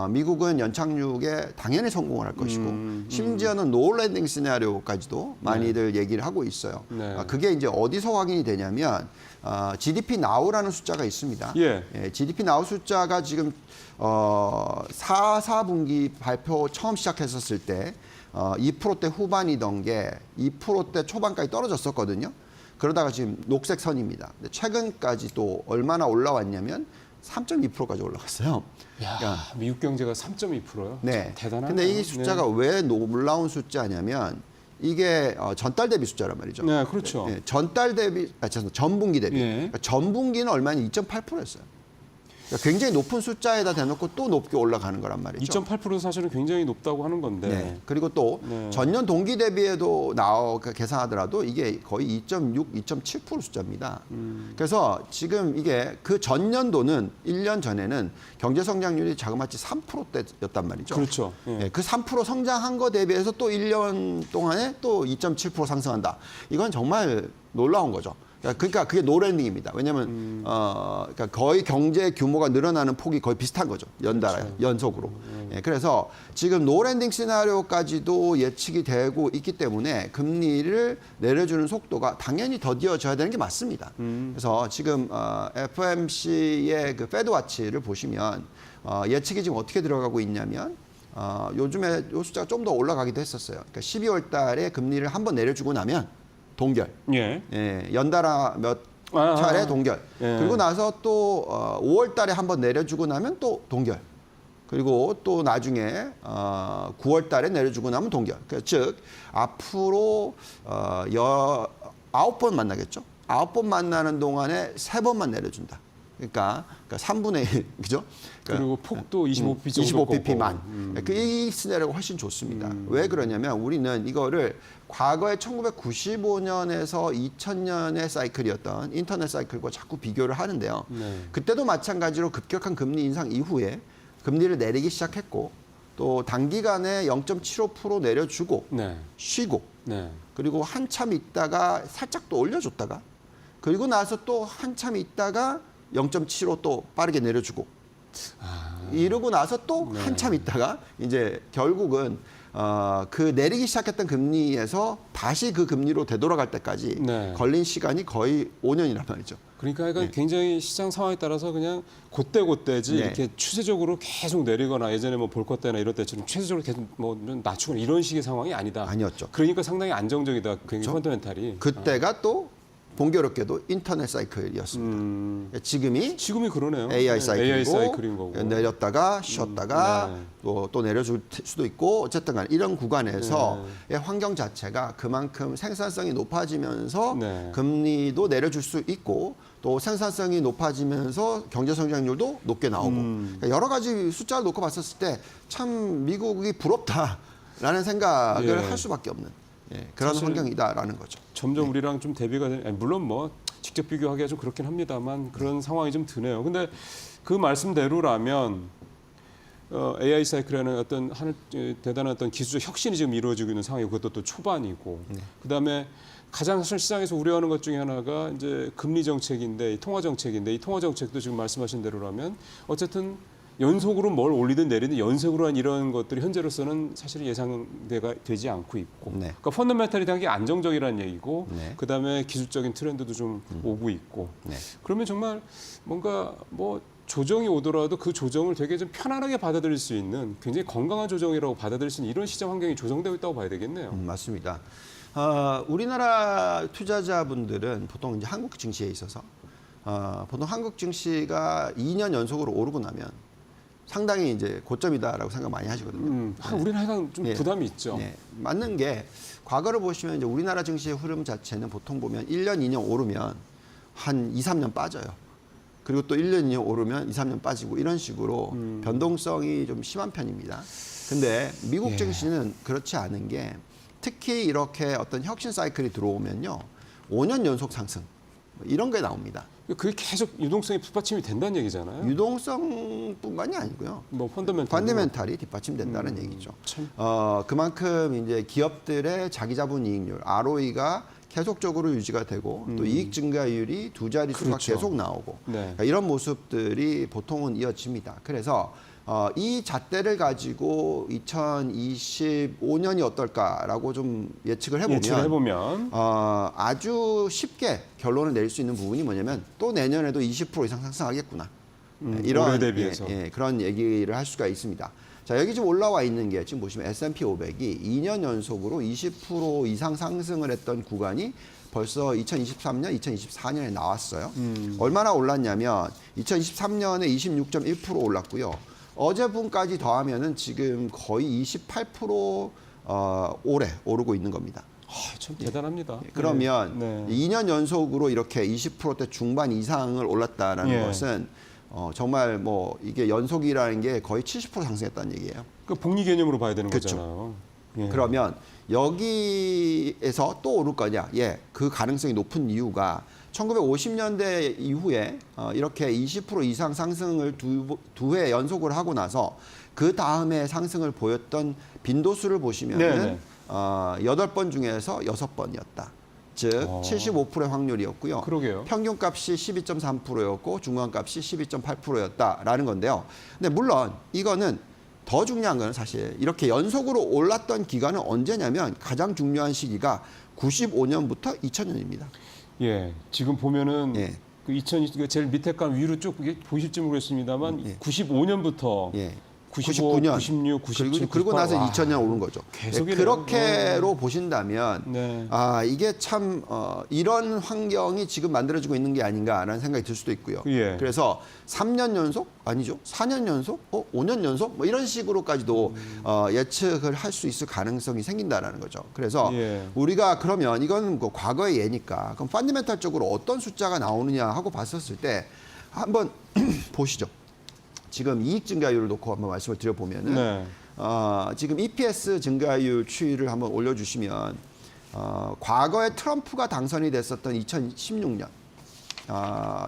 미국은 연착륙에 당연히 성공을 할 것이고 심지어는 노 랜딩 시나리오까지도 많이들 얘기를 하고 있어요. 네. 그게 이제 어디서 확인이 되냐면 GDP now라는 숫자가 있습니다. 예. GDP now 숫자가 지금 4분기 발표 처음 시작했었을 때 2%대 후반이던 게 2%대 초반까지 떨어졌었거든요. 그러다가 지금 녹색 선입니다. 근데 최근까지 또 얼마나 올라왔냐면 3.2%까지 올라갔어요. 야, 미국 경제가 3.2%요? 네. 대단하네요. 근데 이 숫자가 왜 놀라운 숫자냐면 이게 전달 대비 숫자란 말이죠. 네, 그렇죠. 전달 대비, 전분기 대비. 예. 그러니까 전분기는 얼마냐? 2.8%였어요. 그러니까 굉장히 높은 숫자에다 대놓고 또 높게 올라가는 거란 말이죠. 2.8% 사실은 굉장히 높다고 하는 건데. 네. 그리고 또 네. 전년 동기 대비에도 계산하더라도 이게 거의 2.6, 2.7% 숫자입니다. 그래서 지금 이게 그 전년도는 1년 전에는 경제 성장률이 자그마치 3%대였단 말이죠. 그렇죠. 예. 네, 그 3% 성장한 거 대비해서 또 1년 동안에 또 2.7% 상승한다. 이건 정말 놀라운 거죠. 그러니까 그게 노랜딩입니다. 왜냐하면 그러니까 거의 경제 규모가 늘어나는 폭이 거의 비슷한 거죠. 연달아 그렇죠. 연속으로. 예, 그래서 지금 노랜딩 시나리오까지도 예측이 되고 있기 때문에 금리를 내려주는 속도가 당연히 더디어져야 되는 게 맞습니다. 그래서 지금 FOMC의 그 페드와치를 보시면 예측이 지금 어떻게 들어가고 있냐면 요즘에 요 숫자가 좀 더 올라가기도 했었어요. 그러니까 12월 달에 금리를 한번 내려주고 나면 동결. 예. 예, 연달아 몇 차례 동결. 예. 그리고 나서 또 5월 달에 한번 내려주고 나면 또 동결. 그리고 또 나중에 9월 달에 내려주고 나면 동결. 즉 앞으로 9번 만나겠죠. 9번 만나는 동안에 3번만 내려준다. 그러니까 3분의 1, 그죠? 그리고 폭도 25pp 정도 25pp만. 이 시나리오가 훨씬 좋습니다. 왜 그러냐면 우리는 이거를 과거에 1995년에서 2000년의 사이클이었던 인터넷 사이클과 자꾸 비교를 하는데요. 네. 그때도 마찬가지로 급격한 금리 인상 이후에 금리를 내리기 시작했고 또 단기간에 0.75% 내려주고 네. 쉬고 네. 그리고 한참 있다가 살짝 또 올려줬다가 그리고 나서 또 한참 있다가 0.75 또 빠르게 내려주고 이러고 나서 또 한참 있다가 이제 결국은 그 내리기 시작했던 금리에서 다시 그 금리로 되돌아갈 때까지 네. 걸린 시간이 거의 5년이란 말이죠. 그러니까 약간 굉장히 시장 상황에 따라서 그냥 그때그때지 네. 이렇게 추세적으로 계속 내리거나 예전에 뭐 볼것 때나 이럴 때처럼 추세적으로 계속 뭐 낮추거나 이런 식의 상황이 아니다. 아니었죠. 그러니까 상당히 안정적이다. 굉장히 그렇죠. 펀더멘탈이. 그때가 또 공교롭게도 인터넷 사이클이었습니다. 지금이 그러네요. AI 네, 사이클이고 AI 사이클인 거고. 내렸다가 쉬었다가 네. 또 내려줄 수도 있고 어쨌든 간에 이런 구간에서의 환경 자체가 그만큼 생산성이 높아지면서 네. 금리도 금리도 내려줄 수 있고 또 생산성이 높아지면서 경제 성장률도 높게 나오고 그러니까 여러 가지 숫자를 놓고 봤었을 때 참 미국이 부럽다라는 생각을 예. 할 수밖에 없는 그런 사실 환경이다라는 거죠. 점점 우리랑 좀 대비가 되는, 물론 뭐 직접 비교하기가 좀 그렇긴 합니다만 그런 상황이 좀 드네요. 근데 그 말씀대로라면 AI 사이클에는 어떤 대단한 어떤 기술적 혁신이 지금 이루어지고 있는 상황이고 그것도 또 초반이고 그다음에 가장 사실 시장에서 우려하는 것 중에 하나가 이제 금리 정책인데 통화 정책인데 이 통화 정책도 지금 말씀하신 대로라면 어쨌든 연속으로 뭘 올리든 내리든 연속으로 한 이런 것들이 현재로서는 사실 예상되가 되지 않고 있고 네. 그러니까 펀더멘탈이 되게 안정적이라는 얘기고 네. 그다음에 기술적인 트렌드도 좀 오고 있고 네. 그러면 정말 뭔가 뭐 조정이 오더라도 그 조정을 되게 좀 편안하게 받아들일 수 있는 굉장히 건강한 조정이라고 받아들일 수 있는 이런 시장 환경이 조성되고 있다고 봐야 되겠네요. 맞습니다. 우리나라 투자자분들은 보통 이제 한국 증시에 있어서 보통 한국 증시가 2년 연속으로 오르고 나면 상당히 이제 고점이다라고 생각 많이 하시거든요. 우리는 항상 좀 예. 부담이 있죠. 네, 맞는 게 과거를 보시면 이제 우리나라 증시의 흐름 자체는 보통 보면 1년, 2년 오르면 한 2, 3년 빠져요. 그리고 또 1년, 2년 오르면 2, 3년 빠지고 이런 식으로 변동성이 좀 심한 편입니다. 근데 미국 예. 증시는 그렇지 않은 게 특히 이렇게 어떤 혁신 사이클이 들어오면요. 5년 연속 상승 이런 게 나옵니다. 그게 계속 유동성이 뒷받침이 된다는 얘기잖아요. 유동성뿐만이 아니고요. 뭐 펀더멘탈이 뒷받침된다는 얘기죠. 참. 그만큼 이제 기업들의 자기 자본 이익률 ROE가 계속적으로 유지가 되고 또 이익 증가율이 두 자릿수가 그렇죠. 계속 나오고 네. 그러니까 이런 모습들이 보통은 이어집니다. 그래서 이 잣대를 가지고 2025년이 어떨까라고 좀 예측을 해보면 아주 쉽게 결론을 낼 수 있는 부분이 뭐냐면 또 내년에도 20% 이상 상승하겠구나. 올해 대비해서. 그런 얘기를 할 수가 있습니다. 자, 여기 지금 올라와 있는 게 지금 보시면 S&P 500이 2년 연속으로 20% 이상 상승을 했던 구간이 벌써 2023년, 2024년에 나왔어요. 얼마나 올랐냐면 2023년에 26.1% 올랐고요. 어제분까지 더하면은 지금 거의 28% 올해 오르고 있는 겁니다. 참 대단합니다. 그러면 네. 2년 연속으로 이렇게 20%대 중반 이상을 올랐다라는 예. 것은 정말 뭐 이게 연속이라는 게 거의 70% 상승했다는 얘기예요. 그 복리 개념으로 봐야 되는 그렇죠. 거잖아요. 예. 그러면 여기에서 또 오를 거냐? 예, 그 가능성이 높은 이유가 1950년대 이후에 이렇게 20% 이상 상승을 두 해 연속을 하고 나서 그 다음에 상승을 보였던 빈도수를 보시면은 8번 중에서 6번이었다. 즉 75%의 확률이었고요. 그러게요. 평균값이 12.3%였고 중간값이 12.8%였다라는 건데요. 근데 물론 이거는 더 중요한 건 사실 이렇게 연속으로 올랐던 기간은 언제냐면 가장 중요한 시기가 95년부터 2000년입니다. 예, 지금 보면은 예. 그 2000, 제일 밑에 간 위로 쭉 이게 보실지 모르겠습니다만 예. 95년부터 예. 95, 99년 96, 97, 그리고 98. 나서 와. 2000년 오른 거죠. 계속이네요. 그렇게로 보신다면 네. 이게 참 이런 환경이 지금 만들어지고 있는 게 아닌가라는 생각이 들 수도 있고요. 예. 그래서 3년 연속 아니죠? 4년 연속, 5년 연속 뭐 이런 식으로까지도 예측을 할 수 있을 가능성이 생긴다라는 거죠. 그래서 예. 우리가 그러면 이건 뭐 과거의 예니까 그럼 펀더멘탈적으로 어떤 숫자가 나오느냐 하고 봤었을 때 한번 보시죠. 지금 이익 증가율을 놓고 한번 말씀을 드려보면은 네. 지금 EPS 증가율 추이를 한번 올려주시면 과거에 트럼프가 당선이 됐었던 2016년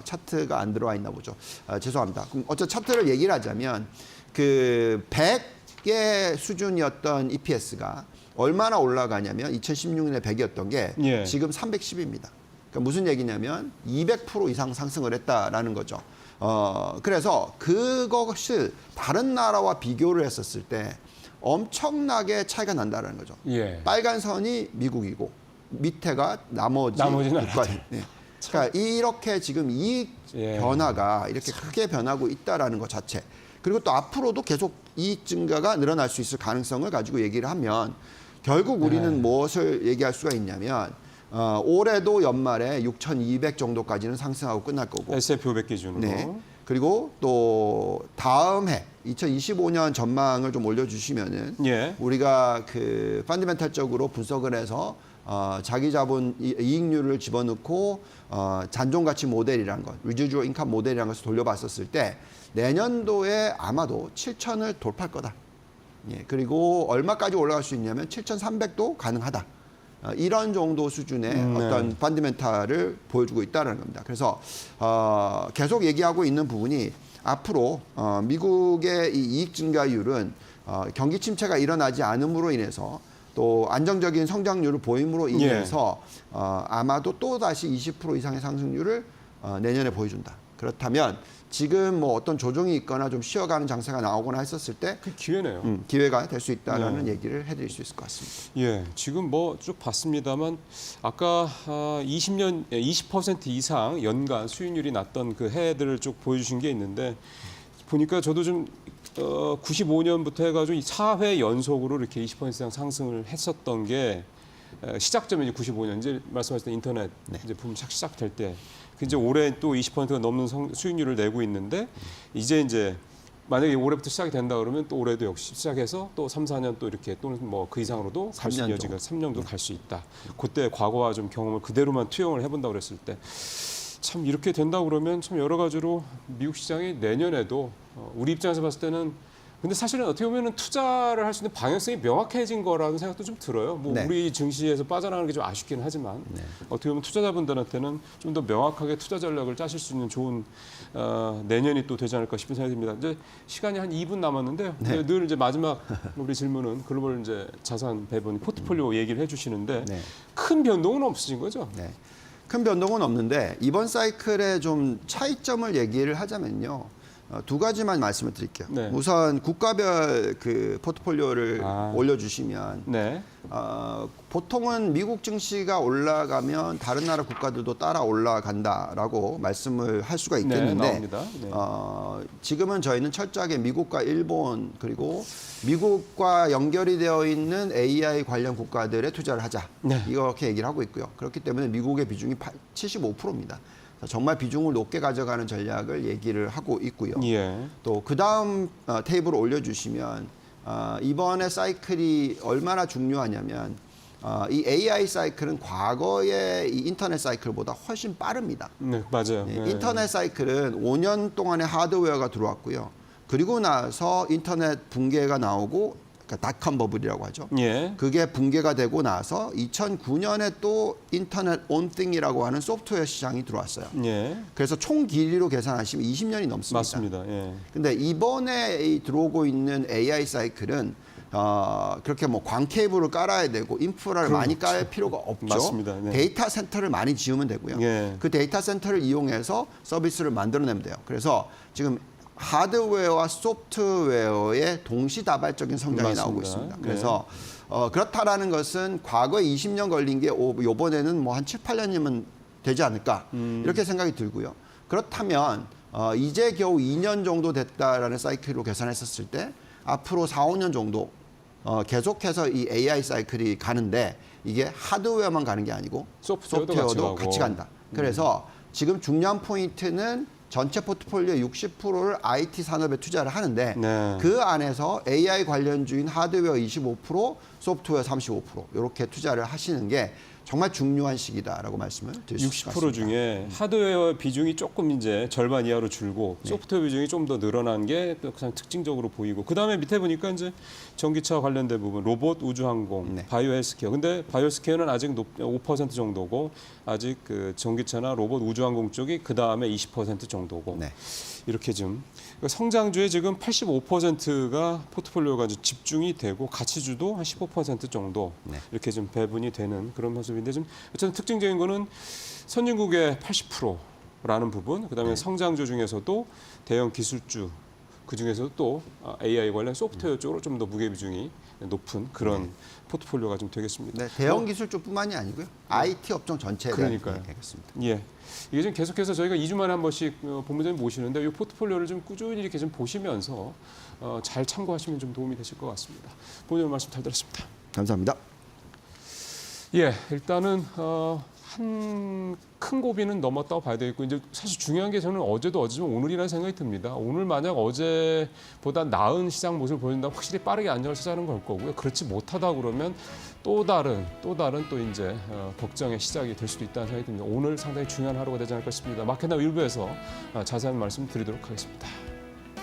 차트가 안 들어와 있나 보죠. 죄송합니다. 그럼 어쨌든 차트를 얘기를 하자면 그 100의 수준이었던 EPS가 얼마나 올라가냐면 2016년에 100이었던 게 예. 지금 310입니다. 그러니까 무슨 얘기냐면 200% 이상 상승을 했다라는 거죠. 그래서 그것을 다른 나라와 비교를 했었을 때 엄청나게 차이가 난다는 거죠. 예. 빨간 선이 미국이고 밑에가 나머지 나라. 국가. 네. 그러니까 이렇게 지금 이익 예. 변화가 이렇게 크게 변하고 있다라는 것 자체. 그리고 또 앞으로도 계속 이익 증가가 늘어날 수 있을 가능성을 가지고 얘기를 하면 결국 우리는 무엇을 얘기할 수가 있냐면 올해도 연말에 6,200 정도까지는 상승하고 끝날 거고. S&P 500 기준으로. 네. 그리고 또 다음 해 2025년 전망을 좀 올려주시면은 예. 우리가 그 펀더멘탈적으로 분석을 해서 자기 자본 이익률을 집어넣고 잔존 가치 모델이라는 것, residual income 모델이라는 것을 돌려봤었을 때 내년도에 아마도 7,000을 돌파할 거다. 예. 그리고 얼마까지 올라갈 수 있냐면 7,300도 가능하다. 이런 정도 수준의 어떤 펀더멘탈을 보여주고 있다는 겁니다. 그래서 계속 얘기하고 있는 부분이 앞으로 미국의 이 이익 증가율은 경기 침체가 일어나지 않음으로 인해서 또 안정적인 성장률을 보임으로 인해서 아마도 또 다시 20% 이상의 상승률을 내년에 보여준다. 그렇다면 지금 뭐 어떤 조정이 있거나 좀 쉬어가는 장세가 나오거나 했었을 때 그 기회네요. 기회가 될 수 있다라는 얘기를 해드릴 수 있을 것 같습니다. 예, 지금 뭐 쭉 봤습니다만 아까 20% 이상 연간 수익률이 났던 그 해들을 쭉 보여주신 게 있는데 보니까 저도 좀 95년부터 해가지고 4회 연속으로 이렇게 20% 이상 상승을 했었던 게 시작점이 이제 95년 이제 말씀하셨던 인터넷 이제 붐 시작될 때. 이제 올해 또 20%가 넘는 수익률을 내고 있는데 이제 만약에 올해부터 시작이 된다 그러면 또 올해도 역시 시작해서 또 3, 4년 또 이렇게 또는 뭐 그 이상으로도 갈 수 3년 있는 여지가 3년도 갈 수 있다. 그때 과거와 좀 경험을 그대로만 투영을 해본다 그랬을 때 참 이렇게 된다 그러면 참 여러 가지로 미국 시장이 내년에도 우리 입장에서 봤을 때는 근데 사실은 어떻게 보면은 투자를 할 수 있는 방향성이 명확해진 거라는 생각도 좀 들어요. 뭐 네. 우리 증시에서 빠져나가는 게 좀 아쉽긴 하지만 어떻게 보면 투자자분들한테는 좀 더 명확하게 투자 전략을 짜실 수 있는 좋은 내년이 또 되지 않을까 싶은 생각이 듭니다. 이제 시간이 한 2분 남았는데요. 늘 이제 마지막 우리 질문은 글로벌 이제 자산 배분 포트폴리오 얘기를 해주시는데 네. 큰 변동은 없으신 거죠? 네. 큰 변동은 없는데 이번 사이클의 좀 차이점을 얘기를 하자면요. 두 가지만 말씀을 드릴게요. 네. 우선 국가별 그 포트폴리오를 올려주시면 네. 보통은 미국 증시가 올라가면 다른 나라 국가들도 따라 올라간다라고 말씀을 할 수가 네, 있겠는데 나옵니다. 네. 지금은 저희는 철저하게 미국과 일본 그리고 미국과 연결이 되어 있는 AI 관련 국가들에 투자를 하자. 네. 이렇게 얘기를 하고 있고요. 그렇기 때문에 미국의 비중이 75%입니다. 정말 비중을 높게 가져가는 전략을 얘기를 하고 있고요. 예. 또 그 다음 테이블을 올려주시면 이번에 사이클이 얼마나 중요하냐면 이 AI 사이클은 과거의 이 인터넷 사이클보다 훨씬 빠릅니다. 네, 맞아요. 네, 네. 인터넷 사이클은 5년 동안의 하드웨어가 들어왔고요. 그리고 나서 인터넷 붕괴가 나오고 그러니까 닷컴 버블이라고 하죠. 예. 그게 붕괴가 되고 나서 2009년에 또 인터넷 온띵이라고 하는 소프트웨어 시장이 들어왔어요. 예. 그래서 총 길이로 계산하시면 20년이 넘습니다. 맞습니다. 예. 근데 이번에 이 들어오고 있는 AI 사이클은 그렇게 뭐 광 케이블을 깔아야 되고 인프라를 많이 깔 필요가 없죠. 맞습니다. 네. 데이터 센터를 많이 지으면 되고요. 예. 그 데이터 센터를 이용해서 서비스를 만들어내면 돼요. 그래서 지금 하드웨어와 소프트웨어의 동시다발적인 성장이 맞습니다. 나오고 있습니다. 네. 그래서 그렇다라는 것은 과거에 20년 걸린 게 이번에는 뭐 한 7, 8년이면 되지 않을까 이렇게 생각이 들고요. 그렇다면 이제 겨우 2년 정도 됐다라는 사이클로 계산했었을 때 앞으로 4, 5년 정도 계속해서 이 AI 사이클이 가는데 이게 하드웨어만 가는 게 아니고 소프트웨어도 같이 간다. 그래서 지금 중요한 포인트는 전체 포트폴리오의 60%를 IT 산업에 투자를 하는데 네. 그 안에서 AI 관련주인 하드웨어 25%, 소프트웨어 35% 이렇게 투자를 하시는 게 정말 중요한 시기다라고 말씀을 드릴 수 있습니다. 60% 중에 하드웨어 비중이 조금 이제 절반 이하로 줄고 소프트웨어 비중이 좀 더 늘어난 게 그냥 특징적으로 보이고 그 다음에 밑에 보니까 이제 전기차 관련된 부분, 로봇, 우주항공, 네. 바이오 헬스케어. 근데 바이오 헬스케어는 아직 5% 정도고 아직 그 전기차나 로봇, 우주항공 쪽이 그 다음에 20% 정도고 네. 이렇게 좀 성장주에 지금 85%가 포트폴리오가 이제 집중이 되고 가치주도 한 15% 정도 네. 이렇게 좀 배분이 되는 그런 모습인데 좀 어쨌든 특징적인 거는 선진국의 80%라는 부분, 그다음에 성장주 중에서도 대형 기술주 그 중에서도 또 AI 관련 소프트웨어 쪽으로 좀 더 무게 비중이 높은 그런 포트폴리오가 좀 되겠습니다. 네, 대형 기술주뿐만이 아니고요. IT 업종 전체에 대한 그러니까요. 되겠습니다. 예. 이게 좀 계속해서 저희가 2주 만에 한 번씩 본부장님 모시는데 이 포트폴리오를 좀 꾸준히 이렇게 좀 보시면서 잘 참고하시면 좀 도움이 되실 것 같습니다. 본부장님 말씀 잘 들었습니다. 감사합니다. 예, 일단은 한 큰 고비는 넘었다고 봐야 되겠고 이제 사실 중요한 게 저는 어제도 어제지만 오늘이라는 생각이 듭니다. 오늘 만약 어제보다 나은 시장 모습을 보여준다면 확실히 빠르게 안정을 찾아가는 걸 거고요. 그렇지 못하다 그러면 또 다른 또 이제 걱정의 시작이 될 수도 있다는 생각이 듭니다. 오늘 상당히 중요한 하루가 되지 않을까 싶습니다. 마켓나 일부에서 자세한 말씀 드리도록 하겠습니다.